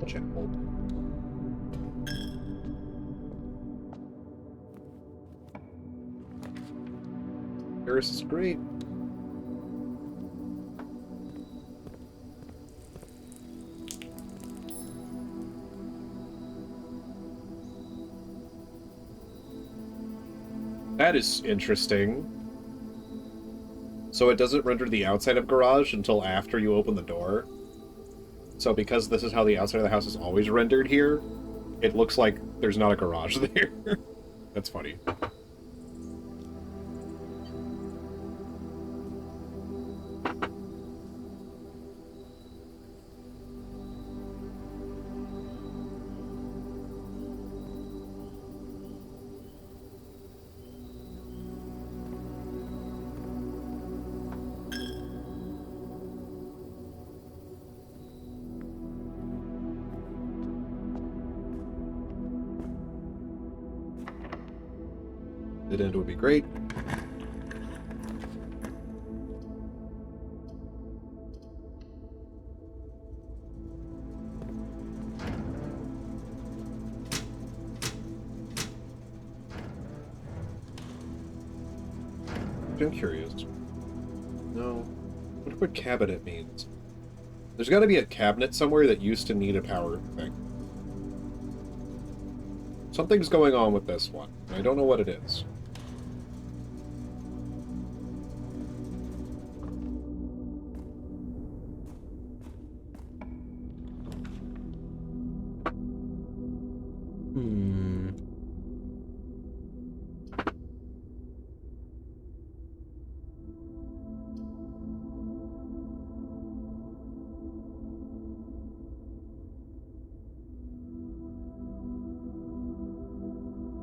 Check hold. Paris is great. That is interesting. So it doesn't render the outside of garage until after you open the door. So because this is how the outside of the house is always rendered here, it looks like there's not a garage there. That's funny. Dead end would be great. I'm curious. No. I wonder what cabinet means. There's got to be a cabinet somewhere that used to need a power thing. Something's going on with this one. I don't know what it is.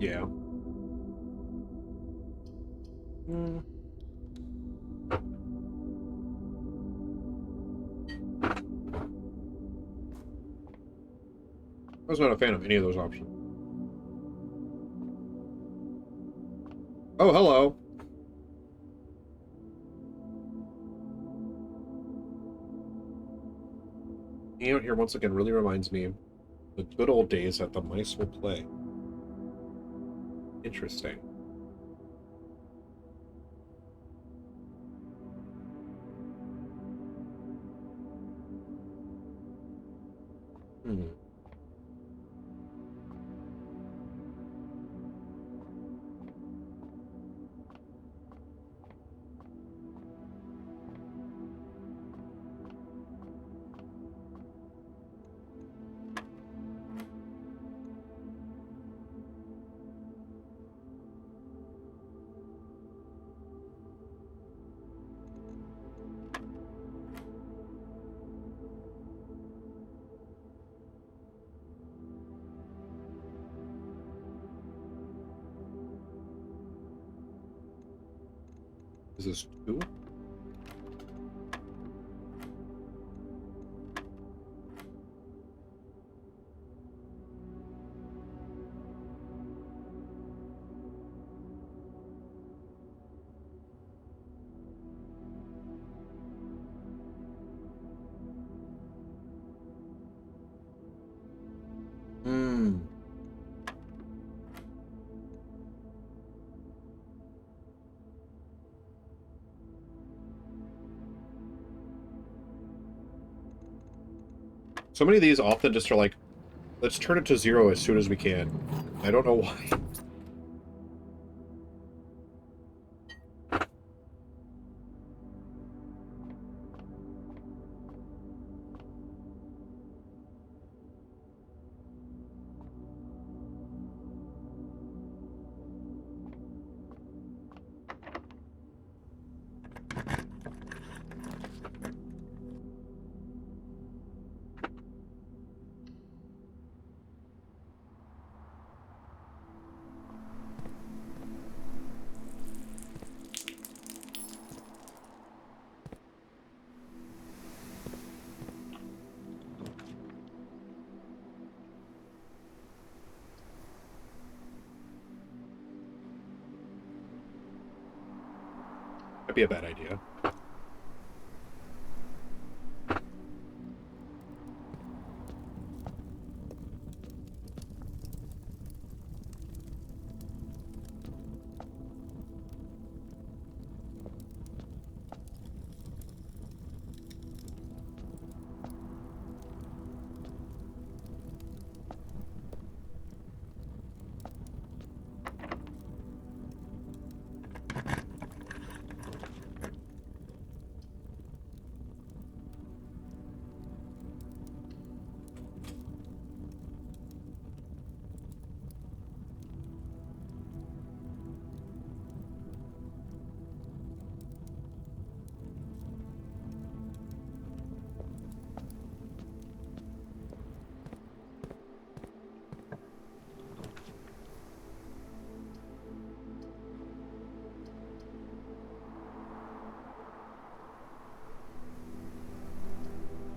Yeah. I was not a fan of any of those options. Oh, hello. Being out here once again really reminds me of the good old days that the mice will play. Interesting. Is this 2? So many of these often just are like, let's turn it to 0 as soon as we can. I don't know why. That'd be a bad idea.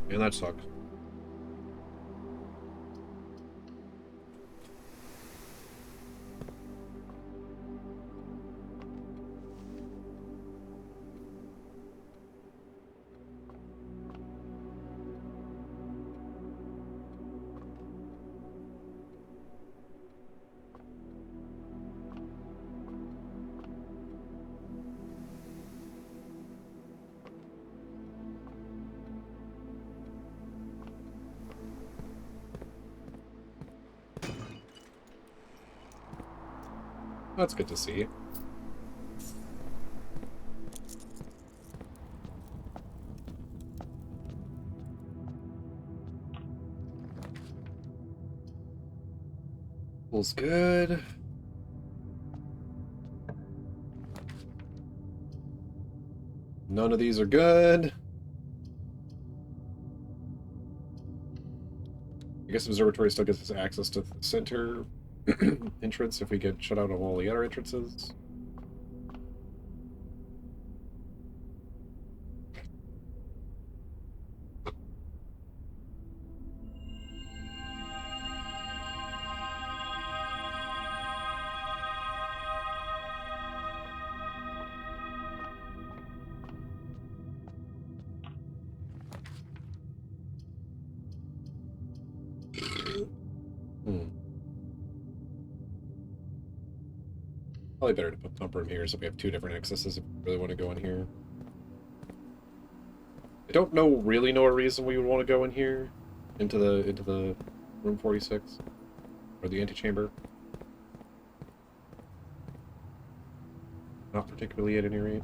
Man, that sucks. That's good to see. Feels good. None of these are good. I guess Observatory still gives us access to the center entrance if we get shut out of all the other entrances. Probably better to put Pump Room here so we have 2 different accesses if we really want to go in here. I don't really know a reason we would want to go in here into the room 46 or the antechamber. Not particularly at any rate.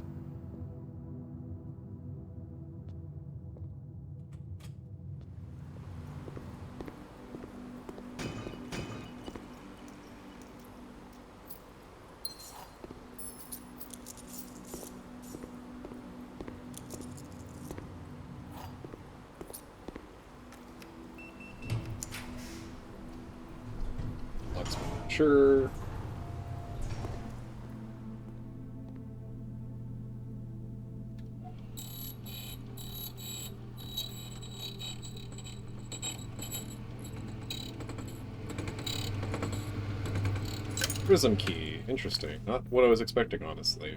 Sure. Prism key. Interesting. Not what I was expecting, honestly.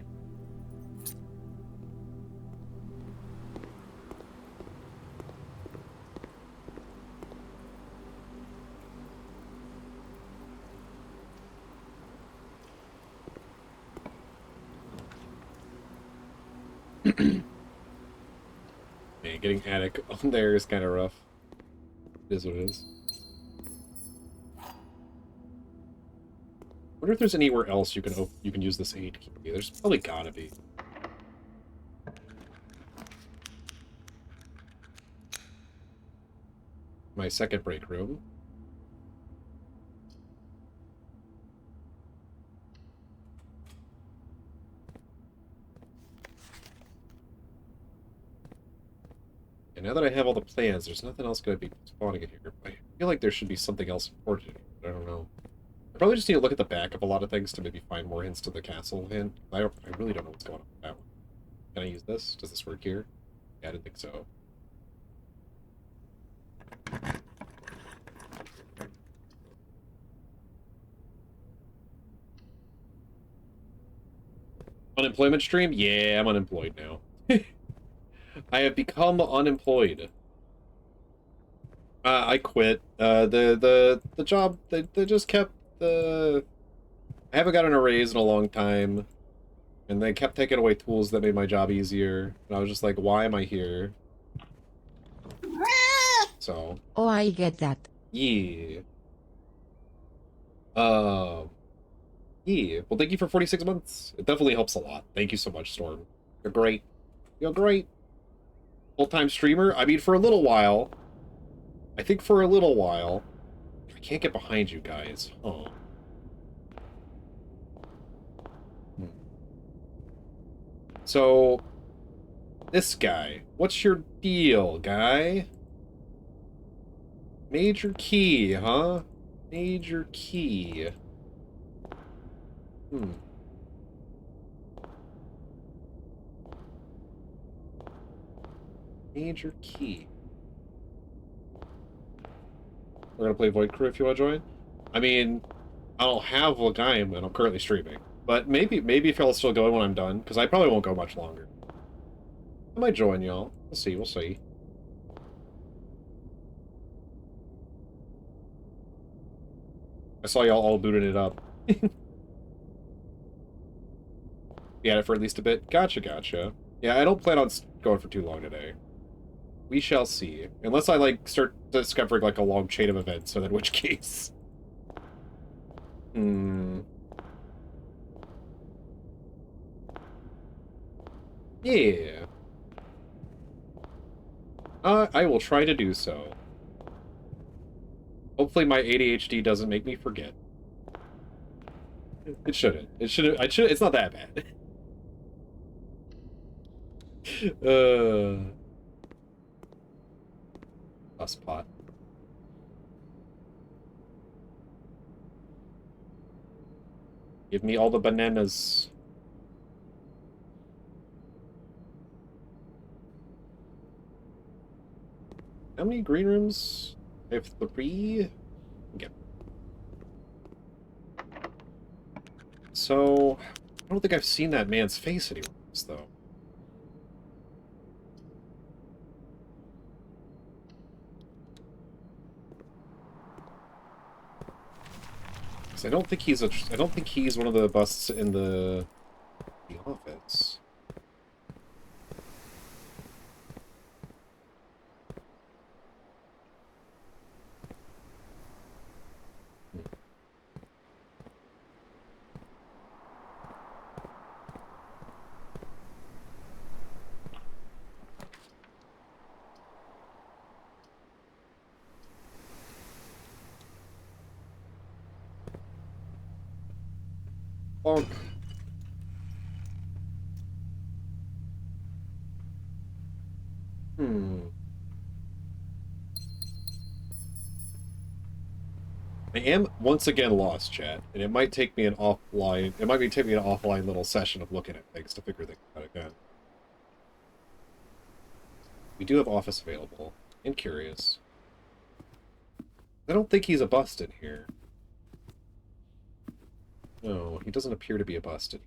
Man, getting attic on there is kind of rough. It is what it is. I wonder if there's anywhere else you can use this aid key. There's probably gotta be. My second break room. And now that I have all the plans, there's nothing else going to be spawning in here. I feel like there should be something else important. I don't know. I probably just need to look at the back of a lot of things to maybe find more hints to the castle hint. I really don't know what's going on with that one. Can I use this? Does this work here? Yeah, I didn't think so. Unemployment stream? Yeah, I'm unemployed now. I have become unemployed. I quit. The job they just kept the. I haven't gotten a raise in a long time, and they kept taking away tools that made my job easier. And I was just like, why am I here? So. Oh, I get that. Yeah. Yeah. Well, thank you for 46 months. It definitely helps a lot. Thank you so much, Storm. You're great. You're great. Full-time streamer? I mean, for a little while. I think for a little while. I can't get behind you guys. Huh. So, this guy. What's your deal, guy? Major key, huh? Major key. Major key. We're gonna play Void Crew if you want to join. I mean, I don't have a game and I'm currently streaming, but maybe if y'all still going when I'm done, because I probably won't go much longer. I might join y'all. We'll see. We'll see. I saw y'all all booting it up. You had it for at least a bit. Gotcha. Yeah, I don't plan on going for too long today. We shall see. Unless I, like, start discovering, like, a long chain of events, so in which case... Yeah. I will try to do so. Hopefully my ADHD doesn't make me forget. It shouldn't. It's not that bad. Pot. Give me all the bananas. How many green rooms? I have 3. Okay. So, I don't think I've seen that man's face anywhere else, though. I don't think he's one of the busts in the office. Bonk. I am once again lost, chat, and it might take me an offline. It might be taking me an offline little session of looking at things to figure things out again. We do have office available. And curious. I don't think he's a bust in here. No, he doesn't appear to be a busted.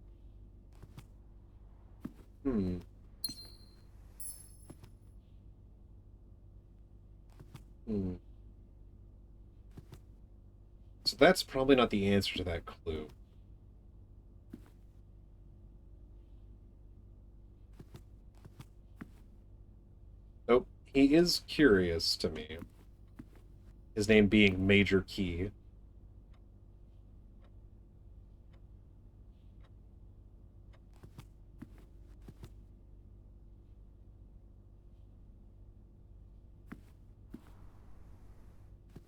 Hmm. Hmm. So that's probably not the answer to that clue. Nope. He is curious to me. His name being Major Key.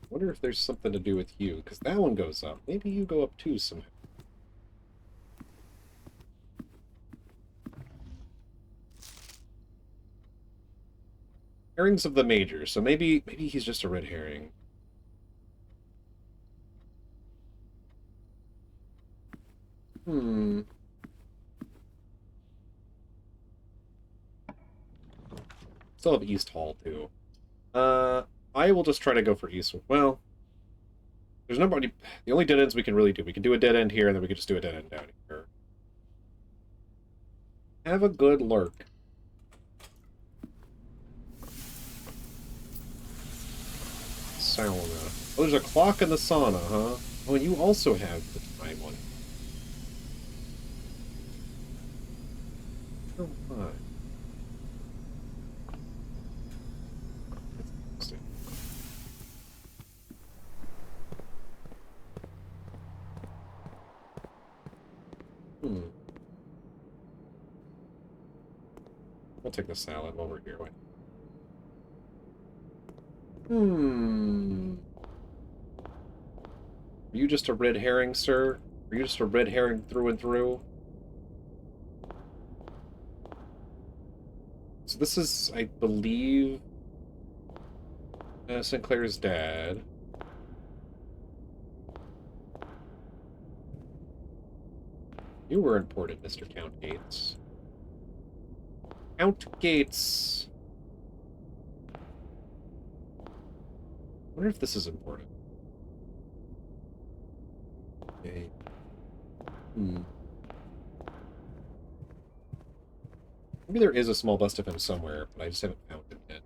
Wonder if there's something to do with you, because that one goes up. Maybe you go up too somehow. Herrings of the Major, so maybe he's just a red herring. Hmm. Still have East Hall too. I will just try to go for East. Well, there's nobody. The only dead ends we can really do. We can do a dead end here, and then we can just do a dead end down here. Have a good lurk. Sauna. Oh, there's a clock in the sauna, huh? Oh, and you also have the time one. Oh, my. That's interesting. Hmm. We'll take the salad while we're here. Wait. Hmm. Are you just a red herring, sir? Are you just a red herring through and through? So this is, I believe, Sinclair's dad. You were important, Mr. Count Gates. Count Gates! I wonder if this is important. Okay. Hmm. Maybe there is a small bust of him somewhere, but I just haven't found it yet.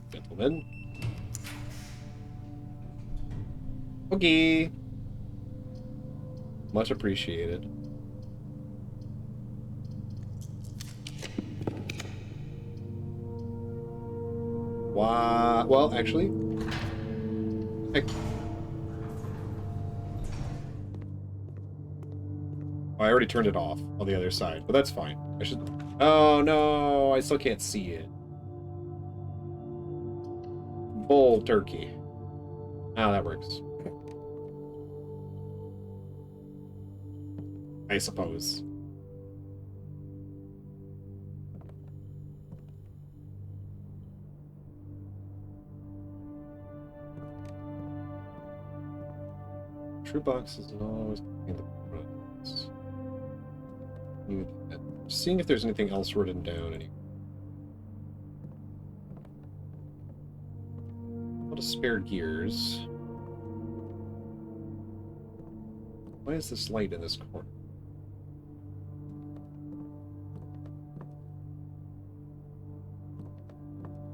Gentlemen. Okay. Much appreciated. Wow. Well, actually, I already turned it off on the other side, but that's fine. I should. Oh no, I still can't see it. Bull turkey. Oh, that works. I suppose. True boxes don't always contain the products. Seeing if there's anything else written down. What a spare gears. Why is this light in this corner?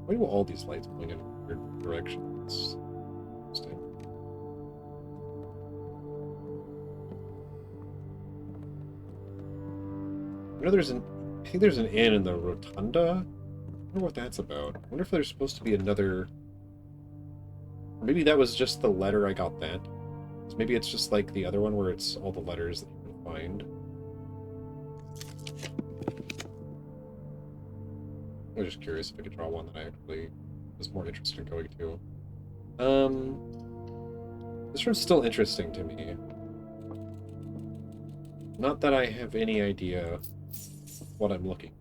Why do all these lights point in weird directions? Interesting. I know there's an. I think there's an inn in the rotunda. I wonder what that's about. I wonder if there's supposed to be another. Or maybe that was just the letter I got that. So maybe it's just like the other one where it's all the letters that you can find. I was just curious if I could draw one that I actually was more interested in going to. This room's still interesting to me. Not that I have any idea what I'm looking.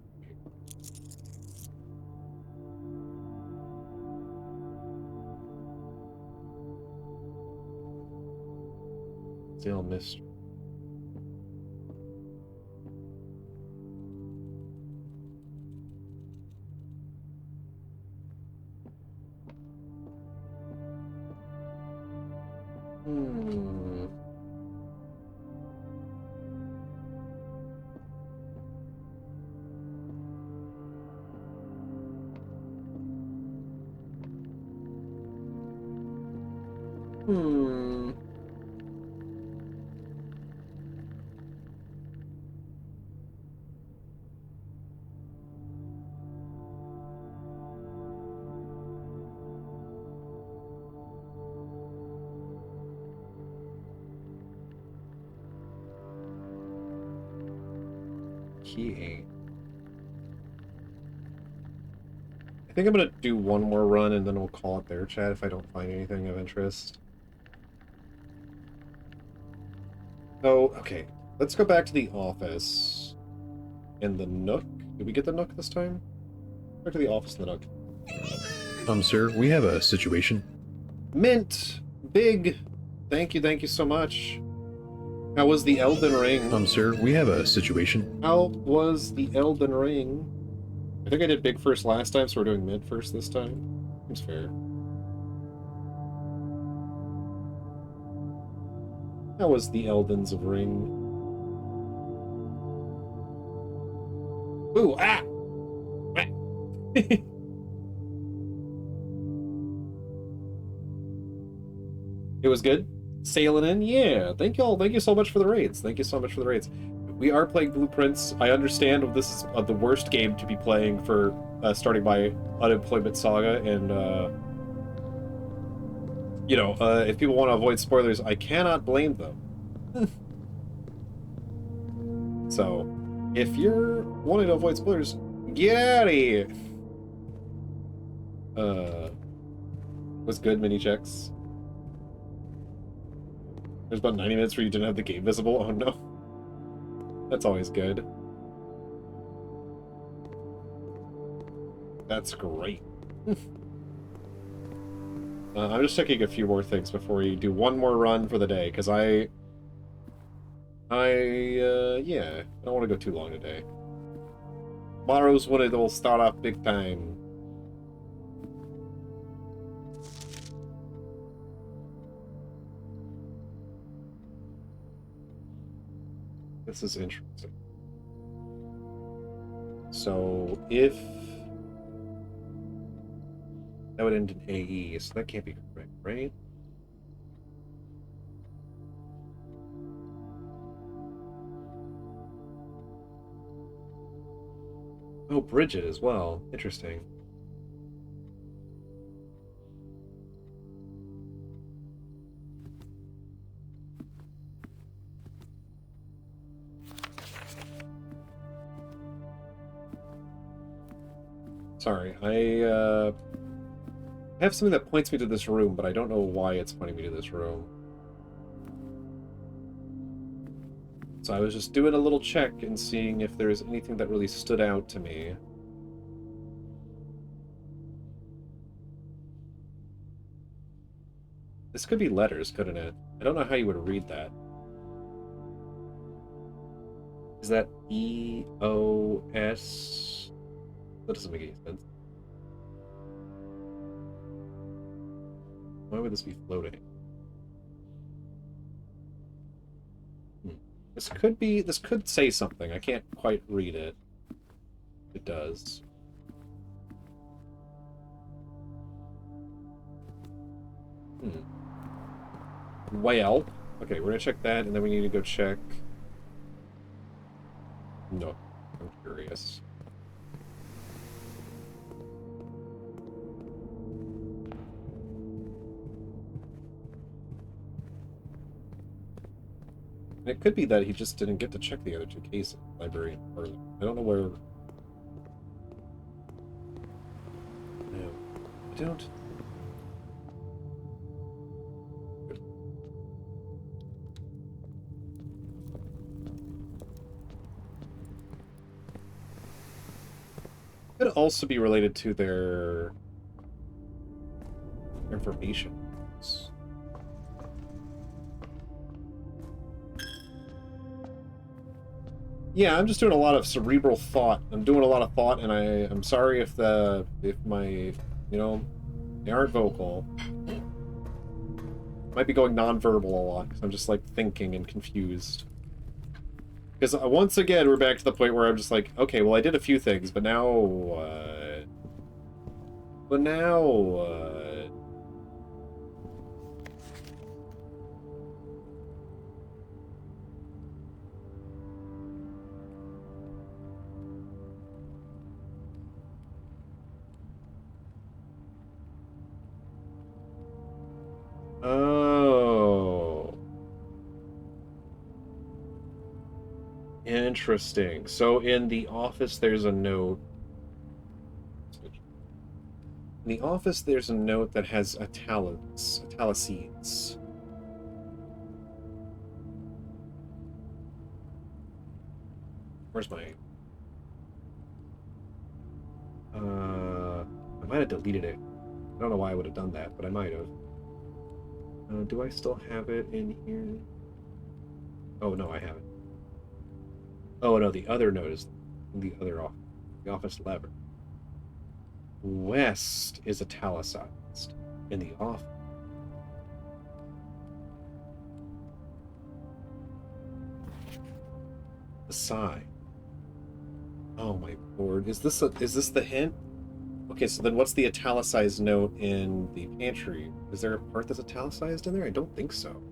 Still mystery. Hmm. Key 8. I think I'm gonna do one more run and then we'll call it there, chat, if I don't find anything of interest. Oh, okay. Let's go back to the office. And the Nook. Did we get the Nook this time? Back to the office and the Nook. Sir, we have a situation. Mint! Big! Thank you so much. How was the Elden Ring? Sir, we have a situation. How was the Elden Ring? I think I did big first last time, so we're doing mid first this time. Seems fair. How was the Eldens of Ring? Ooh, ah! It was good. Sailing in, yeah. Thank you so much for the raids. Thank you so much for the raids. We are playing Blueprints. I understand this is the worst game to be playing for starting my Unemployment Saga, and you know, if people want to avoid spoilers, I cannot blame them. So, if you're wanting to avoid spoilers, get out of here. Was good mini checks. There's about 90 minutes where you didn't have the game visible. Oh no. That's always good. That's great. I'm just checking a few more things before we do one more run for the day, because yeah, I don't want to go too long today. Tomorrow's when it will start off big time. This is interesting. So, if... that would end in AE, so that can't be correct, right? Oh, Bridget as well. Interesting. Sorry, I have something that points me to this room, but I don't know why it's pointing me to this room. So I was just doing a little check and seeing if there's anything that really stood out to me. This could be letters, couldn't it? I don't know how you would read that. Is that E-O-S? That doesn't make any sense. Why would this be floating? This could say something. I can't quite read it. It does. Well, okay, we're gonna check that, and then we need to go check... No, I'm curious. It could be that he just didn't get to check the other two cases, library and parlor. I don't know where... No, I don't... Could also be related to their information. Yeah, I'm just doing a lot of cerebral thought. I'm doing a lot of thought, and I'm sorry if my, you know, they aren't vocal. Might be going non-verbal a lot, because I'm just, like, thinking and confused. Because once again, we're back to the point where I'm just like, okay, well, I did a few things, but now, Interesting. So in the office, there's a note. In the office, there's a note that has italices. Where's my... I might have deleted it. I don't know why I would have done that, but I might have. Do I still have it in here? Oh, no, I haven't. Oh, no, the other note is in the other office. The office lever. West is italicized in the office. Beside. Oh my lord. Is this the hint? Okay, so then what's the italicized note in the pantry? Is there a part that's italicized in there? I don't think so.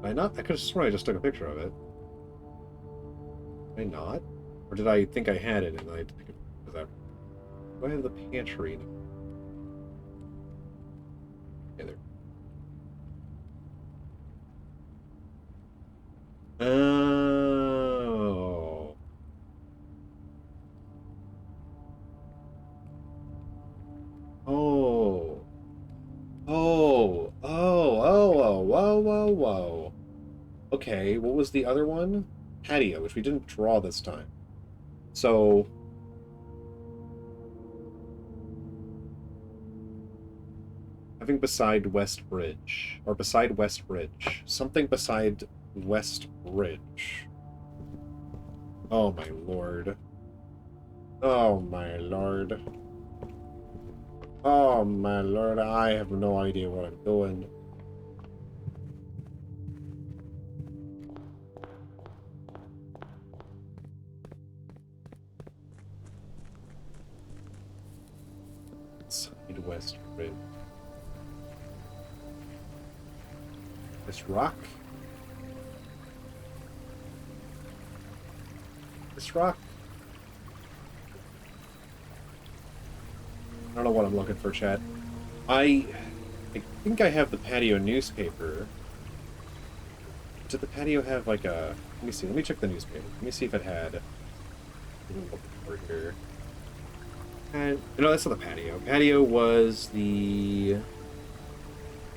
Did I not? I could have sworn I just took a picture of it. Did I not? Or did I think I had it and I took it? Do I have the pantry? Yeah, there. Oh. Oh. Oh. Oh. Oh. Whoa. Whoa. Whoa. Okay, what was the other one? Patio, which we didn't draw this time. So... having beside West Bridge. Or beside West Bridge. Something beside West Bridge. Oh my lord. Oh my lord. Oh my lord, I have no idea what I'm doing. Side West Bridge. This rock? This rock? I don't know what I'm looking for, chat. I think I have the patio newspaper. Did the patio have like a... Let me see. Let me check the newspaper. Let me see if it had... Over here. And no, that's not the patio. Patio was the...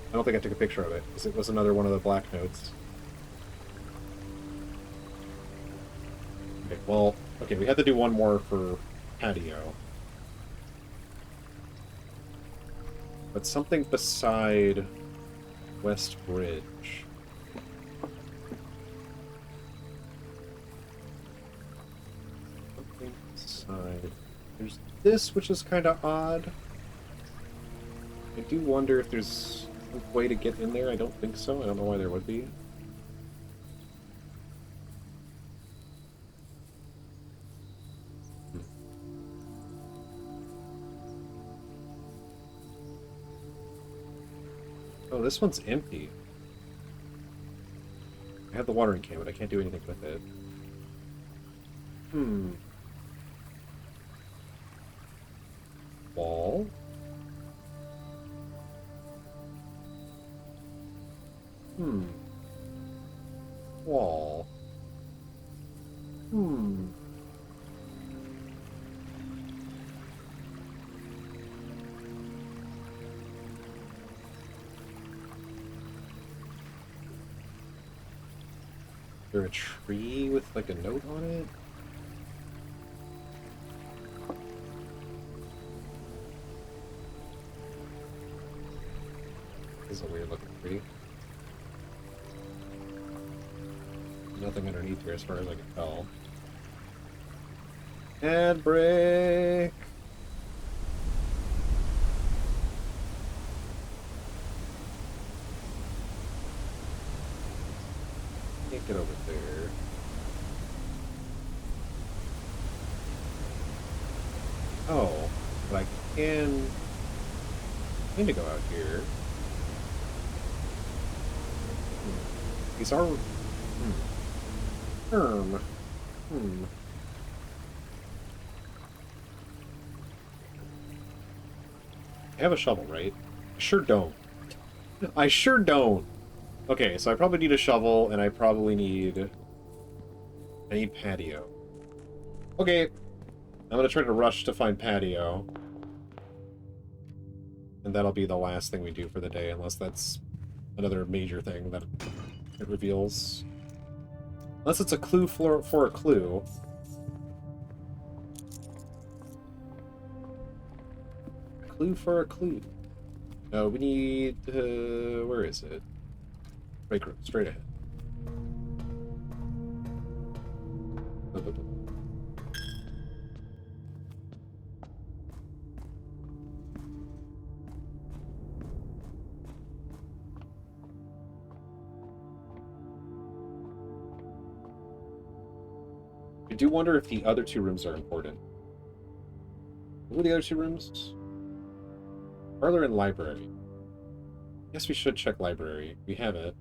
I don't think I took a picture of it, because it was another one of the black notes. Okay, well, okay, we had to do one more for patio. But something beside West Bridge. Something beside... There's this, which is kind of odd. I do wonder if there's a way to get in there. I don't think so. I don't know why there would be. Oh, this one's empty. I have the watering can, but I can't do anything with it. Wall? Wall. Is there a tree with like a note on it? This is a weird looking tree. Nothing underneath here as far as I can tell. And break! Can't get over there. Oh, but I can... I need to go out here. These are... I have a shovel, right? I sure don't. I sure don't. Okay, so I probably need a shovel, and I probably need... I need patio. Okay. I'm gonna try to rush to find patio. And that'll be the last thing we do for the day, unless that's another major thing that it reveals. Unless it's a clue for a clue. A clue for a clue. No, we need... where is it? Break room, straight ahead. I do wonder if the other two rooms are important. What are the other two rooms? Parlor and library. Guess we should check library. We have it.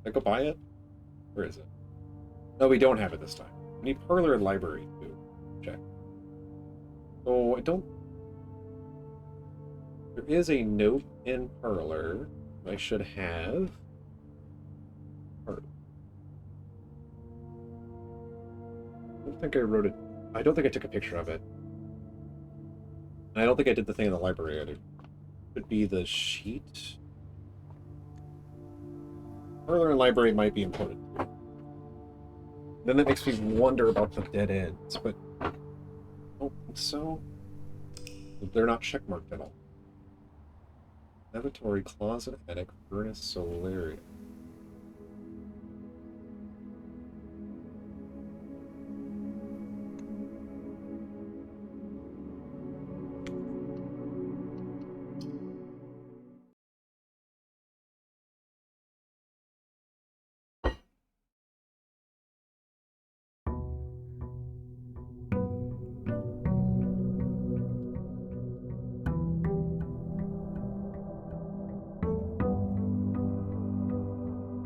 Did I go buy it? Where is it? No, we don't have it this time. We need parlor and library too. Check. Oh, I don't... There is a note in parlor I should have. Parlor. I don't think I wrote it. I don't think I took a picture of it. And I don't think I did the thing in the library either. Could be the sheet. Parlor and library might be important. Then that makes me wonder about the dead ends, but I don't think so. They're not checkmarked at all. Lavatory, closet, attic, furnace, solarium.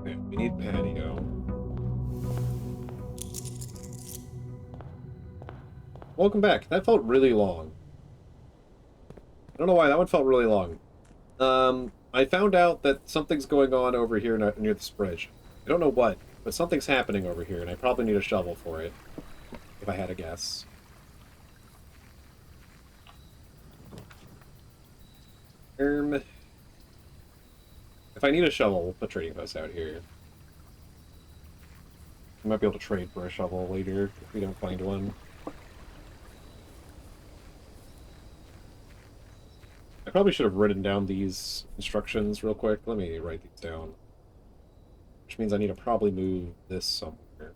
Okay, we need patio. Welcome back. That felt really long. I don't know why, that one felt really long. I found out that something's going on over here near this bridge. I don't know what, but something's happening over here, and I probably need a shovel for it, if I had a guess. If I need a shovel, we'll put trading posts out here. We might be able to trade for a shovel later if we don't find one. I probably should have written down these instructions real quick. Let me write these down. Which means I need to probably move this somewhere.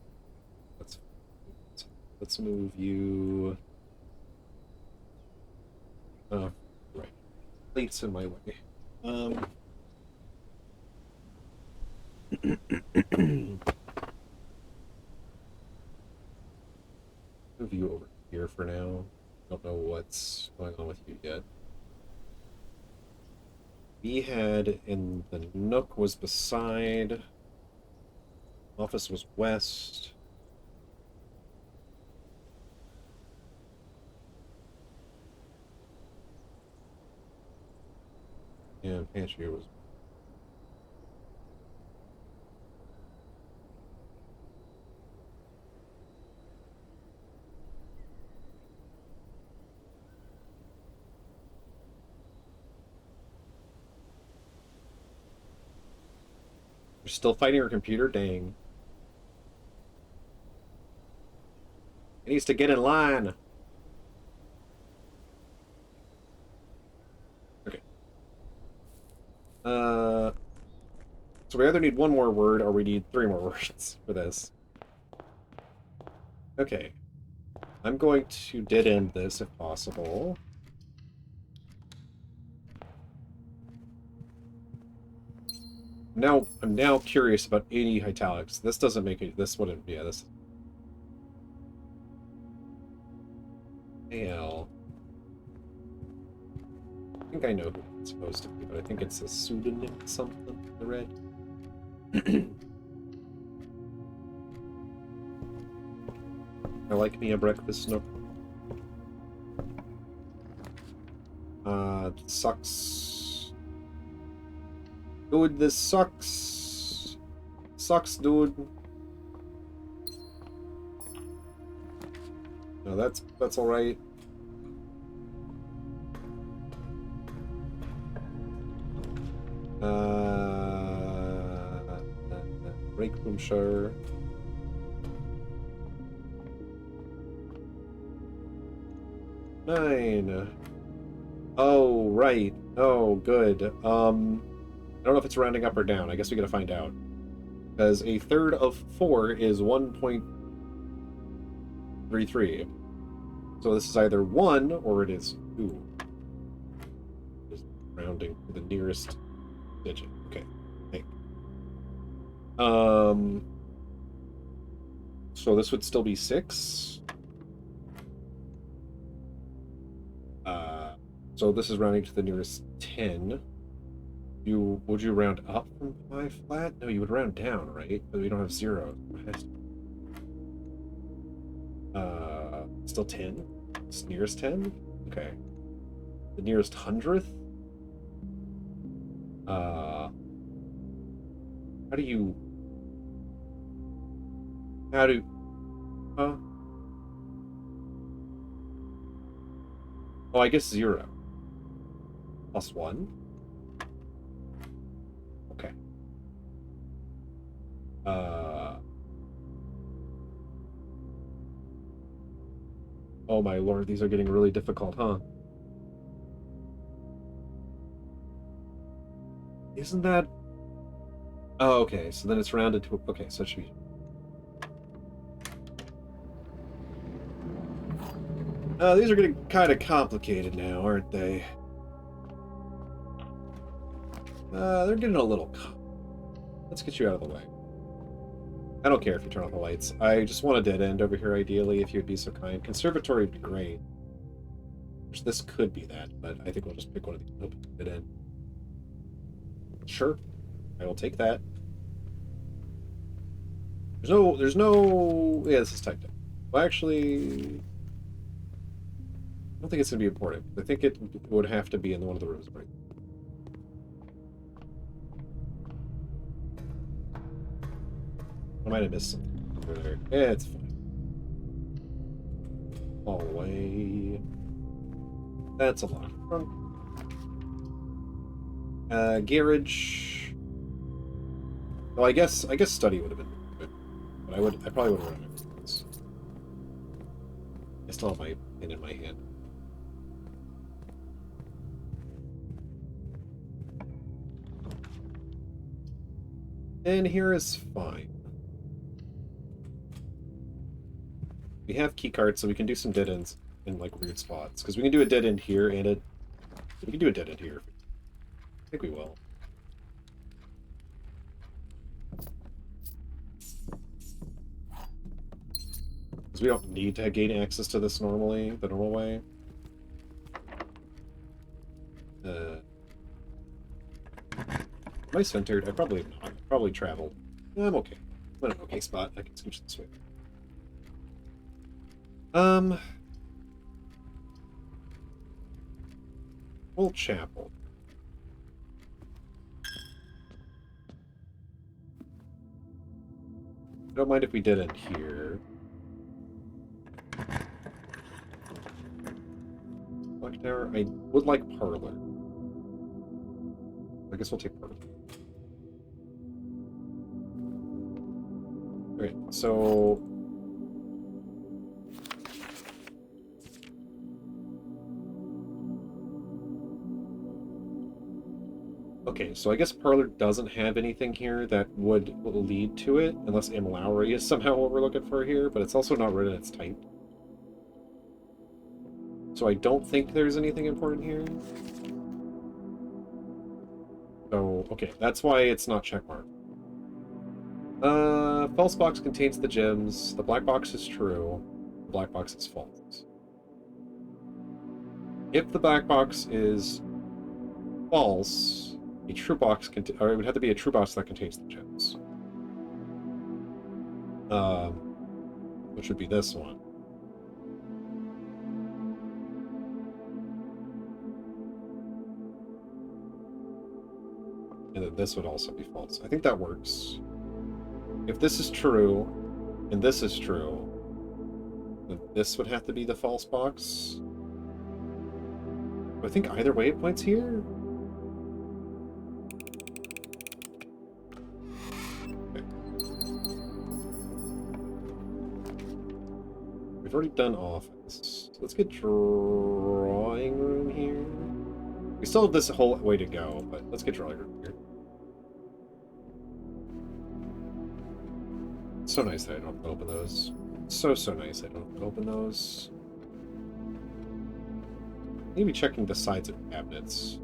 Let's move you... Oh, right. Plate's in my way. Move you over here for now. Don't know what's going on with you yet. We had in the nook was beside. Office was west. Yeah, pantry was. You're still fighting your computer? Dang. It needs to get in line. Okay. So we either need one more word or we need 3 more words for this. Okay. I'm going to dead end this if possible. I'm now curious about 80 italics. This doesn't make it. This wouldn't. Yeah, this. AL. I think I know who it's supposed to be, but I think it's a pseudonym something. I read. I like me a breakfast nook. Sucks. Dude, this sucks. Sucks, dude. No, that's all right. Break room share. Nine. Oh, right. Oh, good. I don't know if it's rounding up or down. I guess we gotta find out. Because a third of 4 is 1.33. So this is either 1 or it is 2. Just rounding to the nearest digit. Okay. Thank. So this would still be 6. So this is rounding to the nearest 10. Would you round up from 5 flat? No, you would round down, right? But we don't have 0. Still 10? It's nearest 10? Okay. The nearest 100th? How do you... Huh? Oh, I guess 0. Plus 1? Okay. Oh my lord, these are getting really difficult, huh? Isn't that... Oh, okay, so then it's rounded to... Okay, so it should be... These are getting kind of complicated now, aren't they? They're getting a little... Let's get you out of the way. I don't care if you turn off the lights. I just want a dead end over here, ideally, if you'd be so kind. Conservatory would be great. This could be that, but I think we'll just pick one of these. Nope, dead end. Sure. I will take that. There's no... Yeah, this is typed in. Well, actually... I don't think it's going to be important. I think it would have to be in one of the rooms, right? I might have missed something over there. Yeah, it's fine. Hallway. That's a lot. Garage. Well, I guess study would have been good, but I probably would have run everything else. I still have my pen in my hand. And here is fine. We have key cards, so we can do some dead ends in like weird spots. Because we can do a dead end here and we can do a dead end here. I think we will. Because we don't need to gain access to this normally, the normal way. Am I centered? I probably am not. I probably traveled. I'm okay. I'm in an okay spot. I can scooch this way. Old Chapel. I don't mind if we did it here. Clock Tower. I would like Parlor. I guess we'll take Parlor. Okay, so... Okay, so I guess Parlor doesn't have anything here that would lead to it, unless M. Lowry is somehow what we're looking for here, but it's also not written, it's typed. So I don't think there's anything important here. So, okay, that's why it's not checkmarked. False box contains the gems. The black box is true. The black box is false. If the black box is false, a true box or it would have to be a true box that contains the gems. Which would be this one. And then this would also be false. I think that works. If this is true, and this is true, then this would have to be the false box. I think either way it points here. Okay. We've already done office. So let's get drawing room here. We still have this whole way to go, but let's get drawing room here. It's so nice that I don't have to open those. So nice I don't have to open those. Maybe checking the sides of cabinets.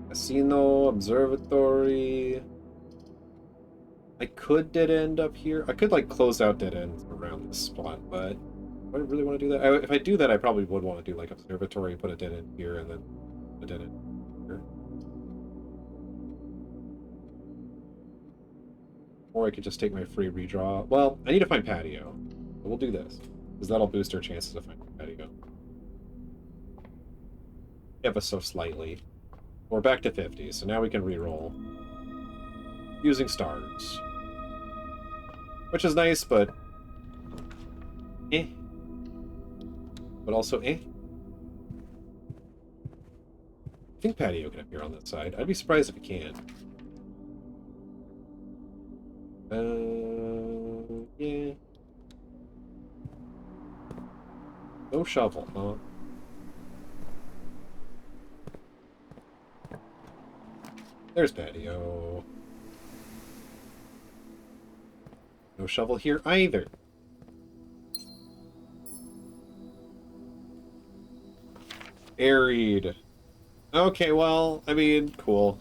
Casino, observatory. I could dead end up here. I could like close out dead ends around this spot, but do I really want to do that? If I do that, I probably would want to do like observatory, put a dead end here, and then a dead end here. Or I could just take my free redraw. Well, I need to find patio. But we'll do this, because that'll boost our chances of finding patio. Ever so slightly. We're back to 50, so now we can re-roll. Using stars. Which is nice, but... eh. But also eh. I think patio can appear on that side. I'd be surprised if it can. Yeah. No shovel, huh? There's patio. No shovel here either. Buried. Okay, well, I mean, cool.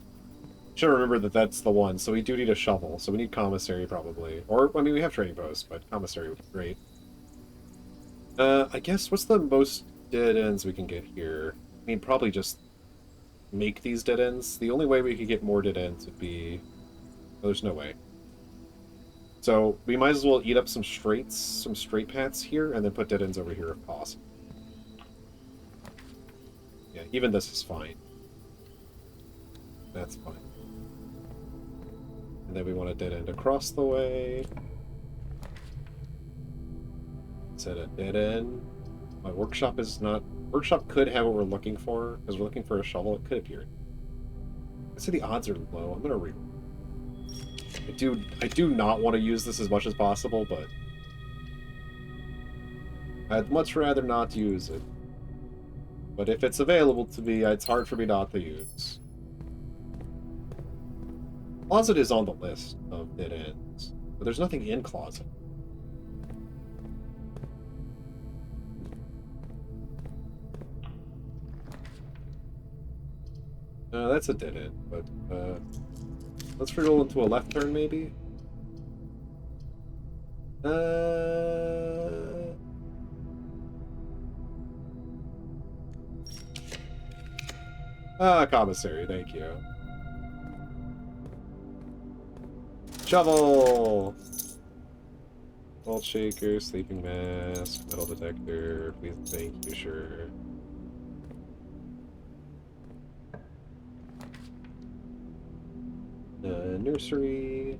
Should remember that that's the one, so we do need a shovel, so we need commissary probably. Or, I mean, we have trading posts, but commissary would be great. I guess, what's the most dead ends we can get here? I mean, probably just make these dead ends. The only way we could get more dead ends would be... oh, there's no way. So, we might as well eat up some straight paths here, and then put dead ends over here if possible. Yeah, even this is fine. That's fine. And then we want a dead end across the way. Set a dead end. My workshop is not... workshop could have what we're looking for, because we're looking for a shovel. It could appear. I'd say the odds are low. I'm gonna reroll. I do not want to use this as much as possible, but I'd much rather not use it. But if it's available to me, it's hard for me not to use. Closet is on the list of dead ends, but there's nothing in closet. That's a dead end, but let's reroll into a left turn, maybe? Commissary, thank you. Shovel! Salt shaker, sleeping mask, metal detector, please, thank you, sure. Nursery.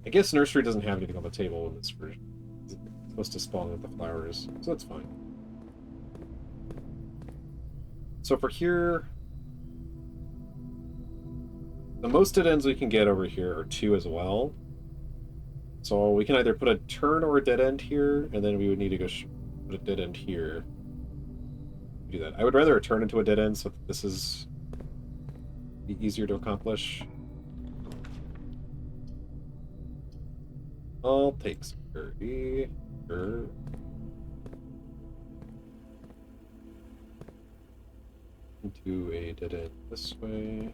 I guess nursery doesn't have anything on the table in this version. It's supposed to spawn with the flowers, so that's fine. So for here, the most dead ends we can get over here are 2 as well. So we can either put a turn or a dead end here, and then we would need to go put a dead end here. Do that. I would rather a turn into a dead end, so that this is easier to accomplish. I'll take security. Sure. Into a dead end this way.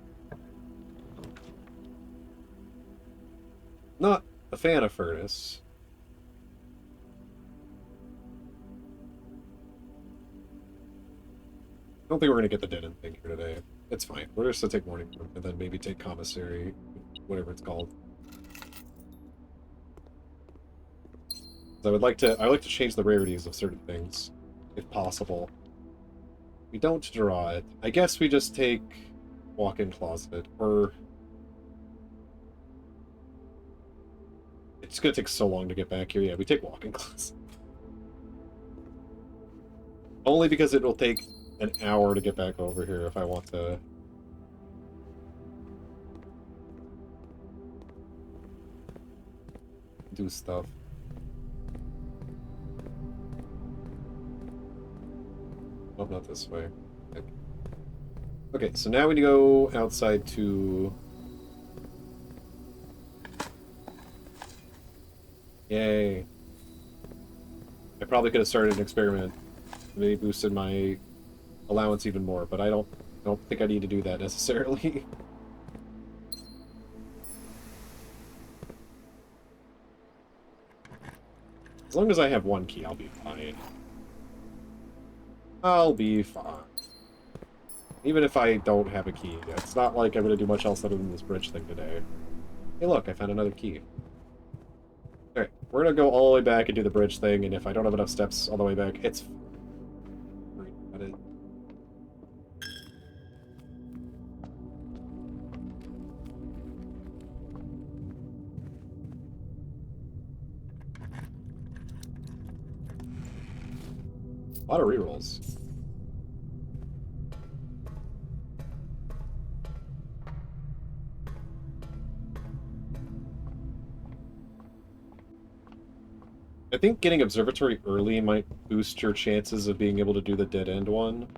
Not a fan of furnace. I don't think we're going to get the dead end thing here today. It's fine. We're just gonna take morning room and then maybe take commissary, whatever it's called. I would like to. I like to change the rarities of certain things, if possible. We don't draw it. I guess we just take walk-in closet, or it's gonna take so long to get back here. Yeah, we take walk-in closet. Only because it will take an hour to get back over here if I want to. Do stuff. Oh, not this way. Okay, so now we go outside to... Yay. I probably could have started an experiment. Maybe boosted my allowance even more, but I don't think I need to do that necessarily. As long as I have one key, I'll be fine. I'll be fine. Even if I don't have a key. It's not like I'm going to do much else other than this bridge thing today. Hey look, I found another key. Alright, we're going to go all the way back and do the bridge thing, and if I don't have enough steps all the way back, it's... A lot of rerolls. I think getting Observatory early might boost your chances of being able to do the dead-end one.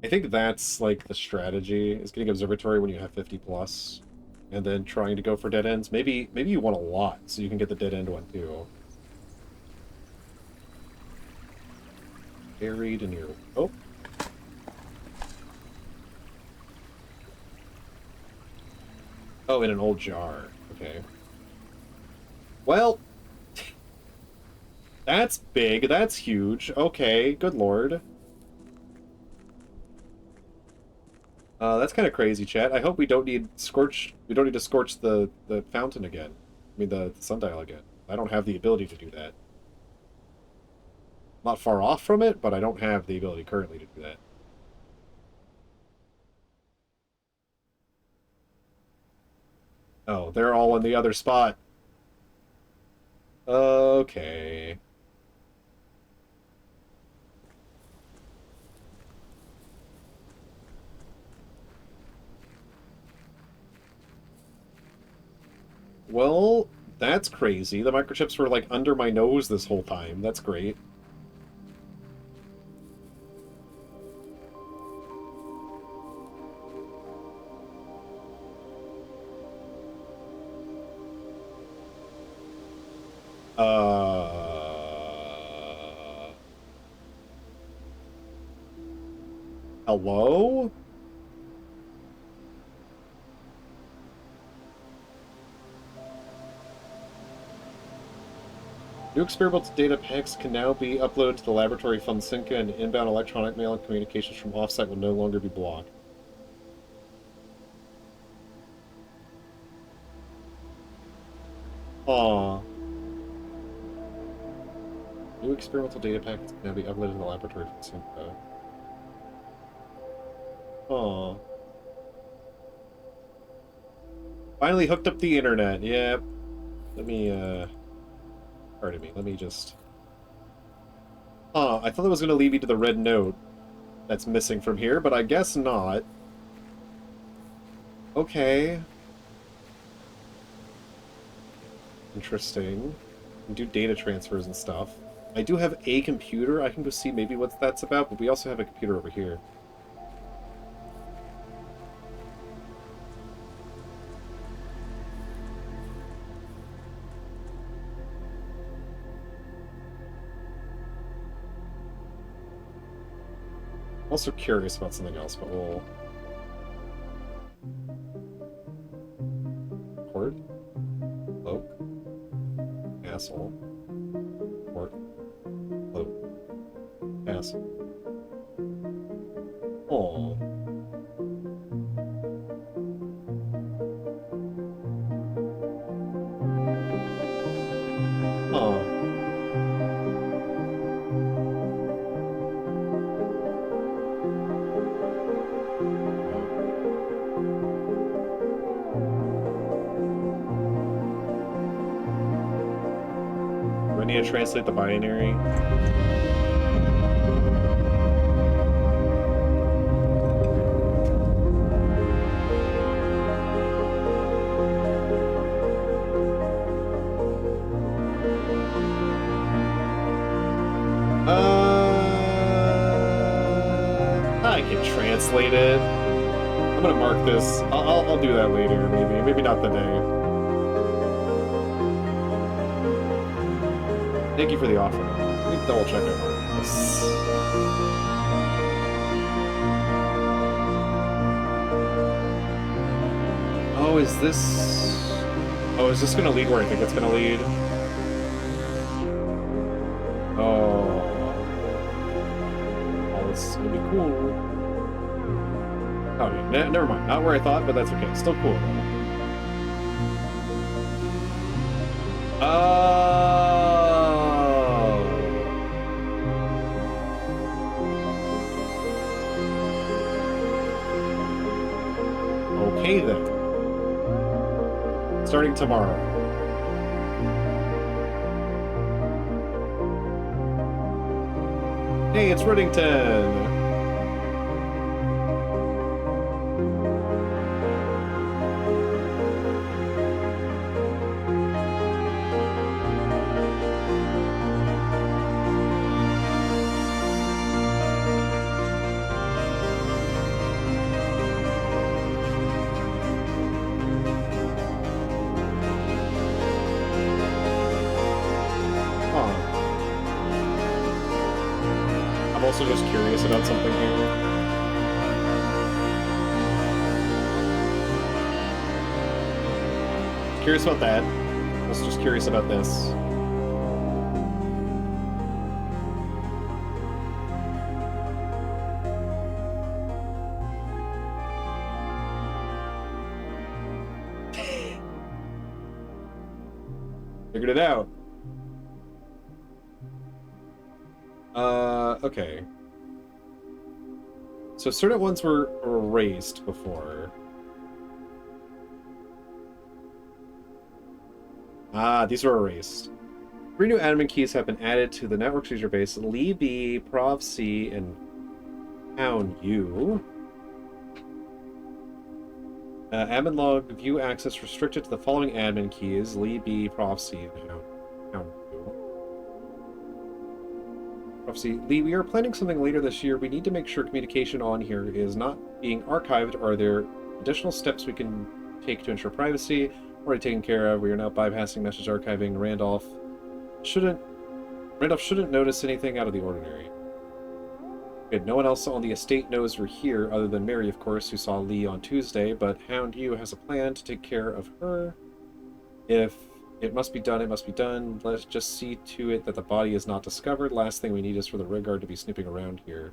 I think that's, like, the strategy, is getting Observatory when you have 50 plus, and then trying to go for dead ends. Maybe you want a lot, so you can get the dead-end one, too. Buried in your... Oh! Oh, in an old jar. Okay. Well... That's big, that's huge. Okay, good lord. That's kind of crazy, chat. I hope we don't need to scorch the fountain again. I mean, the sundial again. I don't have the ability to do that. Not far off from it, but I don't have the ability currently to do that. Oh, they're all in the other spot. Okay. Well, that's crazy. The microchips were, like, under my nose this whole time. That's great. Hello? New experimental data packs can now be uploaded to the laboratory Funcinca, and inbound electronic mail and communications from offsite will no longer be blocked. Aww. New experimental data packets can now be uploaded to the laboratory Funcinca. Aww. Finally hooked up the internet, yep. Let me, pardon me, let me just... I thought it was going to lead me to the red note that's missing from here, but I guess not. Okay. Interesting. Can do data transfers and stuff. I do have a computer. I can go see maybe what that's about, but we also have a computer over here. Also curious about something else, but we'll... Court? Cloak? Castle? Court? Cloak? Castle? Oh. need to translate the binary. I can translate it. I'm gonna mark this. I'll do that later, maybe not today. Thank you for the offer. Let me double check it. This. Oh, is this? Oh, is this gonna lead where I think it's gonna lead? Oh, this is gonna be cool. Oh, yeah, never mind. Not where I thought, but that's okay. Still cool. Okay then. Starting tomorrow. Hey, it's Riddington! I'm also just curious about something here. Curious about that. Also just curious about this. Figured it out. Okay. So certain ones were erased before. Ah, these were erased. 3 new admin keys have been added to the network's user base. Lee B, Prov C, and Town U. Admin log view access restricted to the following admin keys: Lee B, Prov C, and Town U. Prophecy. Lee, we are planning something later this year. We need to make sure communication on here is not being archived. Are there additional steps we can take to ensure privacy? Already taken care of. We are now bypassing message archiving. Randolph shouldn't notice anything out of the ordinary. Good. No one else on the estate knows we're here, other than Mary, of course, who saw Lee on Tuesday, but Hound U has a plan to take care of her. If it must be done, it must be done. Let's just see to it that the body is not discovered. Last thing we need is for the Red Guard to be snooping around here.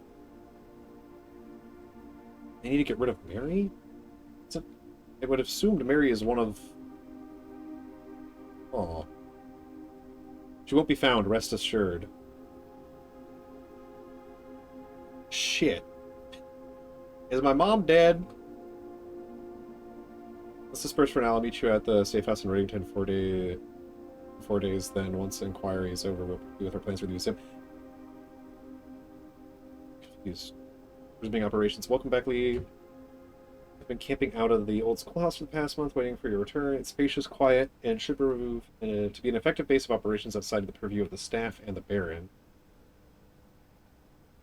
They need to get rid of Mary? I would have assumed Mary is one of... Oh. She won't be found, rest assured. Shit. Is my mom dead? Let's disperse for now. I'll meet you at the safe house in Riddington 4 days. Then, once inquiry is over, we'll proceed with our plans for the museum. Confused. Resuming operations. Welcome back, Lee. I've been camping out of the old schoolhouse for the past month, waiting for your return. It's spacious, quiet, and should prove to be an effective base of operations outside of the purview of the staff and the Baron.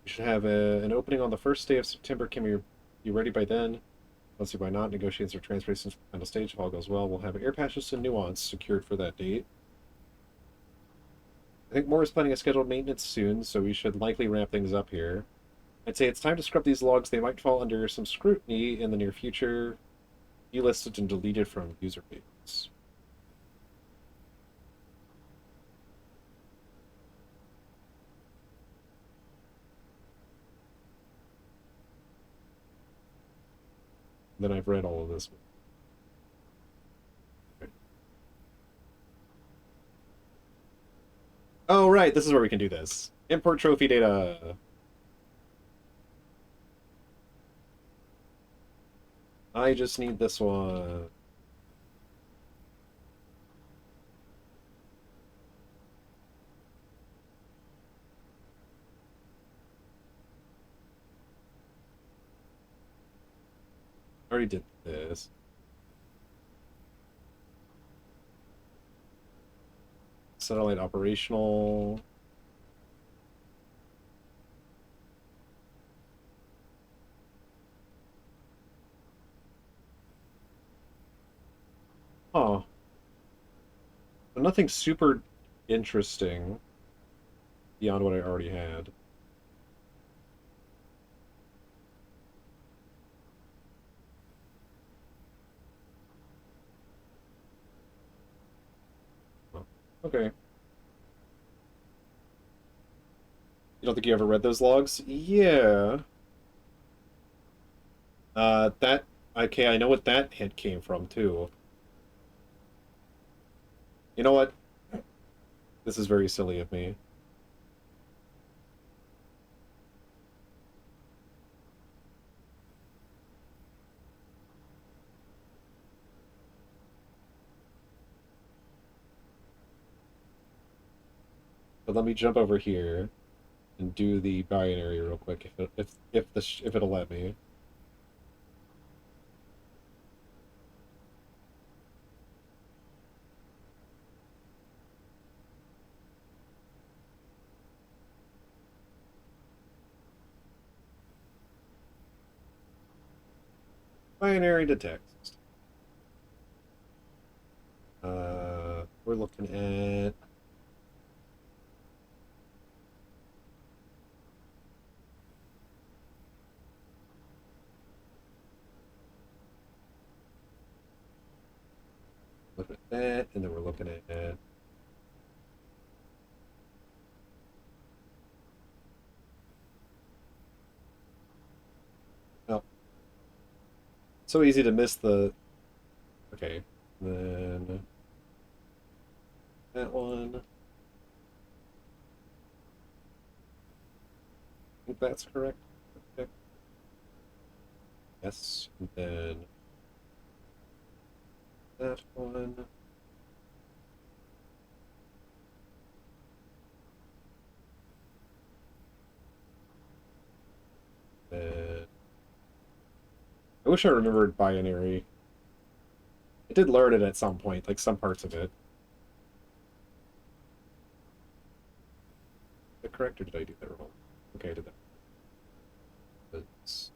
We should have an opening on the first day of September. Can we be ready by then? Let's see why not. Negotiations are transferred since the final stage. If all goes well, we'll have air patches and Nuance secured for that date. I think Moore is planning a scheduled maintenance soon, so we should likely ramp things up here. I'd say it's time to scrub these logs. They might fall under some scrutiny in the near future. Delisted and deleted from user pages. Then I've read all of this. Okay. Oh, right. This is where we can do this. Import trophy data. I just need this one. Already did this. Satellite operational. Huh. But nothing super interesting beyond what I already had. Huh. Okay. You don't think you ever read those logs? Yeah. That... Okay, I know what that hint came from, too. You know what? This is very silly of me. But let me jump over here and do the binary real quick if it'll let me. Binary to text. We're looking at that, and then we're looking at oh, so easy to miss the. Okay, then that one. I think that's correct. Okay. Yes, and then that one. Then I wish I remembered binary. I did learn it at some point, like some parts of it. Is that correct, or did I do that wrong? Okay, I did that. That's...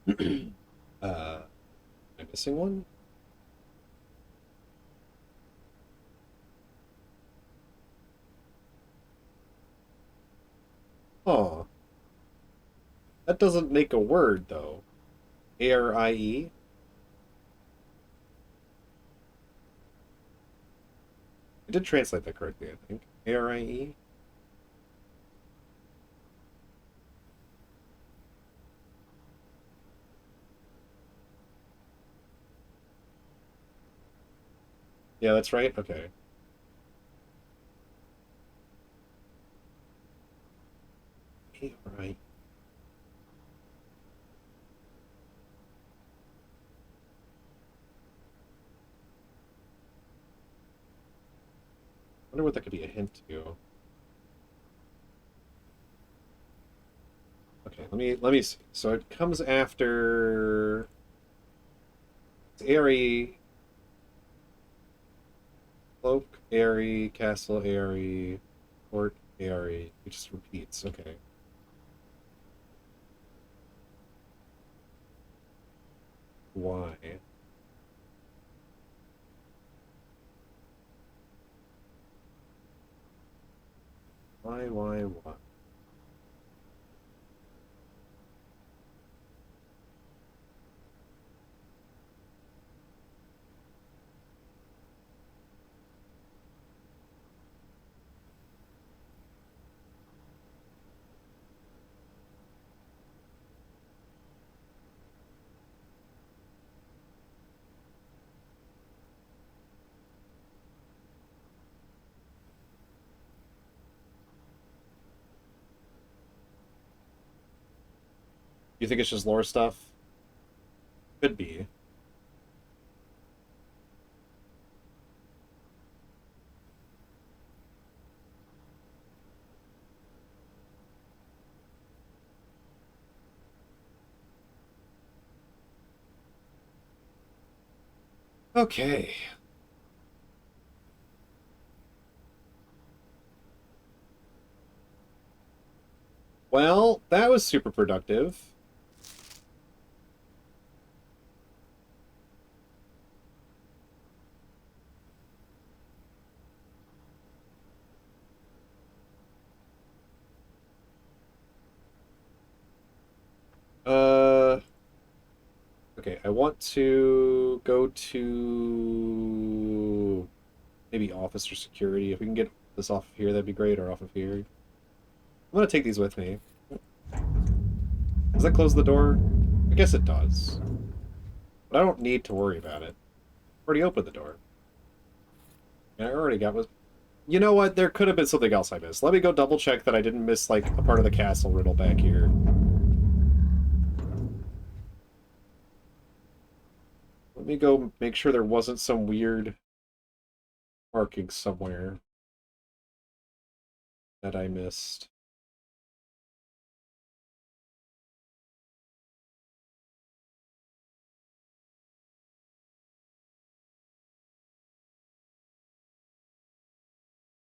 am I missing one? Oh, that doesn't make a word though. A-R-I-E? I did translate that correctly, I think. A-R-I-E? Yeah, that's right. Okay. A-R-I-E. I wonder what that could be a hint to. Okay, let me see. So it comes after Airy, Cloak, Airy, Castle, Airy, Court, Airy. It just repeats. Okay. Why? Why? You think it's just lore stuff? Could be. Okay. Well, that was super productive. Okay, I want to go to maybe office or security. If we can get this off of here, that'd be great, or off of here. I'm gonna take these with me. Does that close the door? I guess it does. But I don't need to worry about it. I already opened the door. And I already got with. You know what? There could have been something else I missed. Let me go double check that I didn't miss like a part of the castle riddle back here. Let me go make sure there wasn't some weird marking somewhere that I missed.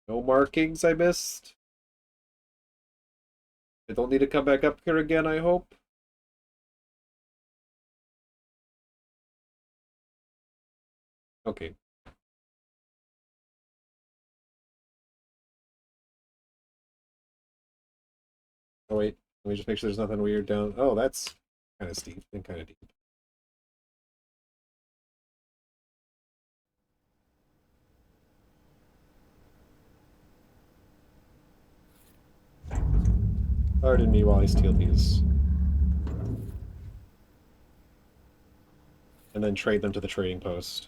No markings I missed. I don't need to come back up here again, I hope. Okay. Oh wait, let me just make sure there's nothing weird down. Oh, that's kind of steep and kind of deep. Pardon me while I steal these. And then trade them to the trading post.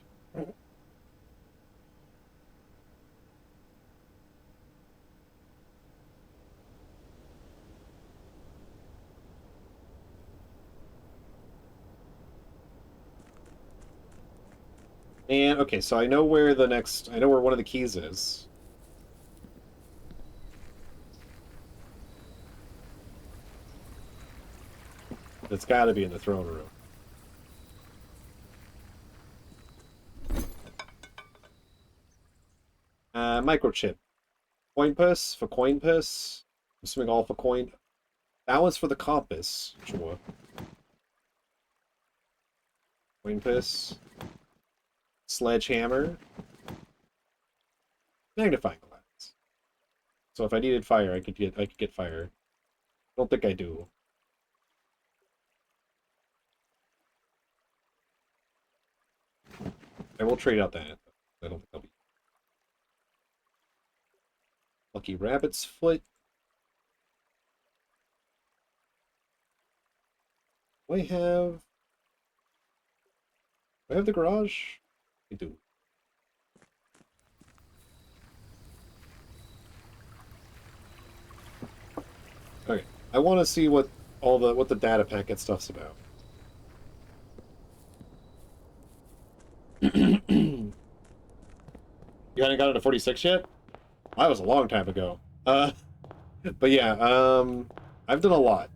And okay, so I know where I know where one of the keys is. It's got to be in the throne room. Microchip. Coin purse for coin purse. I'm assuming all for coin. That one's for the compass. Sure. Coin purse. Sledgehammer. Magnifying glass. So if I needed fire, I could get fire. Don't think I do. I will trade out that. I don't think I'll be. Lucky rabbit's foot. Do I have the garage? I do. Okay. I want to see what the data packet stuff's about. You hadn't gotten to 46 yet? That was a long time ago. But yeah, I've done a lot.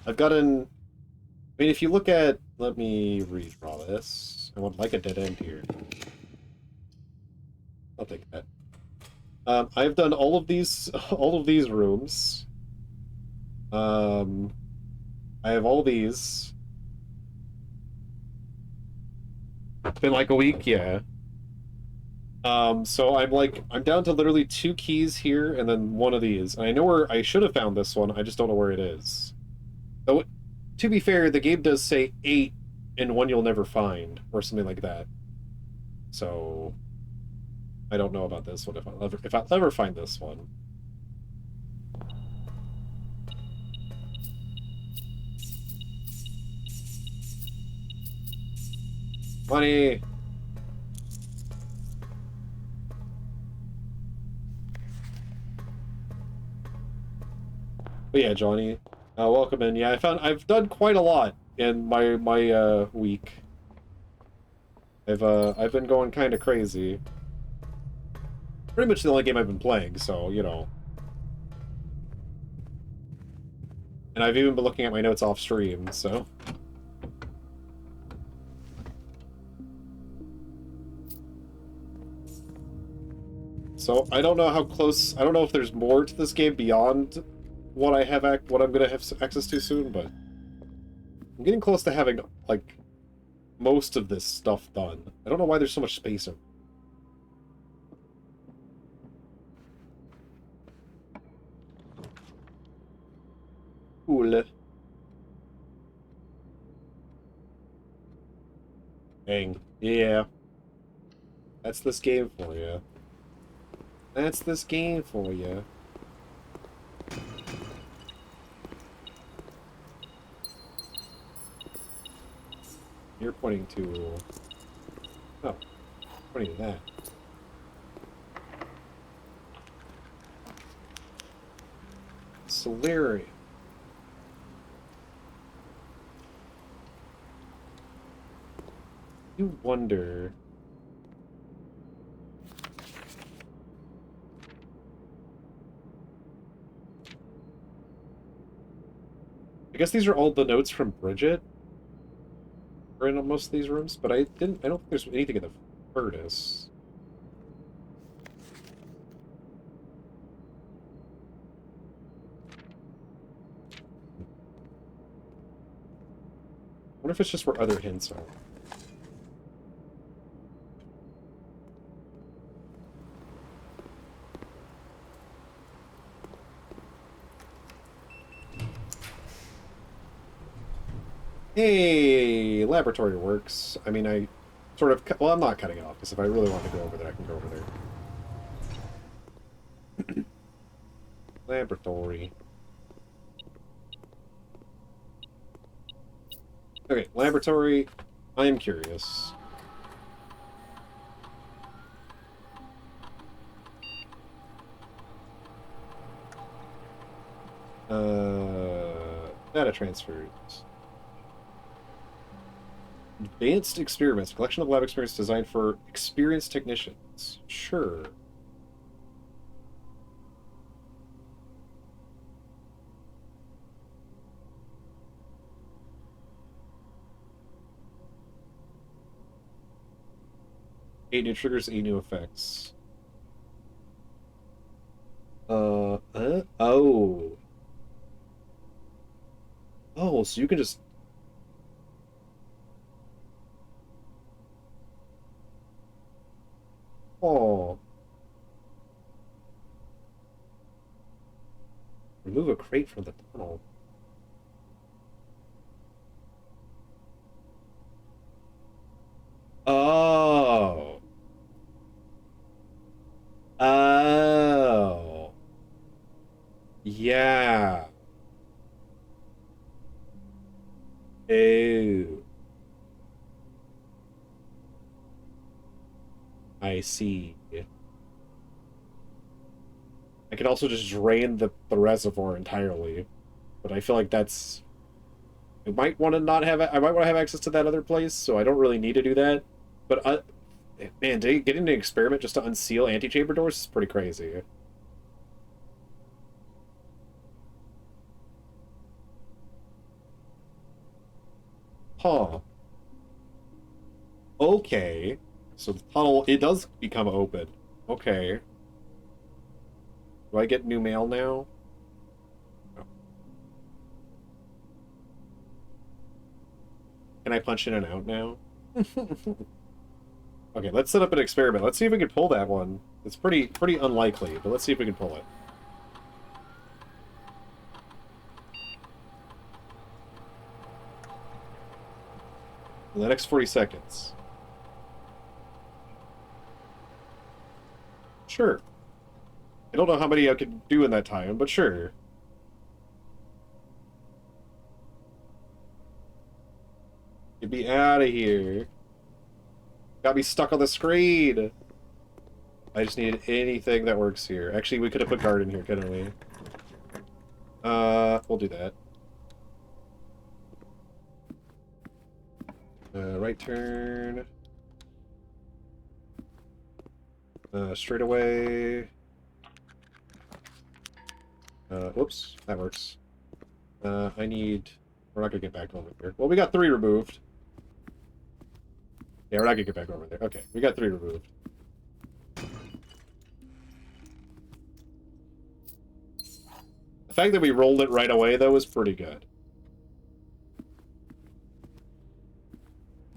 I've gotten. I mean, if you look at, let me redraw this. I would like a dead end here. I'll take that. I've done all of these rooms. I have all these. It's been like a week, yeah. So I'm down to literally 2 keys here and then one of these. And I know where I should have found this one, I just don't know where it is. Though, to be fair, the game does say 8 and one you'll never find, or something like that. So I don't know about this one if I'll ever find this one. Money. But yeah, Johnny, welcome in. Yeah, I've done quite a lot in my week. I've been going kind of crazy. Pretty much the only game I've been playing, so you know. And I've even been looking at my notes off stream, so. So I don't know how close. I don't know if there's more to this game beyond what I have what I'm gonna have access to soon, but I'm getting close to having like most of this stuff done. I don't know why there's so much space in. Cool. Dang. Yeah. That's this game for you. That's this game for you. You're pointing to... Oh. Pointing to that. Solarium. You wonder... I guess these are all the notes from Bridget. Are in most of these rooms, but I don't think there's anything in the furnace. I wonder if it's just where other hints are. Hey, laboratory works. I mean, I sort of... Well, I'm not cutting it off, because if I really want to go over there, I can go over there. Laboratory. Okay, laboratory. I am curious. Data transfers. Advanced experiments. A collection of lab experiments designed for experienced technicians. Sure. Eight new triggers, 8 new effects. Oh. Oh, so you can just... Oh. Remove a crate from the tunnel. Oh. Oh. Yeah. Oh. I see. I could also just drain the reservoir entirely, but I feel like that's... I might want to not have... I might want to have access to that other place, so I don't really need to do that. But, man, getting an experiment just to unseal antechamber doors is pretty crazy. Huh. Okay. So the tunnel, it does become open. Okay. Do I get new mail now? No. Can I punch in and out now? Okay, let's set up an experiment. Let's see if we can pull that one. It's pretty unlikely, but let's see if we can pull it. In the next 40 seconds. Sure. I don't know how many I could do in that time, but sure. Get me out of here. Got me stuck on the screen. I just needed anything that works here. Actually, we could have put guard in here, couldn't we? We'll do that. Right turn. Straight away. Whoops, that works. I need... We're not gonna get back over there. Well, we got 3 removed. Yeah, we're not gonna get back over there. Okay, we got 3 removed. The fact that we rolled it right away, though, is pretty good.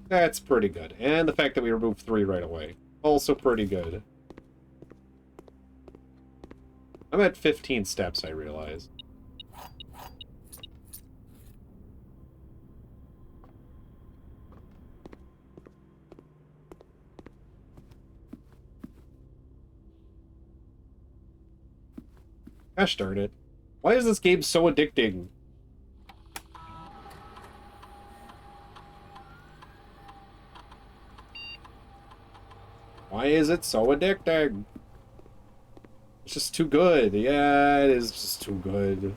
That's pretty good. And the fact that we removed 3 right away, also pretty good. I'm at 15 steps, I realize. Gosh darn it. Why is this game so addicting? Why is it so addicting? It's just too good. Yeah, it is just too good.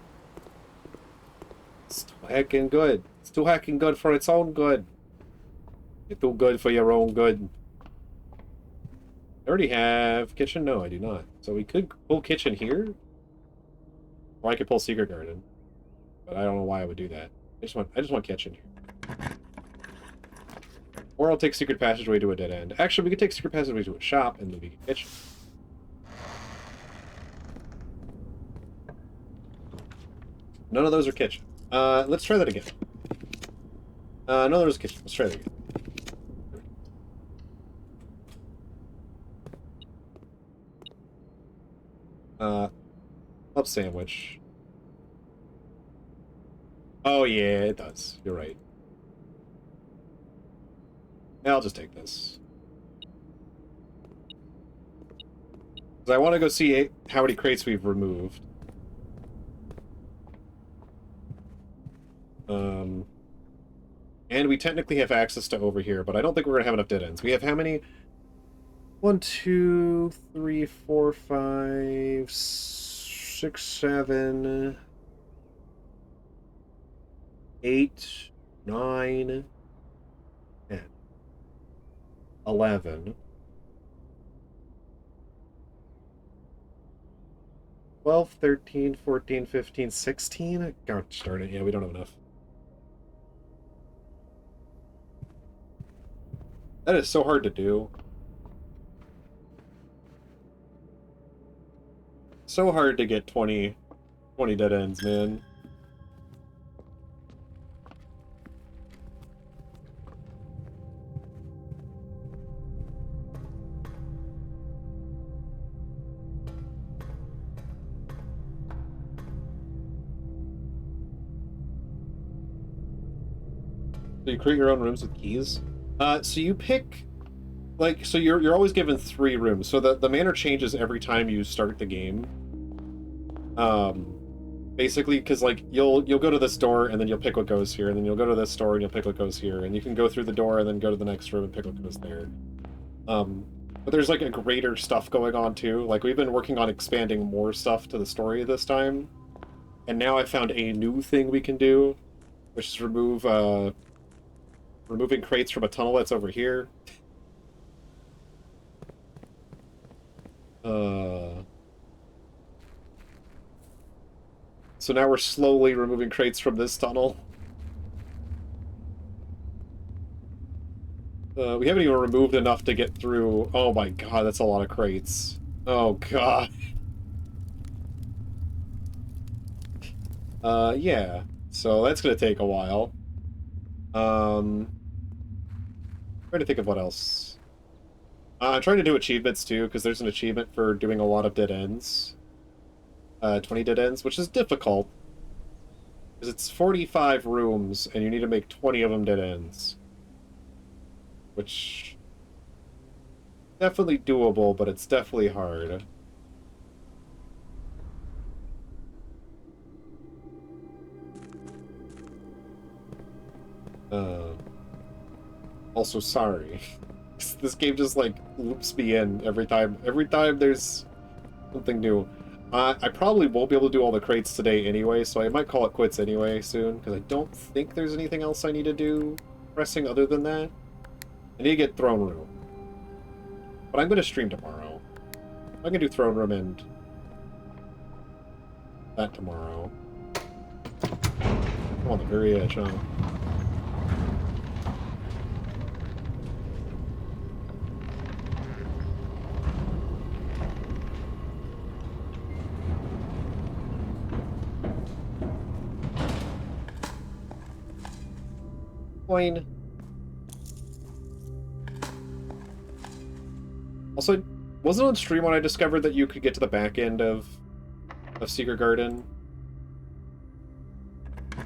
It's too heckin' good. It's too heckin' good for its own good. You're too good for your own good. I already have kitchen? No, I do not. So we could pull kitchen here. Or I could pull secret garden. But I don't know why I would do that. I just want kitchen here. Or I'll take secret passageway to a dead end. Actually, we could take secret passageway to a shop and maybe kitchen. None of those are kitchen. Let's try that again. No, there's a kitchen. Let's try that again. Club sandwich. Oh yeah, it does. You're right. Yeah, I'll just take this. Because I want to go see how many crates we've removed. And we technically have access to over here, but I don't think we're going to have enough dead ends. We have how many? 1, 2, 3, 4, 5, 6, 7, 8, 9, 10, 11, 12, 13, 14, 15, 16. Gosh darn it, yeah, we don't have enough. That is so hard to do. So hard to get 20 dead ends, man. So you create your own rooms with keys? So you pick, like, so you're always given 3 rooms. So the manner changes every time you start the game. Basically, because like you'll go to this door and then you'll pick what goes here, and then you'll go to this door and you'll pick what goes here, and you can go through the door and then go to the next room and pick what goes there. But there's like a greater stuff going on too. Like we've been working on expanding more stuff to the story this time, and now I found a new thing we can do, which is removing crates from a tunnel that's over here. So now we're slowly removing crates from this tunnel. We haven't even removed enough to get through. Oh my god, that's a lot of crates. Oh god. Yeah. So that's gonna take a while. Trying to think of what else. I'm trying to do achievements too, because there's an achievement for doing a lot of dead ends. 20 dead ends, which is difficult. Because it's 45 rooms, and you need to make 20 of them dead ends. Which... definitely doable, but it's definitely hard. Also, sorry. This game just, like, loops me in every time there's something new. I probably won't be able to do all the crates today anyway, so I might call it quits anyway soon, because I don't think there's anything else I need to do pressing other than that. I need to get Throne Room. But I'm going to stream tomorrow. I can do Throne Room and that tomorrow. I'm on the very edge, huh? Coin. Also, wasn't on stream when I discovered that you could get to the back end of Secret Garden. I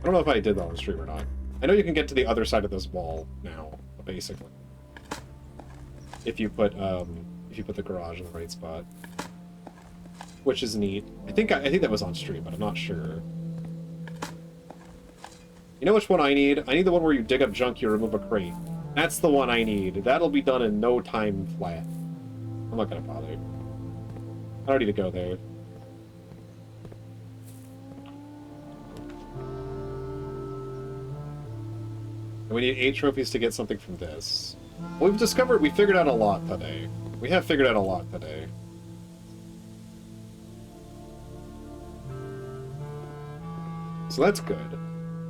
don't know if I did that on stream or not. I know you can get to the other side of this wall now, basically. If you put the garage in the right spot. Which is neat. I think that was on stream, but I'm not sure. You know which one I need? I need the one where you dig up junk, you remove a crate. That's the one I need. That'll be done in no time flat. I'm not gonna bother. I don't need to go there. And we need 8 trophies to get something from this. Well, we figured out a lot today. We have figured out a lot today. So that's good.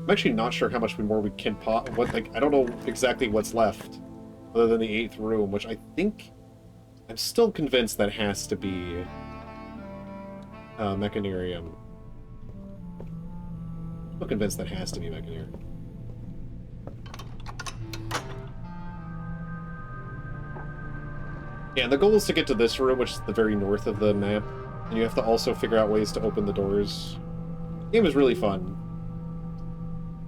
I'm actually not sure how much more we can pop. I don't know exactly what's left, other than the 8th room, which I think I'm still convinced that has to be Mechanarium. I'm still convinced that has to be Mechanarium. Yeah, and the goal is to get to this room, which is the very north of the map, and you have to also figure out ways to open the doors. The game is really fun.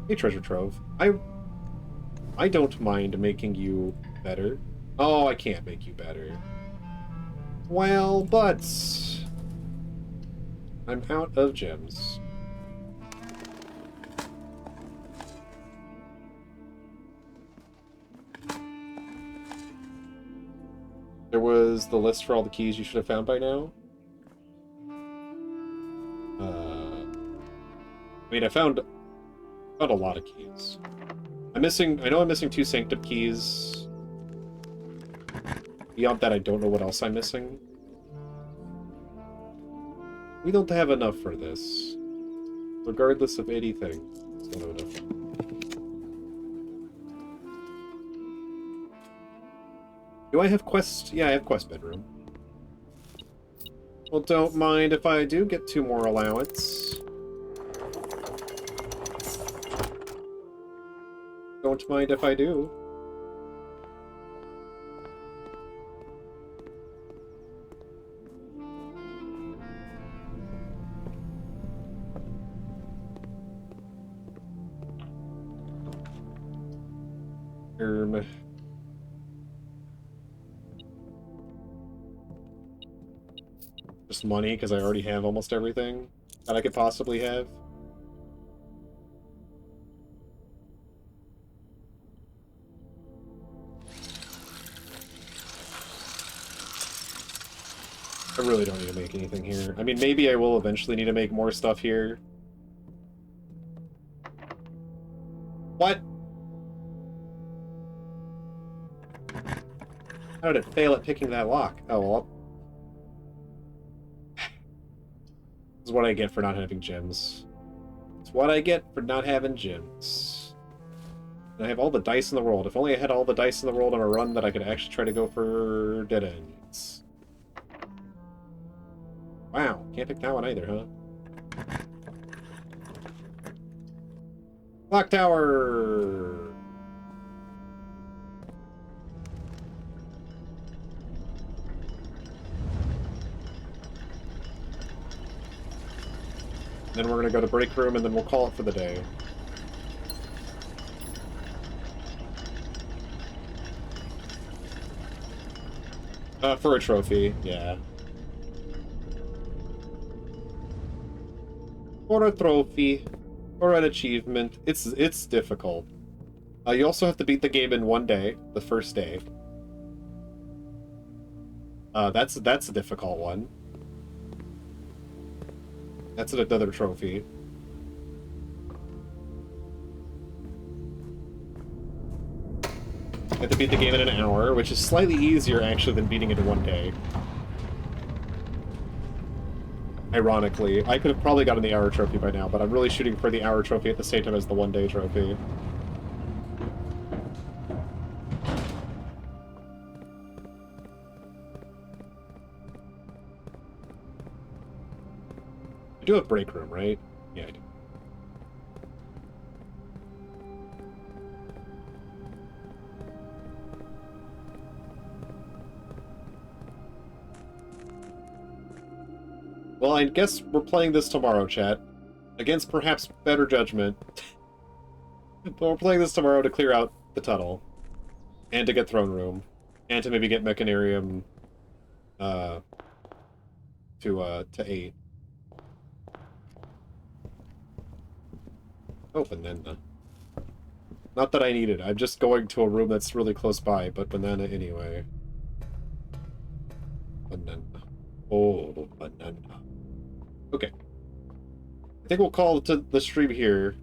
Hey, treasure trove. I don't mind making you better. Oh, I can't make you better. Well, but I'm out of gems. There was the list for all the keys you should have found by now. I mean, I found a lot of keys. I know I'm missing 2 Sanctum keys. Beyond that, I don't know what else I'm missing. We don't have enough for this. Regardless of anything. Don't have enough. Do I have quest? Yeah, I have quest bedroom. Well, don't mind if I do get 2 more allowance. Don't mind if I do. Just money, because I already have almost everything that I could possibly have. I really don't need to make anything here. I mean, maybe I will eventually need to make more stuff here. What? How did it fail at picking that lock? Oh, well. This is what I get for not having gems. It's what I get for not having gems. And I have all the dice in the world. If only I had all the dice in the world on a run that I could actually try to go for dead ends. Wow, can't pick that one either, huh? Clock tower! Then we're gonna go to break room and then we'll call it for the day. For a trophy, yeah. For a trophy. Or an achievement. It's difficult. You also have to beat the game in 1 day, the first day. That's a difficult one. That's another trophy. You have to beat the game in an hour, which is slightly easier actually than beating it in 1 day. Ironically, I could have probably gotten the hour trophy by now, but I'm really shooting for the hour trophy at the same time as the 1 day trophy. I do have break room, right? Yeah, I do. Well, I guess we're playing this tomorrow, chat. Against perhaps better judgment. But we're playing this tomorrow to clear out the tunnel. And to get Throne Room. And to maybe get Mechanarium to 8. Oh, Banana. Not that I need it. I'm just going to a room that's really close by, but Banana anyway. Banana. Oh, Banana. Okay. I think we'll call the stream here.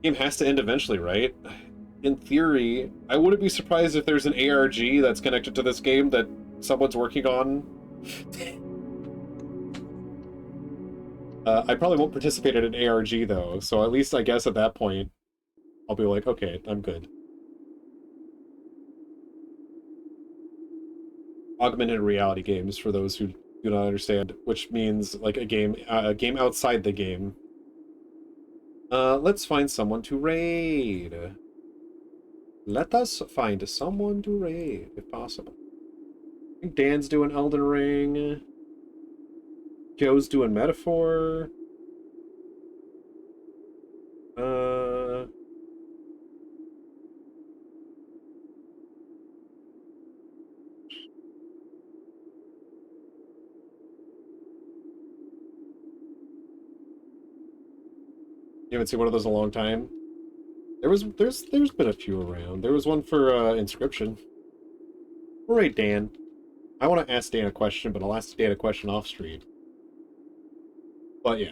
Game has to end eventually, right? In theory, I wouldn't be surprised if there's an ARG that's connected to this game that someone's working on. I probably won't participate in an ARG, though, so at least I guess at that point, I'll be like, okay, I'm good. Augmented reality games, for those who do not understand, which means, like, a game outside the game. Let's find someone to raid. Let us find someone to raid, if possible. I think Dan's doing Elden Ring. Joe's doing Metaphor. You haven't seen one of those in a long time? There's been a few around. There was one for Inscription. All right, Dan. I want to ask Dan a question, but I'll ask Dan a question off stream. But yeah.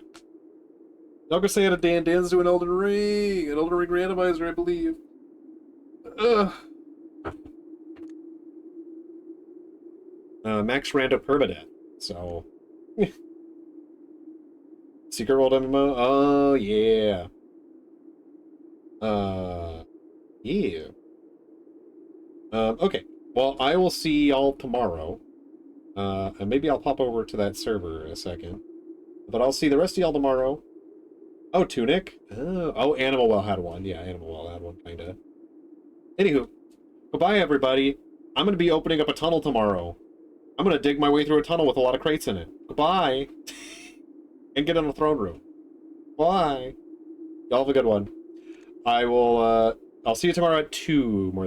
Y'all gonna say it to Dan. Dan's doing Elden Ring, an Elden Ring randomizer, I believe. Max Rando Permadeath. So. Secret World MMO? Oh, yeah. Yeah. Okay. Well, I will see y'all tomorrow. And maybe I'll pop over to that server in a second. But I'll see the rest of y'all tomorrow. Oh, Tunic? Oh, Animal Well had one. Yeah, Animal Well had one, kinda. Anywho, goodbye, everybody. I'm gonna be opening up a tunnel tomorrow. I'm gonna dig my way through a tunnel with a lot of crates in it. Goodbye. And get in the throne room. Bye. Y'all have a good one. I'll see you tomorrow at 2, more